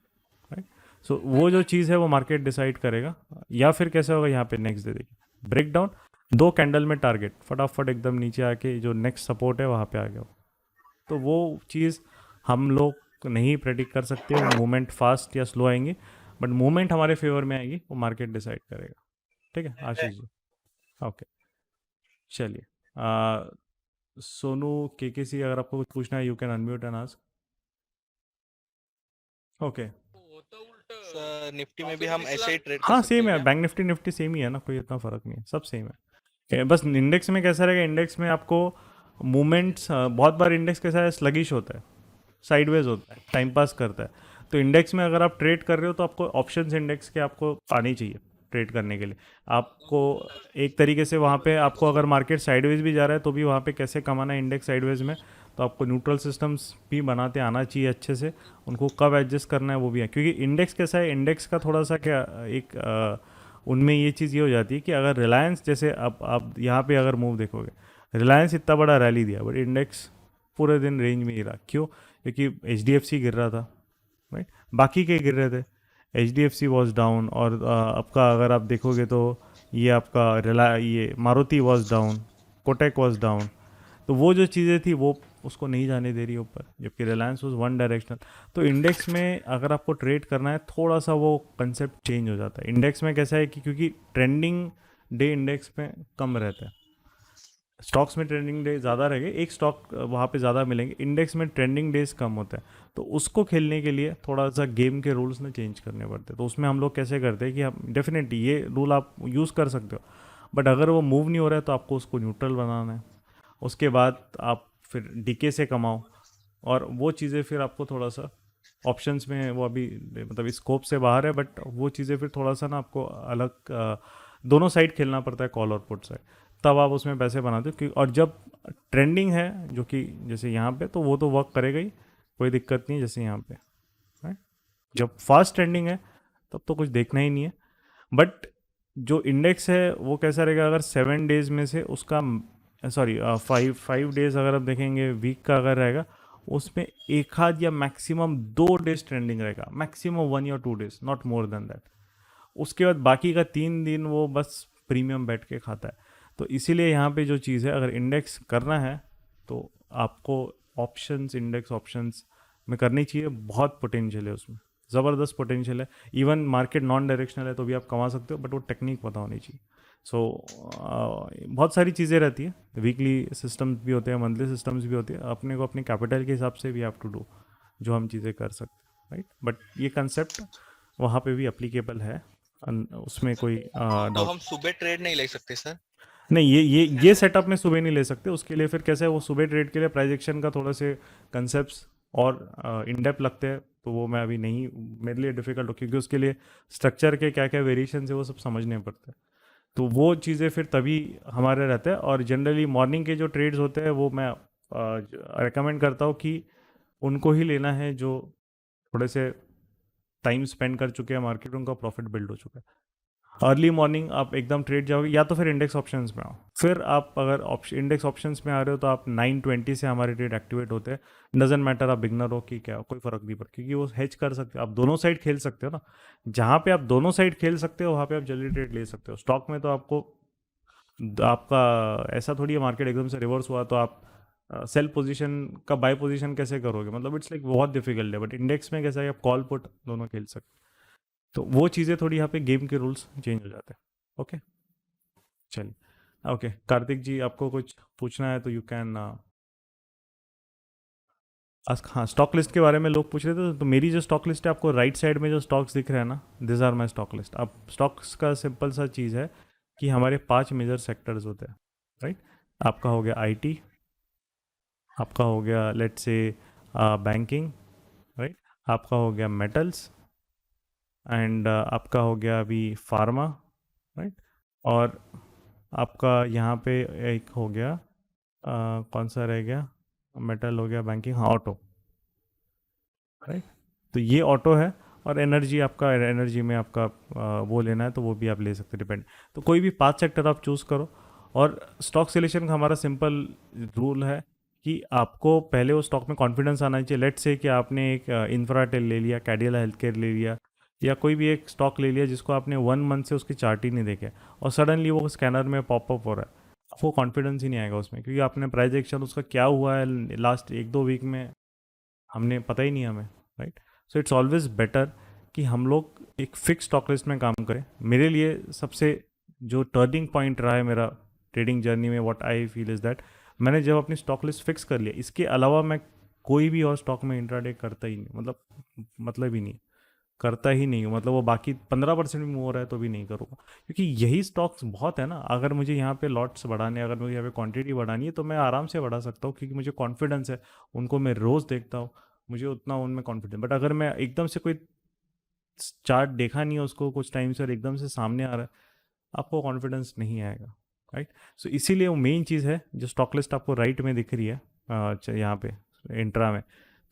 राइट? सो वो जो चीज़ है वो मार्केट डिसाइड करेगा। या फिर कैसे होगा, यहाँ पे नेक्स्ट डे देखिए ब्रेक डाउन, 2 कैंडल में टारगेट फटाफट एकदम नीचे आके जो नेक्स्ट सपोर्ट है वहाँ पे आ गया। तो वो चीज़ हम लोग नहीं प्रेडिक्ट कर सकते, वो मूवमेंट फास्ट या स्लो आएंगे, बट मूवमेंट हमारे फेवर में आएगी, वो मार्केट डिसाइड करेगा। ठीक है आशीष जी? ओके, चलिए सोनू केकेसी अगर आपको कुछ पूछना है you can unmute and ask. Okay, sir Nifty में भी हम ऐसे ही ट्रेड कर हाँ सकते सेम हैं है, क्या? बैंक निफ्टी निफ्टी सेम ही है ना, कोई इतना फ़र्क नहीं है, सब सेम है। बस इंडेक्स में कैसा रहेगा, इंडेक्स में आपको मूवमेंट्स बहुत बार इंडेक्स कैसा है, स्लगिश होता है, साइडवेज होता है, टाइम पास करता है। तो इंडेक्स में अगर आप ट्रेड कर रहे हो तो आपको ऑप्शंस इंडेक्स के आपको आनी चाहिए, ट्रेड करने के लिए। आपको एक तरीके से वहाँ पे आपको अगर मार्केट साइडवेज भी जा रहा है तो भी वहाँ पे कैसे कमाना है इंडेक्स साइडवेज में, तो आपको न्यूट्रल सिस्टम्स भी बनाते आना चाहिए अच्छे से, उनको कब एडजस्ट करना है वो भी है। क्योंकि इंडेक्स कैसा है, इंडेक्स का थोड़ा सा क्या एक उनमें ये चीज़ ये हो जाती है कि अगर रिलायंस जैसे अब आप यहाँ पे अगर मूव देखोगे, रिलायंस इतना बड़ा रैली दिया बट इंडेक्स पूरे दिन रेंज में ही रहा। क्यों? क्योंकि HDFC गिर रहा था, राइट, बाकी के गिर रहे थे, HDFC वॉज डाउन। और आपका अगर आप देखोगे तो ये आपका ये Maruti was down, Kotak was down. तो वो जो चीज़ें थी वो उसको नहीं जाने दे रही ऊपर, जबकि रिलायंस वॉज वन डायरेक्शनल। तो इंडेक्स में अगर आपको ट्रेड करना है थोड़ा सा वो कंसेप्ट चेंज हो जाता है। इंडेक्स में कैसा है कि क्योंकि ट्रेंडिंग डे इंडेक्स में कम रहता है, स्टॉक्स में ट्रेंडिंग डे ज़्यादा रहेंगे, एक स्टॉक वहाँ पे ज़्यादा मिलेंगे, इंडेक्स में ट्रेंडिंग डेज कम होता है। तो उसको खेलने के लिए थोड़ा सा गेम के रूल्स ना चेंज करने पड़ते हैं। तो उसमें हम लोग कैसे करते हैं कि हम डेफिनेटली ये रूल आप यूज़ कर सकते हो, बट अगर वो मूव नहीं हो रहा है तो आपको उसको न्यूट्रल बनाना है। उसके बाद आप फिर डीके से कमाओ, और वो चीज़ें फिर आपको थोड़ा सा ऑप्शंस में वो अभी मतलब स्कोप से बाहर है, बट वो चीज़ें फिर थोड़ा सा ना आपको अलग दोनों साइड खेलना पड़ता है, कॉल और पुट साइड, तब आप उसमें पैसे बनाते हो। और जब ट्रेंडिंग है जो कि जैसे यहाँ पे, तो वो तो वर्क करेगा ही, कोई दिक्कत नहीं है जैसे यहाँ पे, राइट। जब फास्ट ट्रेंडिंग है तब तो कुछ देखना ही नहीं है। बट जो इंडेक्स है वो कैसा रहेगा, अगर 7 डेज में से उसका सॉरी 5 डेज अगर आप देखेंगे वीक का अगर रहेगा, उसमें एक आध या मैक्सिमम 2 डेज ट्रेंडिंग रहेगा, मैक्सिमम 1 या 2 days, not more than that. उसके बाद बाकी का 3 दिन वो बस प्रीमियम बैठ के खाता है। तो इसीलिए यहाँ पे जो चीज़ है, अगर इंडेक्स करना है तो आपको ऑप्शंस, इंडेक्स ऑप्शंस में करनी चाहिए। बहुत पोटेंशियल है उसमें, ज़बरदस्त पोटेंशियल है। इवन मार्केट नॉन डायरेक्शनल है तो भी आप कमा सकते हो, बट वो टेक्निक पता होनी चाहिए। सो बहुत सारी चीज़ें रहती है, वीकली सिस्टम्स भी होते हैं, मंथली सिस्टम्स भी होते हैं, अपने को अपने कैपिटल के हिसाब से भी हैव टू डू जो हम चीज़ें कर सकते हैं, राइट। बट ये कंसेप्ट वहाँ पे भी अप्लीकेबल है, उसमें कोई तो डाउट हम सुबह ट्रेड नहीं ले सकते सर? नहीं। ये सेटअप में सुबह नहीं ले सकते। उसके लिए फिर कैसे है, वो सुबह ट्रेड के लिए प्राइस एक्शन का थोड़ा से कंसेप्ट और इन डेप्थ लगते हैं, तो वो मैं अभी नहीं, मेरे लिए डिफिकल्ट हो, क्योंकि उसके लिए स्ट्रक्चर के क्या क्या वेरिएशन है वो सब समझने पड़ते हैं। तो वो चीज़ें फिर तभी हमारे रहते हैं। और जनरली मॉर्निंग के जो ट्रेड्स होते हैं वो मैं रिकमेंड करता हूँ कि उनको ही लेना है जो थोड़े से टाइम स्पेंड कर चुके हैं मार्केट, उनका प्रॉफिट बिल्ड हो चुका है। अर्ली मॉर्निंग आप एकदम ट्रेड जाओगे, या तो फिर इंडेक्स ऑप्शंस में आओ। फिर आप अगर इंडेक्स ऑप्शंस में आ रहे हो तो आप 9:20 से हमारे ट्रेड एक्टिवेट होते हैं। डजेंट मैटर आप बिगनर हो कि क्या, कोई फ़र्क नहीं पड़ता, क्योंकि वो हेज कर सकते हो, आप दोनों साइड खेल सकते हो ना। जहाँ पे आप दोनों साइड खेल सकते हो वहाँ पे आप जल्दी ट्रेड ले सकते हो। स्टॉक में तो आपको आपका ऐसा थोड़ी है, मार्केट एकदम से रिवर्स हुआ तो आप सेल पोजीशन का बाय पोजीशन कैसे करोगे, मतलब इट्स लाइक बहुत डिफिकल्ट है। बट इंडेक्स में कैसा है, आप कॉल पुट दोनों खेल सकते, तो वो चीज़ें थोड़ी यहाँ पे गेम के रूल्स चेंज हो जाते हैं। ओके, चलिए। ओके कार्तिक जी, आपको कुछ पूछना है तो यू कैन आस्क। हाँ, स्टॉक लिस्ट के बारे में लोग पूछ रहे थे, तो मेरी जो स्टॉक लिस्ट है, आपको राइट साइड में जो स्टॉक्स दिख रहे हैं ना, this are my stock list. अब स्टॉक्स का सिंपल सा चीज़ है कि हमारे 5 मेजर सेक्टर्स होते हैं, राइट। आपका हो गया IT, आपका हो गया लेट्स से बैंकिंग, राइट, आपका हो गया मेटल्स, एंड आपका हो गया अभी फार्मा, राइट, और आपका यहाँ पे एक हो गया कौन सा रह गया, मेटल हो गया, बैंकिंग, हाँ ऑटो, राइट। तो ये ऑटो है। और एनर्जी, आपका एनर्जी में आपका वो लेना है तो वो भी आप ले सकते, डिपेंड। तो कोई भी 5 सेक्टर आप चूज़ करो। और स्टॉक सिलेक्शन का हमारा सिंपल रूल है कि आपको पहले वो स्टॉक में कॉन्फिडेंस आना चाहिए। लेट्स से कि आपने एक इंफ्राटेल ले लिया, कैडिला हेल्थ केयर ले लिया, या कोई भी एक स्टॉक ले लिया जिसको आपने 1 मंथ से उसकी चार्ट ही नहीं देखे, और सडनली वो स्कैनर में पॉपअप हो रहा है, आपको कॉन्फिडेंस ही नहीं आएगा उसमें, क्योंकि आपने प्राइस एक्शन उसका क्या हुआ है लास्ट 1-2 वीक में हमने पता ही नहीं हमें, right. So it's always better कि हम लोग एक फिक्स स्टॉक लिस्ट में काम करें। मेरे लिए सबसे जो टर्निंग पॉइंट रहा है मेरा ट्रेडिंग जर्नी में, what I feel is that, मैंने जब अपनी स्टॉक लिस्ट फिक्स कर लिया, इसके अलावा मैं कोई भी और स्टॉक में इंट्राडे करता ही नहीं, मतलब ही नहीं, करता ही नहीं हूँ। मतलब वो बाकी 15% भी मूव हो रहा है तो भी नहीं करूँगा, क्योंकि यही स्टॉक्स बहुत है ना। अगर मुझे यहाँ पे लॉट्स बढ़ाने, अगर मुझे यहाँ पे क्वांटिटी बढ़ानी है तो मैं आराम से बढ़ा सकता हूँ, क्योंकि मुझे कॉन्फिडेंस है, उनको मैं रोज़ देखता हूँ, मुझे उतना उनमें कॉन्फिडेंस। बट अगर मैं एकदम से कोई चार्ट देखा नहीं है उसको कुछ टाइम से और एकदम से सामने आ रहा है, आपको कॉन्फिडेंस नहीं आएगा, राइट। सो इसीलिए वो मेन चीज़ है, जो स्टॉक लिस्ट आपको राइट में दिख रही है यहाँ पे इंट्रा में,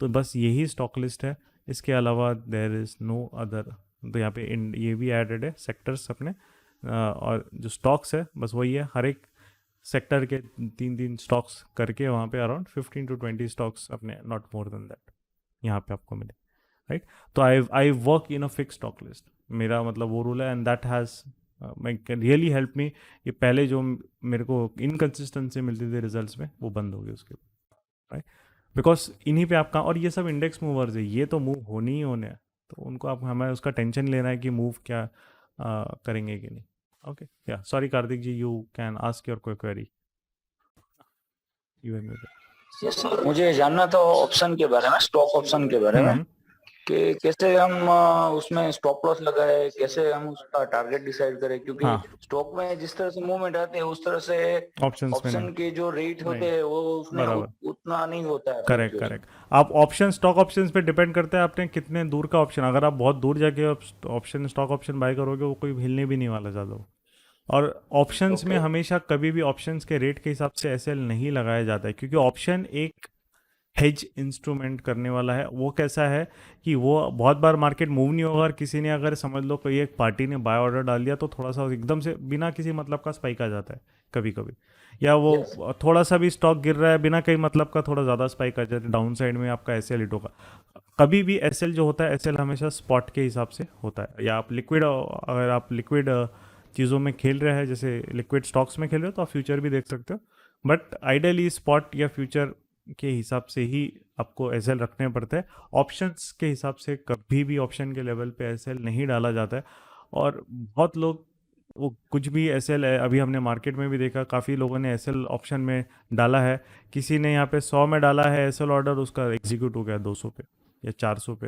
तो बस यही स्टॉक लिस्ट है, इसके अलावा देयर इज़ नो अदर। तो यहाँ पे ये भी एडेड है सेक्टर्स अपने, और जो स्टॉक्स है बस वही है, हर एक सेक्टर के 3-3 स्टॉक्स करके वहाँ पे अराउंड 15 to 20 स्टॉक्स अपने, नॉट मोर देन दैट, यहाँ पे आपको मिले, राइट। तो I work in a fix stock list, मेरा मतलब वो रूल है, and that has can really help me. ये पहले जो मेरे को इनकन्सिस्टेंसी मिलती थी रिजल्ट्स में, वो बंद हो गई उसके, राइट। बिकॉज इन्हीं पे आपका, और ये सब इंडेक्स मूवर्स है, ये तो मूव होने ही होने हैं, तो उनको आप, हमें उसका टेंशन लेना है कि मूव क्या करेंगे कि नहीं। Okay, yeah sorry Kartik ji, you can ask your कोई क्वेरी। यू मुझे जानना था ऑप्शन के बारे में, स्टॉक ऑप्शन के बारे में, कि कैसे हम उसमें स्टॉप लॉस लगाए, कैसे हम उसका टारगेट डिसाइड करें, क्योंकि हाँ। स्टॉक में जिस तरह से मूवमेंट आते हैं उस तरह से ऑप्शंस में ऑप्शन नहीं, के जो रेट होते नहीं, हैं वो उसमें बराबर, उतना नहीं होता है। Correct correct. आप ऑप्शन, स्टॉक ऑप्शंस पे डिपेंड करता है आपने कितने दूर का ऑप्शन, अगर आप बहुत दूर जाके ऑप्शन, स्टॉक ऑप्शन बाय करोगे, वो कोई हिलने भी नहीं वाला ज़्यादा। और ऑप्शंस में हमेशा कभी भी ऑप्शंस के रेट के हिसाब से एसएल नहीं लगाया जाता है, क्योंकि ऑप्शन एक हेज इंस्ट्रूमेंट करने वाला है। वो कैसा है कि वो बहुत बार मार्केट मूव नहीं होगा, और किसी ने अगर समझ लो कोई एक पार्टी ने बाय ऑर्डर डाल दिया, तो थोड़ा सा एकदम से बिना किसी मतलब का स्पाइक आ जाता है कभी कभी, या वो थोड़ा सा भी स्टॉक गिर रहा है बिना कहीं मतलब का, थोड़ा ज़्यादा स्पाइक आ जाता है, डाउन साइड में आपका एसएल हिट होगा। कभी भी एसएल जो होता है, एसएल हमेशा स्पॉट के हिसाब से होता है, या आप लिक्विड, अगर आप लिक्विड चीज़ों में खेल रहे हैं, जैसे लिक्विड स्टॉक्स में खेल रहे हो, तो आप फ्यूचर भी देख सकते हो, बट आइडियली स्पॉट या फ्यूचर के हिसाब से ही आपको एसएल रखने पड़ते हैं। ऑप्शंस के हिसाब से कभी भी ऑप्शन के लेवल पे एसएल नहीं डाला जाता है, और बहुत लोग वो कुछ भी एसएल, अभी हमने मार्केट में भी देखा, काफ़ी लोगों ने एसएल ऑप्शन में डाला है, किसी ने यहाँ पे 100 में डाला है एसएल ऑर्डर, उसका एग्जीक्यूट हो गया 200 पे या 400 पे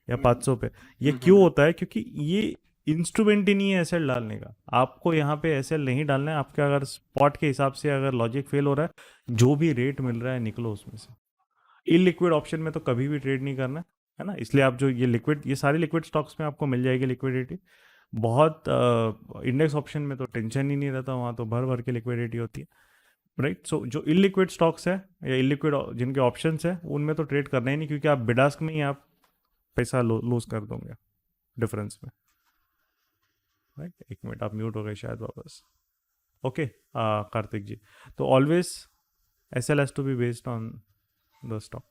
या 500 पे। ये क्यों होता है? क्योंकि ये इंस्ट्रूमेंट ही नहीं है एसएल डालने का, आपको यहाँ पे एसएल नहीं डालना है। आपका अगर स्पॉट के हिसाब से अगर लॉजिक फेल हो रहा है, जो भी रेट मिल रहा है निकलो उसमें से। इलिक्विड ऑप्शन में तो कभी भी ट्रेड नहीं करना है ना, इसलिए आप जो ये लिक्विड, ये सारे लिक्विड स्टॉक्स में आपको मिल जाएगी लिक्विडिटी। बहुत इंडेक्स ऑप्शन में तो टेंशन ही नहीं रहता, वहाँ तो भर भर के लिक्विडिटी होती है, राइट। सो जो इलिक्विड स्टॉक्स है या इलिक्विड जिनके ऑप्शंस है, उनमें तो ट्रेड करना ही नहीं, क्योंकि आप बिडास्क में ही आप पैसा लूज कर दोगे डिफरेंस में, राइट। एक मिनट, आप म्यूट हो गए शायद वापस। ओके कार्तिक जी, तो always SL has to be based on the stock,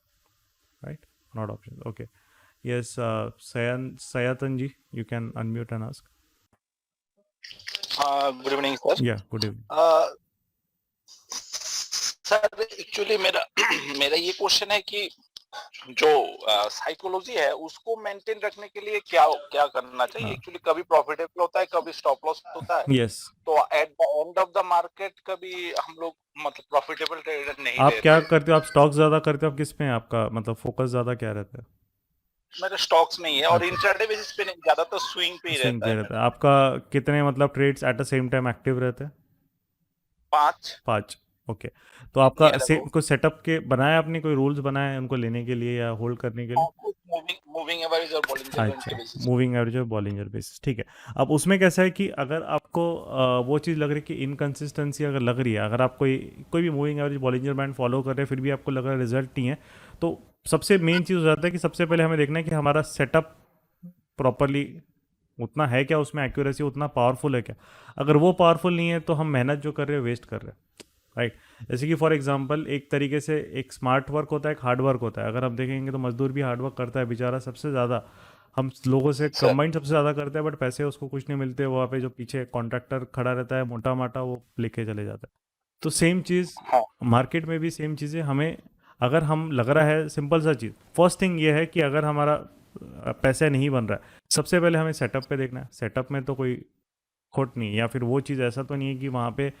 right, not option. Okay, yes, Sayatan ji, you can unmute and ask. Good evening sir. Yeah, good evening. Sir actually मेरा मेरा ये क्वेश्चन है कि जो साइकोलॉजी है उसको मेंटेन रखने के लिए क्या क्या करना चाहिए? एक्चुअली कभी प्रॉफिटेबल होता है, कभी स्टॉप लॉस होता है। Yes. तो at the end of the market कभी हम लोग मतलब प्रॉफिटेबल ट्रेडर नहीं आप रहते। क्या करते हो? आप स्टॉक ज्यादा करते हो? आप किस में, आपका मतलब फोकस ज्यादा क्या रहता है? मेरा स्टॉक्स में ही है, और इंट्राडे बेसिस पे नहीं, ज्यादातर स्विंग पे ही स्विंग पे रहता रहता है। आपका कितने मतलब trades at the same time active रहते हैं? 5। ओके, तो आपका Yeah, कोई सेटअप के बनाया आपने, कोई रूल्स बनाए हैं उनको लेने के लिए या होल्ड करने के लिए? मूविंग एवरेज और बॉलिंजर बैंड के अच्छा, बेसिस। मूविंग एवरेज और बॉलिंजर बेसिस, ठीक है। अब उसमें कैसा है कि अगर आपको वो चीज़ लग रही है कि इनकन्सिस्टेंसी अगर लग रही है, अगर आप कोई भी moving average Bollinger band follow कर रहे हैं, फिर भी आपको लग रहा है रिजल्ट नहीं है, तो सबसे मेन चीज़ हो जाता है कि सबसे पहले हमें देखना है कि हमारा सेटअप प्रॉपरली उतना है क्या, उसमें एक्यूरेसी उतना पावरफुल है क्या। अगर वो पावरफुल नहीं है, तो हम मेहनत जो कर रहे हैं वेस्ट कर रहे हैं, राइट। जैसे कि फॉर एग्जांपल, एक तरीके से एक स्मार्ट वर्क होता है, एक हार्ड वर्क होता है। अगर हम देखेंगे तो मजदूर भी हार्ड वर्क करता है बेचारा, सबसे ज़्यादा हम लोगों से कंबाइन सबसे ज़्यादा करते हैं, बट पैसे उसको कुछ नहीं मिलते। वहाँ पे जो पीछे कॉन्ट्रैक्टर खड़ा रहता है मोटा माटा, वो लेके चले जाता है। तो सेम चीज़ मार्केट में भी सेम चीज़ें हमें, अगर हम लग रहा है, सिंपल सा चीज़, फर्स्ट थिंग ये है कि अगर हमारा पैसा नहीं बन रहा है, सबसे पहले हमें सेटअप पे देखना है। सेटअप में तो कोई खोट नहीं, या फिर वो चीज़ ऐसा तो नहीं है कि वहाँ पे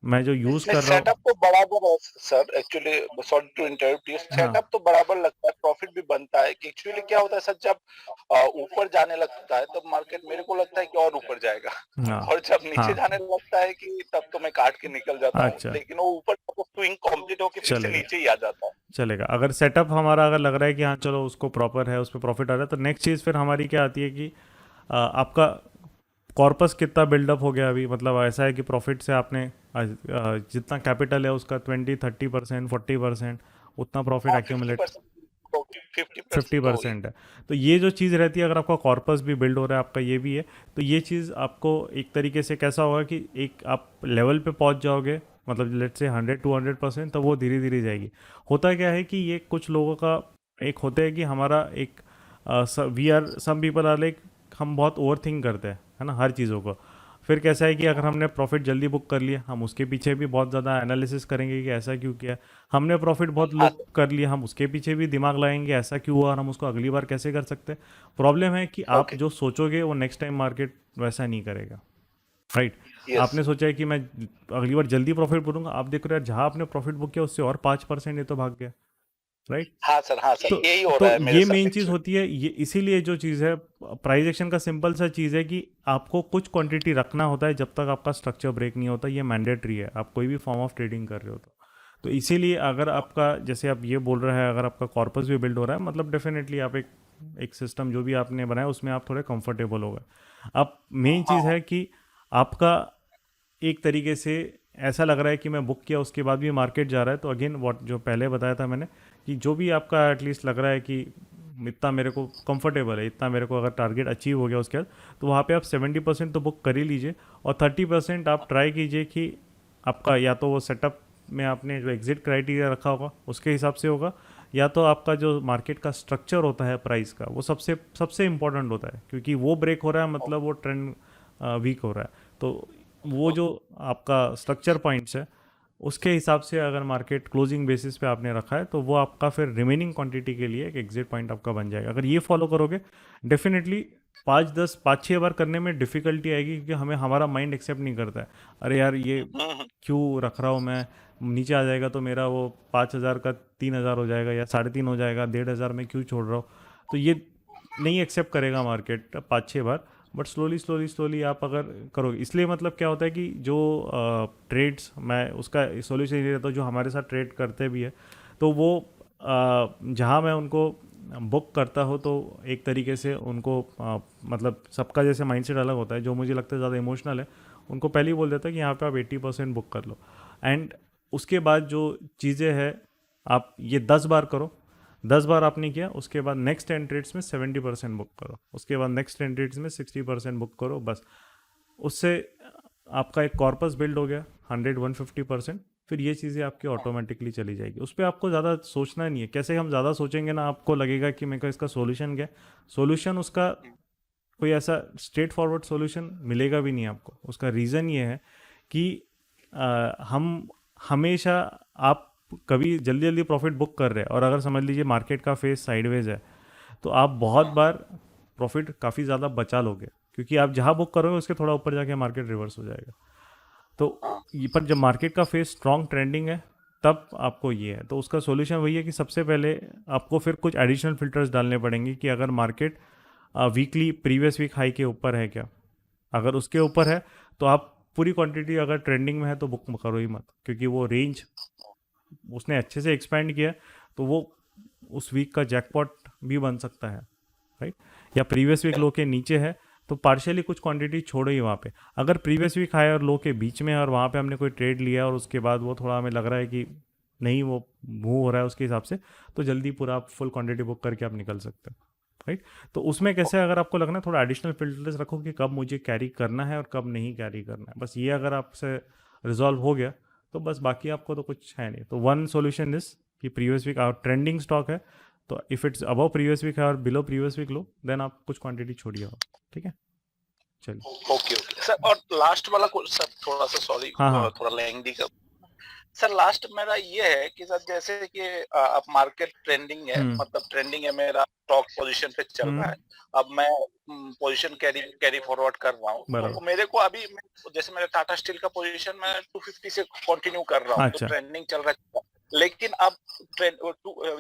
मैं जो यूज कर रहा हूँ। सेटअप तो बराबर है sir, actually sorry to interrupt you, setup तो बराबर लगता है, प्रॉफिट भी बनता है। कि एक्चुअली क्या होता है सर, जब ऊपर जाने लगता है तब मार्केट मेरे को लगता है कि और ऊपर जाएगा, और जब नीचे जाने लगता है कि तब तो मैं काट के निकल जाता हूँ, लेकिन वो ऊपर स्विंग कंप्लीट होकर फिर से नीचे ही आ जाता है। चलेगा। अगर सेटअप हमारा अगर लग रहा है कि हाँ चलो उसको प्रॉपर है, उस पर प्रॉफिट आ रहा है, तो नेक्स्ट चीज़ फिर हमारी क्या आती है कि आपका कॉर्पस कितना बिल्डअप हो गया अभी, मतलब ऐसा है कि प्रॉफिट से आपने जितना कैपिटल है उसका 20-30% 40% उतना प्रॉफिट एक्यूमुलेट 50% है। तो ये जो चीज़ रहती है, अगर आपका कॉर्पस भी बिल्ड हो रहा है, आपका ये भी है, तो ये चीज़ आपको एक तरीके से कैसा होगा कि एक आप लेवल पे पहुंच जाओगे, मतलब लेट्स से 100-200%, तो वो धीरे धीरे जाएगी। होता क्या है कि ये कुछ लोगों का एक होता है कि हमारा एक we are some people are like, हम बहुत ओवर थिंक करते हैं, है ना, हर चीज़ों को। फिर कैसा है कि अगर हमने प्रॉफिट जल्दी बुक कर लिया, हम उसके पीछे भी बहुत ज़्यादा एनालिसिस करेंगे कि ऐसा क्यों किया। हमने प्रॉफिट बहुत बुक कर लिया, हम उसके पीछे भी दिमाग लगाएंगे ऐसा क्यों हुआ और हम उसको अगली बार कैसे कर सकते हैं। प्रॉब्लम है कि आप जो सोचोगे वो नेक्स्ट टाइम मार्केट वैसा नहीं करेगा, राइट। आपने सोचा है कि मैं अगली बार जल्दी प्रॉफिट बुकूंगा, आप देख रहे हो जहाँ आपने प्रॉफिट बुक किया उससे और 5% ये तो भाग गया, राइट। हाँ सर तो यही हो रहा है मेरे ये साथ मेन चीज़ actually। होती है, ये इसीलिए जो चीज़ है प्राइस एक्शन का सिंपल सा चीज़ है कि आपको कुछ क्वांटिटी रखना होता है जब तक आपका स्ट्रक्चर ब्रेक नहीं होता। ये मैंडेटरी है, आप कोई भी फॉर्म ऑफ ट्रेडिंग कर रहे हो तो इसीलिए अगर आपका, जैसे आप ये बोल रहे हैं, अगर आपका कॉर्पस भी बिल्ड हो रहा है, मतलब डेफिनेटली आप एक सिस्टम जो भी आपने बनाया उसमें आप थोड़े कंफर्टेबल हो गए। अब मेन चीज़ है कि आपका एक तरीके से ऐसा लग रहा है कि मैं बुक किया उसके बाद भी मार्केट जा रहा है, तो अगेन व्हाट जो पहले बताया था मैंने कि जो भी आपका एटलीस्ट लग रहा है कि इतना मेरे को कंफर्टेबल है, इतना मेरे को अगर टारगेट अचीव हो गया उसके बाद, तो वहाँ पे आप 70% तो बुक कर ही लीजिए और 30% आप ट्राई कीजिए कि आपका या तो वो सेटअप में आपने जो एग्जिट क्राइटेरिया रखा होगा उसके हिसाब से होगा, या तो आपका जो मार्केट का स्ट्रक्चर होता है प्राइस का, वो सबसे सबसे इम्पोर्टेंट होता है, क्योंकि वो ब्रेक हो रहा है मतलब वो ट्रेंड वीक हो रहा है। तो वो जो आपका स्ट्रक्चर पॉइंट्स है उसके हिसाब से अगर मार्केट क्लोजिंग बेसिस पे आपने रखा है तो वो आपका फिर रिमेनिंग क्वांटिटी के लिए एक एग्जिट पॉइंट आपका बन जाएगा। अगर ये फॉलो करोगे डेफिनेटली 5-6 बार करने में डिफ़िकल्टी आएगी, क्योंकि हमें हमारा माइंड एक्सेप्ट नहीं करता है, अरे यार ये क्यों रख रहा हूँ मैं, नीचे आ जाएगा तो मेरा वो 5,000 का 3,000 हो जाएगा या 3,500 हो जाएगा, 1,500 में क्यों छोड़ रहा हूँ। तो ये नहीं एक्सेप्ट करेगा मार्केट 5-6 बार, बट स्लोली आप अगर करोगे, इसलिए मतलब क्या होता है कि जो ट्रेड्स, मैं उसका सॉल्यूशन ये रहता हूँ जो हमारे साथ ट्रेड करते भी है, तो वो जहाँ मैं उनको बुक करता हूँ तो एक तरीके से उनको मतलब सबका जैसे माइंडसेट अलग होता है, जो मुझे लगता है ज़्यादा इमोशनल है उनको पहले ही बोल देता है कि यहाँ पे आप 80% बुक कर लो, एंड उसके बाद जो चीज़ें हैं आप ये 10 बार करो। 10 बार आपने किया, उसके बाद नेक्स्ट 10 ट्रेड्स में 70% बुक करो, उसके बाद नेक्स्ट 10 ट्रेड्स में 60% बुक करो, बस उससे आपका एक कॉर्पस बिल्ड हो गया 100-150%। फिर ये चीज़ें आपकी ऑटोमेटिकली चली जाएगी, उस पर आपको ज़्यादा सोचना नहीं है। कैसे हम ज़्यादा सोचेंगे ना, आपको लगेगा कि मेरे को इसका सोल्यूशन क्या है, सोल्यूशन उसका कोई ऐसा स्ट्रेट फॉरवर्ड सोल्यूशन मिलेगा भी नहीं आपको। उसका रीज़न ये है कि हम हमेशा, आप कभी जल्दी जल्दी प्रॉफिट बुक कर रहे हैं और अगर समझ लीजिए मार्केट का फेस साइडवेज है, तो आप बहुत बार प्रॉफिट काफ़ी ज़्यादा बचा लोगे, क्योंकि आप जहाँ बुक करोगे उसके थोड़ा ऊपर जाके मार्केट रिवर्स हो जाएगा। तो ये पर जब मार्केट का फेस स्ट्रॉन्ग ट्रेंडिंग है तब आपको ये है, तो उसका सॉल्यूशन वही है कि सबसे पहले आपको फिर कुछ एडिशनल फिल्टर्स डालने पड़ेंगे कि अगर market weekly previous week high के ऊपर है क्या, अगर उसके ऊपर है तो आप पूरी क्वांटिटी अगर ट्रेंडिंग में है तो बुक करो ही मत, क्योंकि वो रेंज उसने अच्छे से एक्सपेंड किया तो वो उस वीक का जैकपॉट भी बन सकता है, राइट। या प्रीवियस वीक लो के नीचे है तो पार्शियली कुछ क्वांटिटी छोड़ो ही वहाँ पे। अगर प्रीवियस वीक हाई और लो के बीच में है और वहाँ पे हमने कोई ट्रेड लिया और उसके बाद वो थोड़ा हमें लग रहा है कि नहीं वो मूव हो रहा है उसके हिसाब से, तो जल्दी पूरा आप फुल क्वांटिटी बुक करके आप निकल सकते हैं, राइट। तो उसमें कैसे, अगर आपको लगना है थोड़ा एडिशनल फिल्टर्स रखो कि कब मुझे कैरी करना है और कब नहीं कैरी करना है, बस ये अगर आपसे रिजॉल्व हो गया तो बस बाकी आपको तो कुछ है नहीं। तो वन सॉल्यूशन इज कि प्रीवियस वीक और ट्रेंडिंग स्टॉक है तो if it's above previous week है और below previous week low, then आप कुछ क्वांटिटी छोड़िए आप, ठीक है। चलिए ओके सर, और लास्ट वाला सर थोड़ा सा सॉरी, हाँ। थोड़ा लेंदी कर सर। लास्ट मेरा ये है कि सर जैसे कि अब मार्केट ट्रेंडिंग है, मतलब ट्रेंडिंग है, मेरा स्टॉक पोजीशन पे चल रहा है, अब मैं पोजीशन कैरी फॉरवर्ड कर रहा हूँ, तो मेरे को अभी जैसे मेरे टाटा स्टील का पोजीशन मैं 250 से कंटिन्यू कर रहा हूँ, तो ट्रेंडिंग चल रहा है, लेकिन अब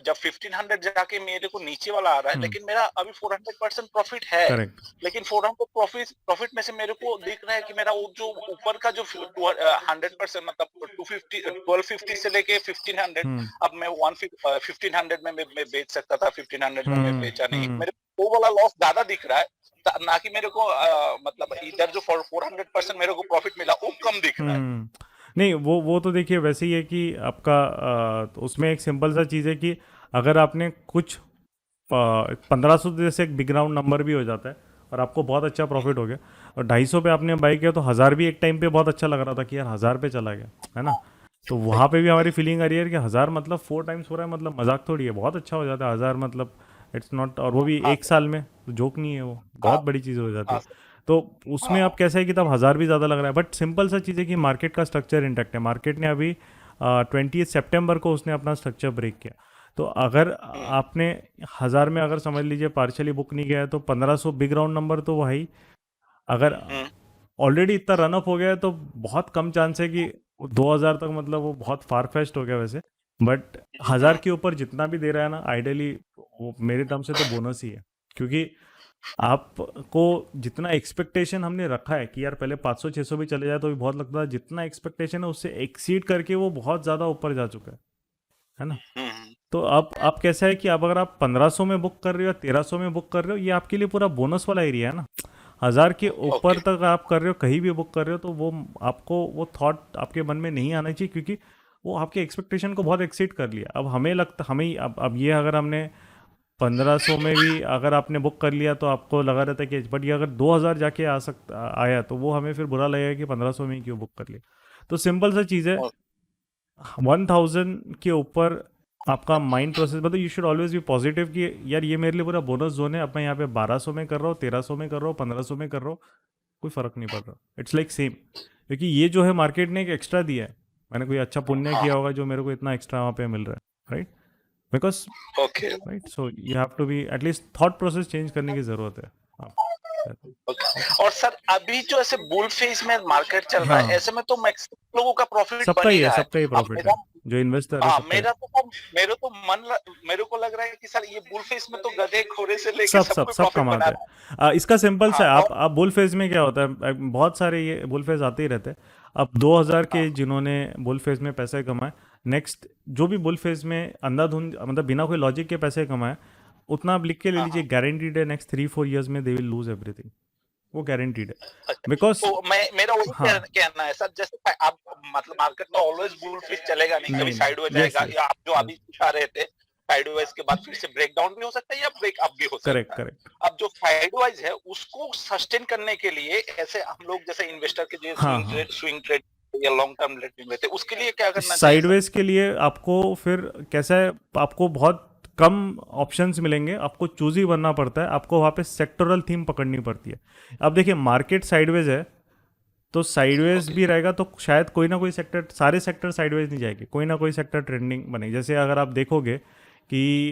जब 1500 जाके मेरे को नीचे वाला आ रहा है, लेकिन मेरा अभी 400% प्रॉफिट है, लेकिन 400 प्रॉफिट में से मेरे को दिख रहा है कि मेरा वो जो ऊपर का जो 100% मतलब 1250 से लेके 1500, अब मैं 1500 में मैं बेच सकता था, 1500 में मैं बेचा नहीं, मेरे को वो वाला लॉस ज्यादा दिख रहा है, ना कि मेरे को मतलब इधर जो 400% मेरे को प्रॉफिट मिला वो कम दिख रहा है। नहीं, वो तो देखिए वैसे ही है कि आपका तो उसमें एक सिंपल सा चीज़ है कि अगर आपने कुछ 1500 जैसे एक बिग राउंड नंबर भी हो जाता है और आपको बहुत अच्छा प्रॉफिट हो गया और 250 पे आपने बाई किया तो 1000 भी एक टाइम पे बहुत अच्छा लग रहा था कि यार 1000 पे चला गया, है ना। तो वहाँ पे भी हमारी फीलिंग आ रही है कि 1000 मतलब 4 टाइम्स हो रहा है, मतलब मजाक थोड़ी है, बहुत अच्छा हो जाता है 1000 मतलब इट्स नॉट, और वो भी हाँ एक साल में, तो जोक नहीं है वो, बहुत हाँ बड़ी चीज़ हो जाती हाँ है। तो उसमें अब कैसा है कि तब 1000 भी ज़्यादा लग रहा है, बट सिंपल सा चीज़ है कि मार्केट का स्ट्रक्चर इंटैक्ट है। मार्केट ने अभी 20 सितंबर को उसने अपना स्ट्रक्चर ब्रेक किया। तो अगर आपने 1000 में अगर समझ लीजिए पार्शली बुक नहीं गया है तो 1500 बिग राउंड नंबर तो वही, अगर ऑलरेडी इतना रनअप हो गया है तो बहुत कम चांस है कि 2000 तक, मतलब वो बहुत फार फेस्ट हो गया वैसे, बट 1000 के ऊपर जितना भी दे रहा है ना आइडियली वो मेरे टर्म से तो बोनस ही है, क्योंकि आपको जितना एक्सपेक्टेशन हमने रखा है कि यार पहले 500-600 भी चले जाए तो भी बहुत लगता है, जितना एक्सपेक्टेशन है उससे एक्सीड करके वो बहुत ज़्यादा ऊपर जा चुका है ना। तो अब कैसा है कि अब अगर आप 1500 में बुक कर रहे हो या 1300 में बुक कर रहे हो, ये आपके लिए पूरा बोनस वाला एरिया है ना। 1000 के ऊपर ओके तक आप कर रहे हो, कहीं भी बुक कर रहे हो, तो वो आपको वो थॉट आपके मन में नहीं आना चाहिए, क्योंकि वो आपके एक्सपेक्टेशन को बहुत एक्सीड कर लिया। अब हमें लगता हमें अब ये अगर हमने 1500 में भी अगर आपने बुक कर लिया तो आपको लगा रहता है कि, बट ये अगर 2000 जाके आया तो वो हमें फिर बुरा लगेगा कि 1500 में ही क्यों बुक कर लिया। तो सिंपल सा चीज़ है, 1000 के ऊपर आपका माइंड प्रोसेस, मतलब you should always be positive कि यार ये मेरे लिए पूरा बोनस जोन है। अब मैं यहाँ पे 1200 में कर रहा हूँ, 1300 में कर रहा हूँ, 1500 में कर रहा हूँ, कोई फ़र्क नहीं पड़ रहा, इट्स लाइक सेम। क्योंकि ये जो है मार्केट ने एक एक्स्ट्रा दिया है, मैंने कोई अच्छा पुण्य किया होगा जो मेरे को इतना एक्स्ट्रा वहाँ पे मिल रहा है, right. Because okay right, so you have to be at least thought process change करने की ज़रूरत है। और सर अभी जो ऐसे बुल फेज में मार्केट चल रहा है, हाँ, ऐसे में तो मैक्सिमम लोगों का प्रॉफिट सबका बन ही ही है, रहा है। सबका ही अब प्रॉफिट है, मेरा जो इन्वेस्टर है हाँ सबका ही। मेरे को लग रहा है कि सर ये बुल फेज में तो गधे घोड़े से लेके सब सब सब कोई सब प्रॉफिट बना कमाते रहा हैं। इसका सिंपल है। सा है, हाँ आप बुल फेज में क्या होता है, बहुत सारे ये बुल फेज आते ही रहते हैं। अब 2000 के जिन्होंने बुल फेज में पैसे कमाए, नेक्स्ट जो भी बुल फेज में अंधाधुंध मतलब बिना कोई लॉजिक के पैसे कमाए, उतना आप लिख के ले लीजिए, गारंटीड है नेक्स्ट 3-4 ईयर्स में दे विल लूज एवरीथिंग, वो गारंटीड है। अच्छा, बिकॉज तो मेरा वही हाँ, कहना है सर, जैसे आप मतलब मार्केट तो ऑलवेज बुल फेज चलेगा नहीं, कभी नहीं, साइड हो यस जाएगा, यस, या आप जो अभी दिखा रहे थे साइड वाइज के बाद फिर से ब्रेक डाउन भी हो सकता है या ब्रेक अप भी हो करेक्ट सकता है। करेक्ट, अब जो साइड वाइज है उसको सस्टेन करने के लिए ऐसे हम लोग जैसे इन्वेस्टर के जो हाँ हाँ। स्विंग ट्रेड या लॉन्ग टर्म ट्रेडिंग रहते हैं, उसके लिए क्या करना चाहिए सर? साइडवेज के लिए आपको फिर कैसा है, आपको बहुत कम ऑप्शंस मिलेंगे, आपको चूज ही बनना पड़ता है, आपको वहाँ पे सेक्टोरल थीम पकड़नी पड़ती है। अब देखिए मार्केट साइडवेज है तो साइडवेज भी रहेगा, तो शायद कोई ना कोई सेक्टर, सारे सेक्टर साइडवेज नहीं जाएंगे, कोई ना कोई सेक्टर ट्रेंडिंग बनेगी। जैसे अगर आप देखोगे कि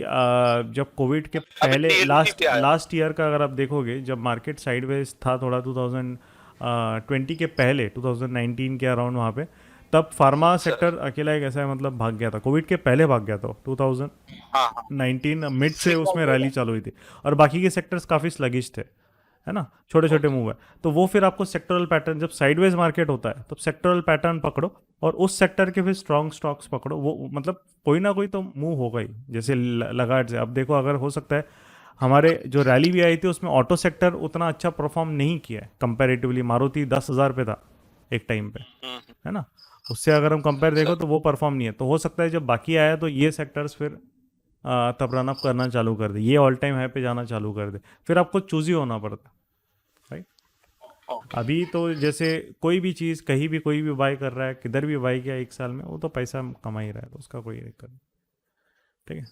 जब कोविड के अभी पहले TLT पे आया। लास्ट ईयर का अगर आप देखोगे, जब मार्केट साइडवेज था थोड़ा 2020 के पहले, 2019 के अराउंड वहाँ पे, तब फार्मा सेक्टर अकेला एक ऐसा है, मतलब भाग गया था, कोविड के पहले भाग गया था 2019 हाँ मिड से उसमें रैली चालू हुई थी, और बाकी के सेक्टर्स काफ़ी स्लगिश थे, है ना, छोटे छोटे मूव है। तो वो फिर आपको सेक्टरल पैटर्न, जब साइडवेज मार्केट होता है तब सेक्टरल पैटर्न पकड़ो और उस सेक्टर के फिर स्ट्रॉन्ग स्टॉक्स पकड़ो, वो मतलब कोई ना कोई तो मूव होगा ही। जैसे लगाट से अब देखो, अगर हो सकता है हमारे जो रैली भी आई थी उसमें ऑटो सेक्टर उतना अच्छा परफॉर्म नहीं किया है कंपैरेटिवली, मारुति 10,000 पे था एक टाइम पे, है ना, उससे अगर हम कंपेयर देखो तो वो परफॉर्म नहीं है। तो हो सकता है जब बाकी आया तो ये सेक्टर्स फिर तब रन अप करना चालू कर दे, ये ऑल टाइम हाई पे जाना चालू कर दे, फिर आपको चूज ही होना पड़ता है, राइट। अभी तो जैसे कोई भी चीज़ कहीं भी कोई भी बाय कर रहा है, किधर भी बाय किया एक साल में, वो तो पैसा कमा ही रहा है, तो उसका कोई दिक्कत नहीं, ठीक है।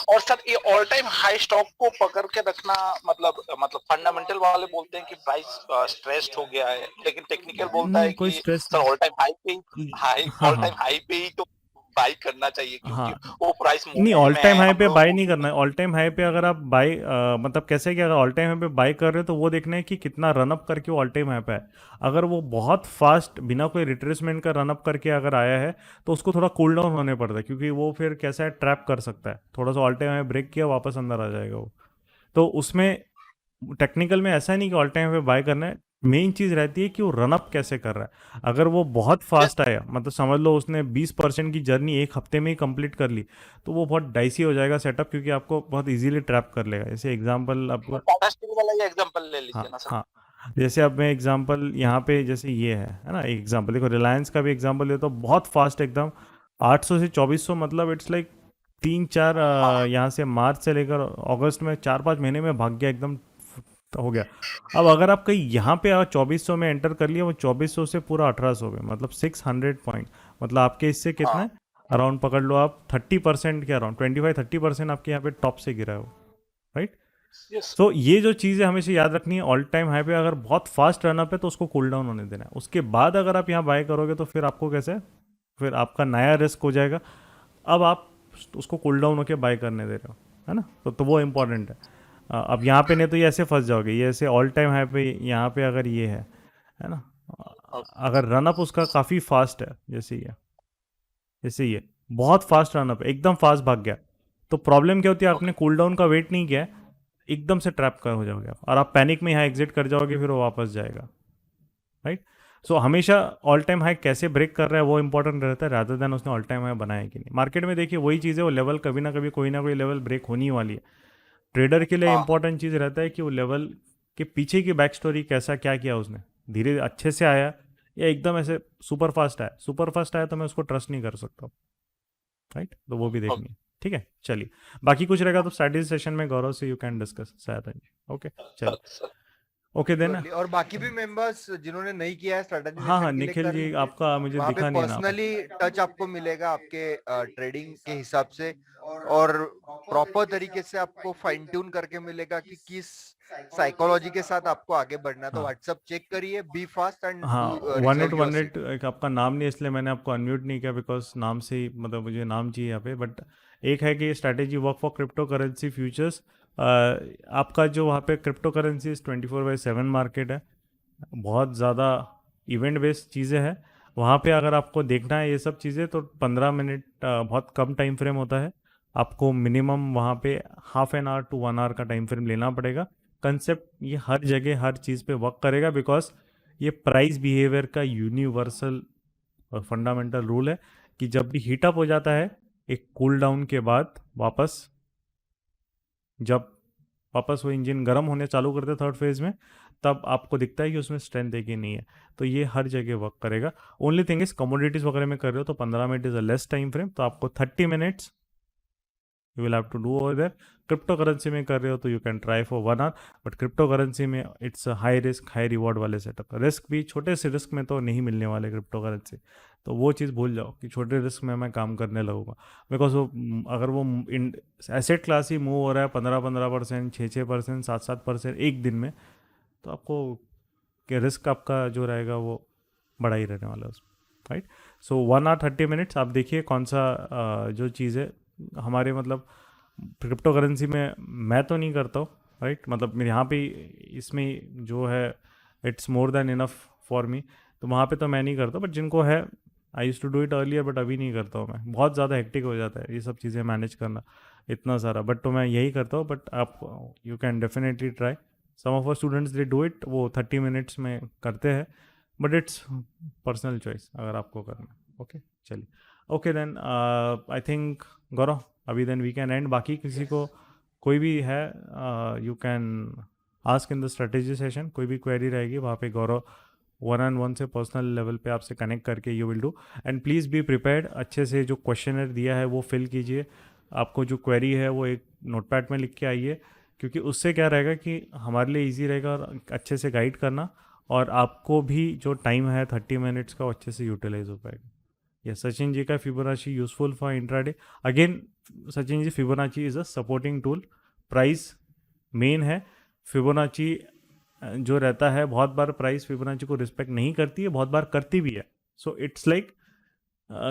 और सर ये ऑल टाइम हाई स्टॉक को पकड़ के रखना, मतलब फंडामेंटल वाले बोलते हैं कि प्राइस स्ट्रेस्ड हो गया है, लेकिन टेक्निकल बोलता है नहीं, कोई कि स्ट्रेस सर ऑल टाइम हाँ हाई पे ही तो बाई करना चाहिए, क्योंकि हाँ, वो प्राइस नहीं, मूवमेंट ऑल में टाइम है हाई हम पे बाय लोग। नहीं करना है। ऑल टाइम हाई पे अगर आप बाय मतलब कैसे है कि अगर ऑल टाइम हाई पे बाय कर रहे हो तो वो देखना है कि कितना रनअप करके वो ऑल टाइम हाई पे है। अगर वो बहुत फास्ट बिना कोई रिट्रेसमेंट का रनअप करके अगर आया है तो उसको थोड़ा कूल डाउन होने पड़ता है, क्योंकि वो फिर कैसा है, ट्रैप कर सकता है, थोड़ा सा ऑल टाइम हाई ब्रेक किया वापस अंदर आ जाएगा वो। तो उसमें टेक्निकल में ऐसा नहीं कि ऑल टाइम पे बाय करना है, मेन चीज़ रहती है कि वो रन अप कैसे कर रहा है। अगर वो बहुत फास्ट आया, मतलब समझ लो उसने 20% की जर्नी एक हफ्ते में ही कंप्लीट कर ली, तो वो बहुत डाइसी हो जाएगा सेटअप, क्योंकि आपको बहुत इजीली ट्रैप कर लेगा। जैसे एग्जांपल आपको, टाटा स्टील वाला ही एग्जांपल ले हाँ लीजिए ना सर। हाँ, जैसे अब मैं एग्जांपल यहाँ पे, जैसे ये है ना, एक एग्जांपल देखो, रिलायंस का भी एग्जांपल लेता हूँ, बहुत फास्ट एकदम, 800 से 2400, मतलब इट्स लाइक 3-4, हाँ यहाँ से मार्च से लेकर अगस्त में 4-5 महीने में भाग गया एकदम, हो गया। अब अगर आप कहीं यहाँ पे 2400 में एंटर कर लिया, वो 2400 से पूरा 1800 में, मतलब 600 पॉइंट, मतलब आपके इससे कितना हाँ है, अराउंड पकड़ लो आप 30% के अराउंड, 25-30% आपके यहाँ पे टॉप से गिरा है वो, राइट। यस तो ये जो चीज़ है हमेशा याद रखनी है, ऑल टाइम हाई पे अगर बहुत फास्ट रनअप है तो उसको कूल डाउन होने देना है। उसके बाद अगर आप यहाँ बाय करोगे तो फिर आपको कैसे, फिर आपका नया रिस्क हो जाएगा। अब आप उसको कूल डाउन होकर बाय करने दे रहे हो, है ना, तो वो इंपॉर्टेंट है। अब यहाँ पे नहीं तो ये ऐसे फंस जाओगे, ये ऐसे ऑल टाइम हाई पे यहाँ पे अगर ये है ना, अगर रनअप उसका काफ़ी फास्ट है, जैसे ये बहुत फास्ट रनअप है, एकदम फास्ट भाग गया, तो प्रॉब्लम क्या होती है, आपने कूल डाउन का वेट नहीं किया है, एकदम से ट्रैप कर हो जाओगे आप, और आप पैनिक में यहाँ एग्जिट कर जाओगे, फिर वो वापस जाएगा, राइट। सो हमेशा ऑल टाइम हाई कैसे ब्रेक कर रहा है वो इंपॉर्टेंट रहता है, रादर देन उसने ऑल टाइम हाई बनाया कि नहीं। मार्केट में देखिए वही चीज़ है, वो लेवल कभी ना कभी कोई ना कोई लेवल ब्रेक होनी ही वाली है। ट्रेडर के लिए हाँ इंपॉर्टेंट चीज़ रहता है कि वो लेवल के पीछे की बैक स्टोरी, कैसा क्या किया उसने, धीरे अच्छे से आया या एकदम ऐसे सुपर फास्ट आया। सुपर फास्ट आया तो मैं उसको ट्रस्ट नहीं कर सकता, राइट, तो वो भी देखनी है। ठीक है, चलिए, बाकी कुछ रहेगा तो स्ट्रैटेजी सेशन में गौरव से यू कैन डिस्कस, शायद। ओके, चलिए, सर ओके देन। Surely, और बाकी भी मेंबर्स जिन्होंने नहीं किया है स्ट्रेटेजी हाँ हाँ, सेशन के लिए निखिल कर जी लीजिए। आपका मुझे वहाँ पे दिखा नहीं है ना आप। पर्सनली टच आपको मिलेगा आपके ट्रेडिंग के हिसाब से, और प्रॉपर तरीके से आपको फाइन ट्यून करके मिलेगा कि किस साइकोलॉजी के साथ आपको आगे बढ़ना है। तो हाँ व्हाट्सअप चेक करिए, बी फास्ट एंड हाँ, do one at resolve one yourself. At एक आपका नाम नहीं, इसलिए मैंने आपको अनम्यूट नहीं किया, बिकॉज नाम से ही मतलब मुझे नाम चाहिए यहाँ पे। बट एक है कि strategy work for crypto currency futures, आपका जो वहाँ पे क्रिप्टो करेंसी 24/7 मार्केट है, बहुत ज़्यादा इवेंट बेस्ड चीज़ें हैं वहाँ पे। अगर आपको देखना है ये सब चीज़ें तो 15 मिनट बहुत कम टाइम फ्रेम होता है, आपको मिनिमम वहाँ पे half an hour to 1 hour का टाइम फ्रेम लेना पड़ेगा। कंसेप्ट ये हर जगह हर चीज़ पे वर्क करेगा, बिकॉज ये प्राइस बिहेवियर का यूनिवर्सल और फंडामेंटल रूल है कि जब भी हीटअप हो जाता है एक कूल डाउन के बाद वापस, जब वापस वो इंजन गर्म होने चालू करते थर्ड फेज में, तब आपको दिखता है कि उसमें स्ट्रेंथ है कि नहीं है। तो ये हर जगह वर्क करेगा। ओनली थिंग इज कमोडिटीज वगैरह में कर रहे हो तो 15 minute is a less time frame, तो आपको 30 minutes you will have to do over there. Crypto currency में कर रहे हो तो you can try for 1 hour, but crypto currency में it's high risk high reward वाले सेटअप। रिस्क भी छोटे से रिस्क में तो नहीं मिलने वाले क्रिप्टो करेंसी, तो वो चीज़ भूल जाओ कि छोटे रिस्क में मैं काम करने लगूंगा। बिकॉज वो अगर वो एसेट क्लास ही मूव हो रहा है 15% 6% 7% एक दिन में, तो आपको कि रिस्क आपका जो रहेगा वो बड़ा ही रहने वाला है उसमें, राइट। सो 1 आवर 30 मिनट्स आप देखिए कौन सा जो चीज़ है हमारे, मतलब क्रिप्टो करेंसी में मैं तो नहीं करता हूँ, राइट, मतलब मेरे यहाँ पे इसमें जो है it's more than enough for me, तो वहाँ पे तो मैं नहीं करता। बट जिनको है, I use to do it earlier, but अभी नहीं करता हूँ मैं, बहुत ज़्यादा हेक्टिक हो जाता है ये सब चीज़ें मैनेज करना इतना सारा। बट तो मैं यही करता हूँ, बट आप you can definitely try. Some of our students they do it, वो 30 मिनट्स में करते हैं, बट इट्स पर्सनल चॉइस अगर आपको करना। ओके, चलिए, ओके देन आई थिंक गौरव अभी देन वी कैन एंड। बाकी किसी को कोई भी है you can ask in the strategy session, कोई भी क्वेरी रहेगी वहाँ पे गौरव 1-on-1 से पर्सनल लेवल पे आपसे कनेक्ट करके you will do. And please be prepared, अच्छे से जो क्वेश्चनर दिया है वो फिल कीजिए। आपको जो क्वेरी है वो एक नोटपैड में लिख के आइए, क्योंकि उससे क्या रहेगा कि हमारे लिए इजी रहेगा और अच्छे से गाइड करना, और आपको भी जो टाइम है 30 मिनट्स का वो अच्छे से यूटिलाइज हो पाएगा। ये सचिन जी का Fibonacci useful for intraday. Again Sachin ji, Fibonacci is a supporting tool, price main है। फिबोनाची जो रहता है बहुत बार प्राइस फिबोनाची को रिस्पेक्ट नहीं करती है, बहुत बार करती भी है। सो इट्स लाइक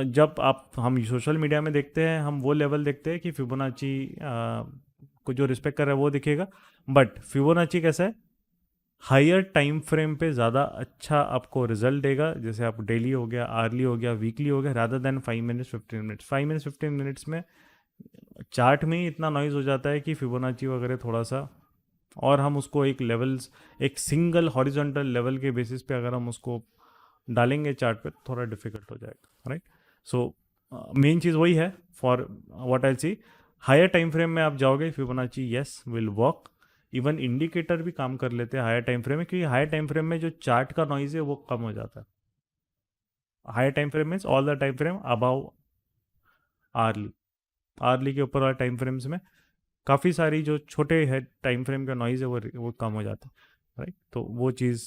जब आप हम सोशल मीडिया में देखते हैं हम वो लेवल देखते हैं कि फिबोनाची को जो रिस्पेक्ट कर रहा है वो दिखेगा, बट फिबोनाची कैसा है, हायर टाइम फ्रेम पे ज़्यादा अच्छा आपको रिजल्ट देगा। जैसे आप डेली हो गया, आर्ली हो गया, वीकली हो गया, rather than 5 minutes 15 minutes. 5 minutes 15 minutes में चार्ट में ही इतना नॉइज़ हो जाता है कि फिबोनाची वगैरह थोड़ा सा और हम उसको एक सिंगल हॉरिजॉन्टल लेवल के बेसिस पे अगर हम उसको डालेंगे चार्ट पे, थोड़ा डिफिकल्ट हो जाएगा, राइट? सो मेन चीज़ वही है for what I see. Higher time frame में आप जाओगे, Fibonacci yes will work, even indicator भी काम कर लेते हैं हायर टाइम फ्रेम में, क्योंकि हायर टाइम फ्रेम में जो चार्ट का नॉइज है वो कम हो जाता है। Higher time frame means all the time frame above hourly के ऊपर वाले टाइम फ्रेम्स में काफ़ी सारी जो छोटे है टाइम फ्रेम का नॉइज है वो कम हो जाता है, राइट? तो वो चीज़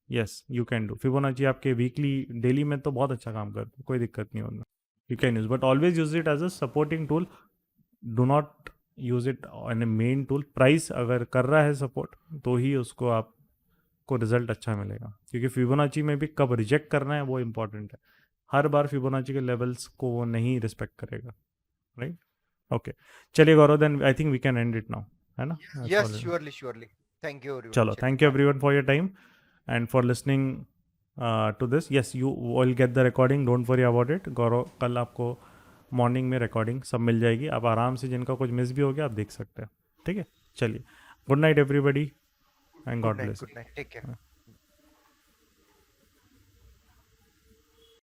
yes you can do. Fibonacci आपके वीकली डेली में तो बहुत अच्छा काम करता है, कोई दिक्कत नहीं होगा, you can use, but always use it as a supporting tool, do not use it an a main tool. Price अगर कर रहा है सपोर्ट तो ही उसको आपको रिजल्ट अच्छा मिलेगा, क्योंकि फिबोनाची में भी कब रिजेक्ट करना है वो इंपॉर्टेंट है। हर बार फिबोनाची के लेवल्स को वो नहीं रिस्पेक्ट करेगा, राइट? ओके, चलिए Gaurav, then I think we can end it now, है ना? Yes, surely. Thank you everyone. चलो, thank you everyone for your time and for listening to this. Yes, you will get the recording, don't worry about it. Gaurav, कल आपको morning में recording सब मिल जाएगी, आप आराम से, जिनका कुछ मिस भी हो गया आप देख सकते हैं, ठीक है? चलिए, good night everybody and God bless. Good night. Take care.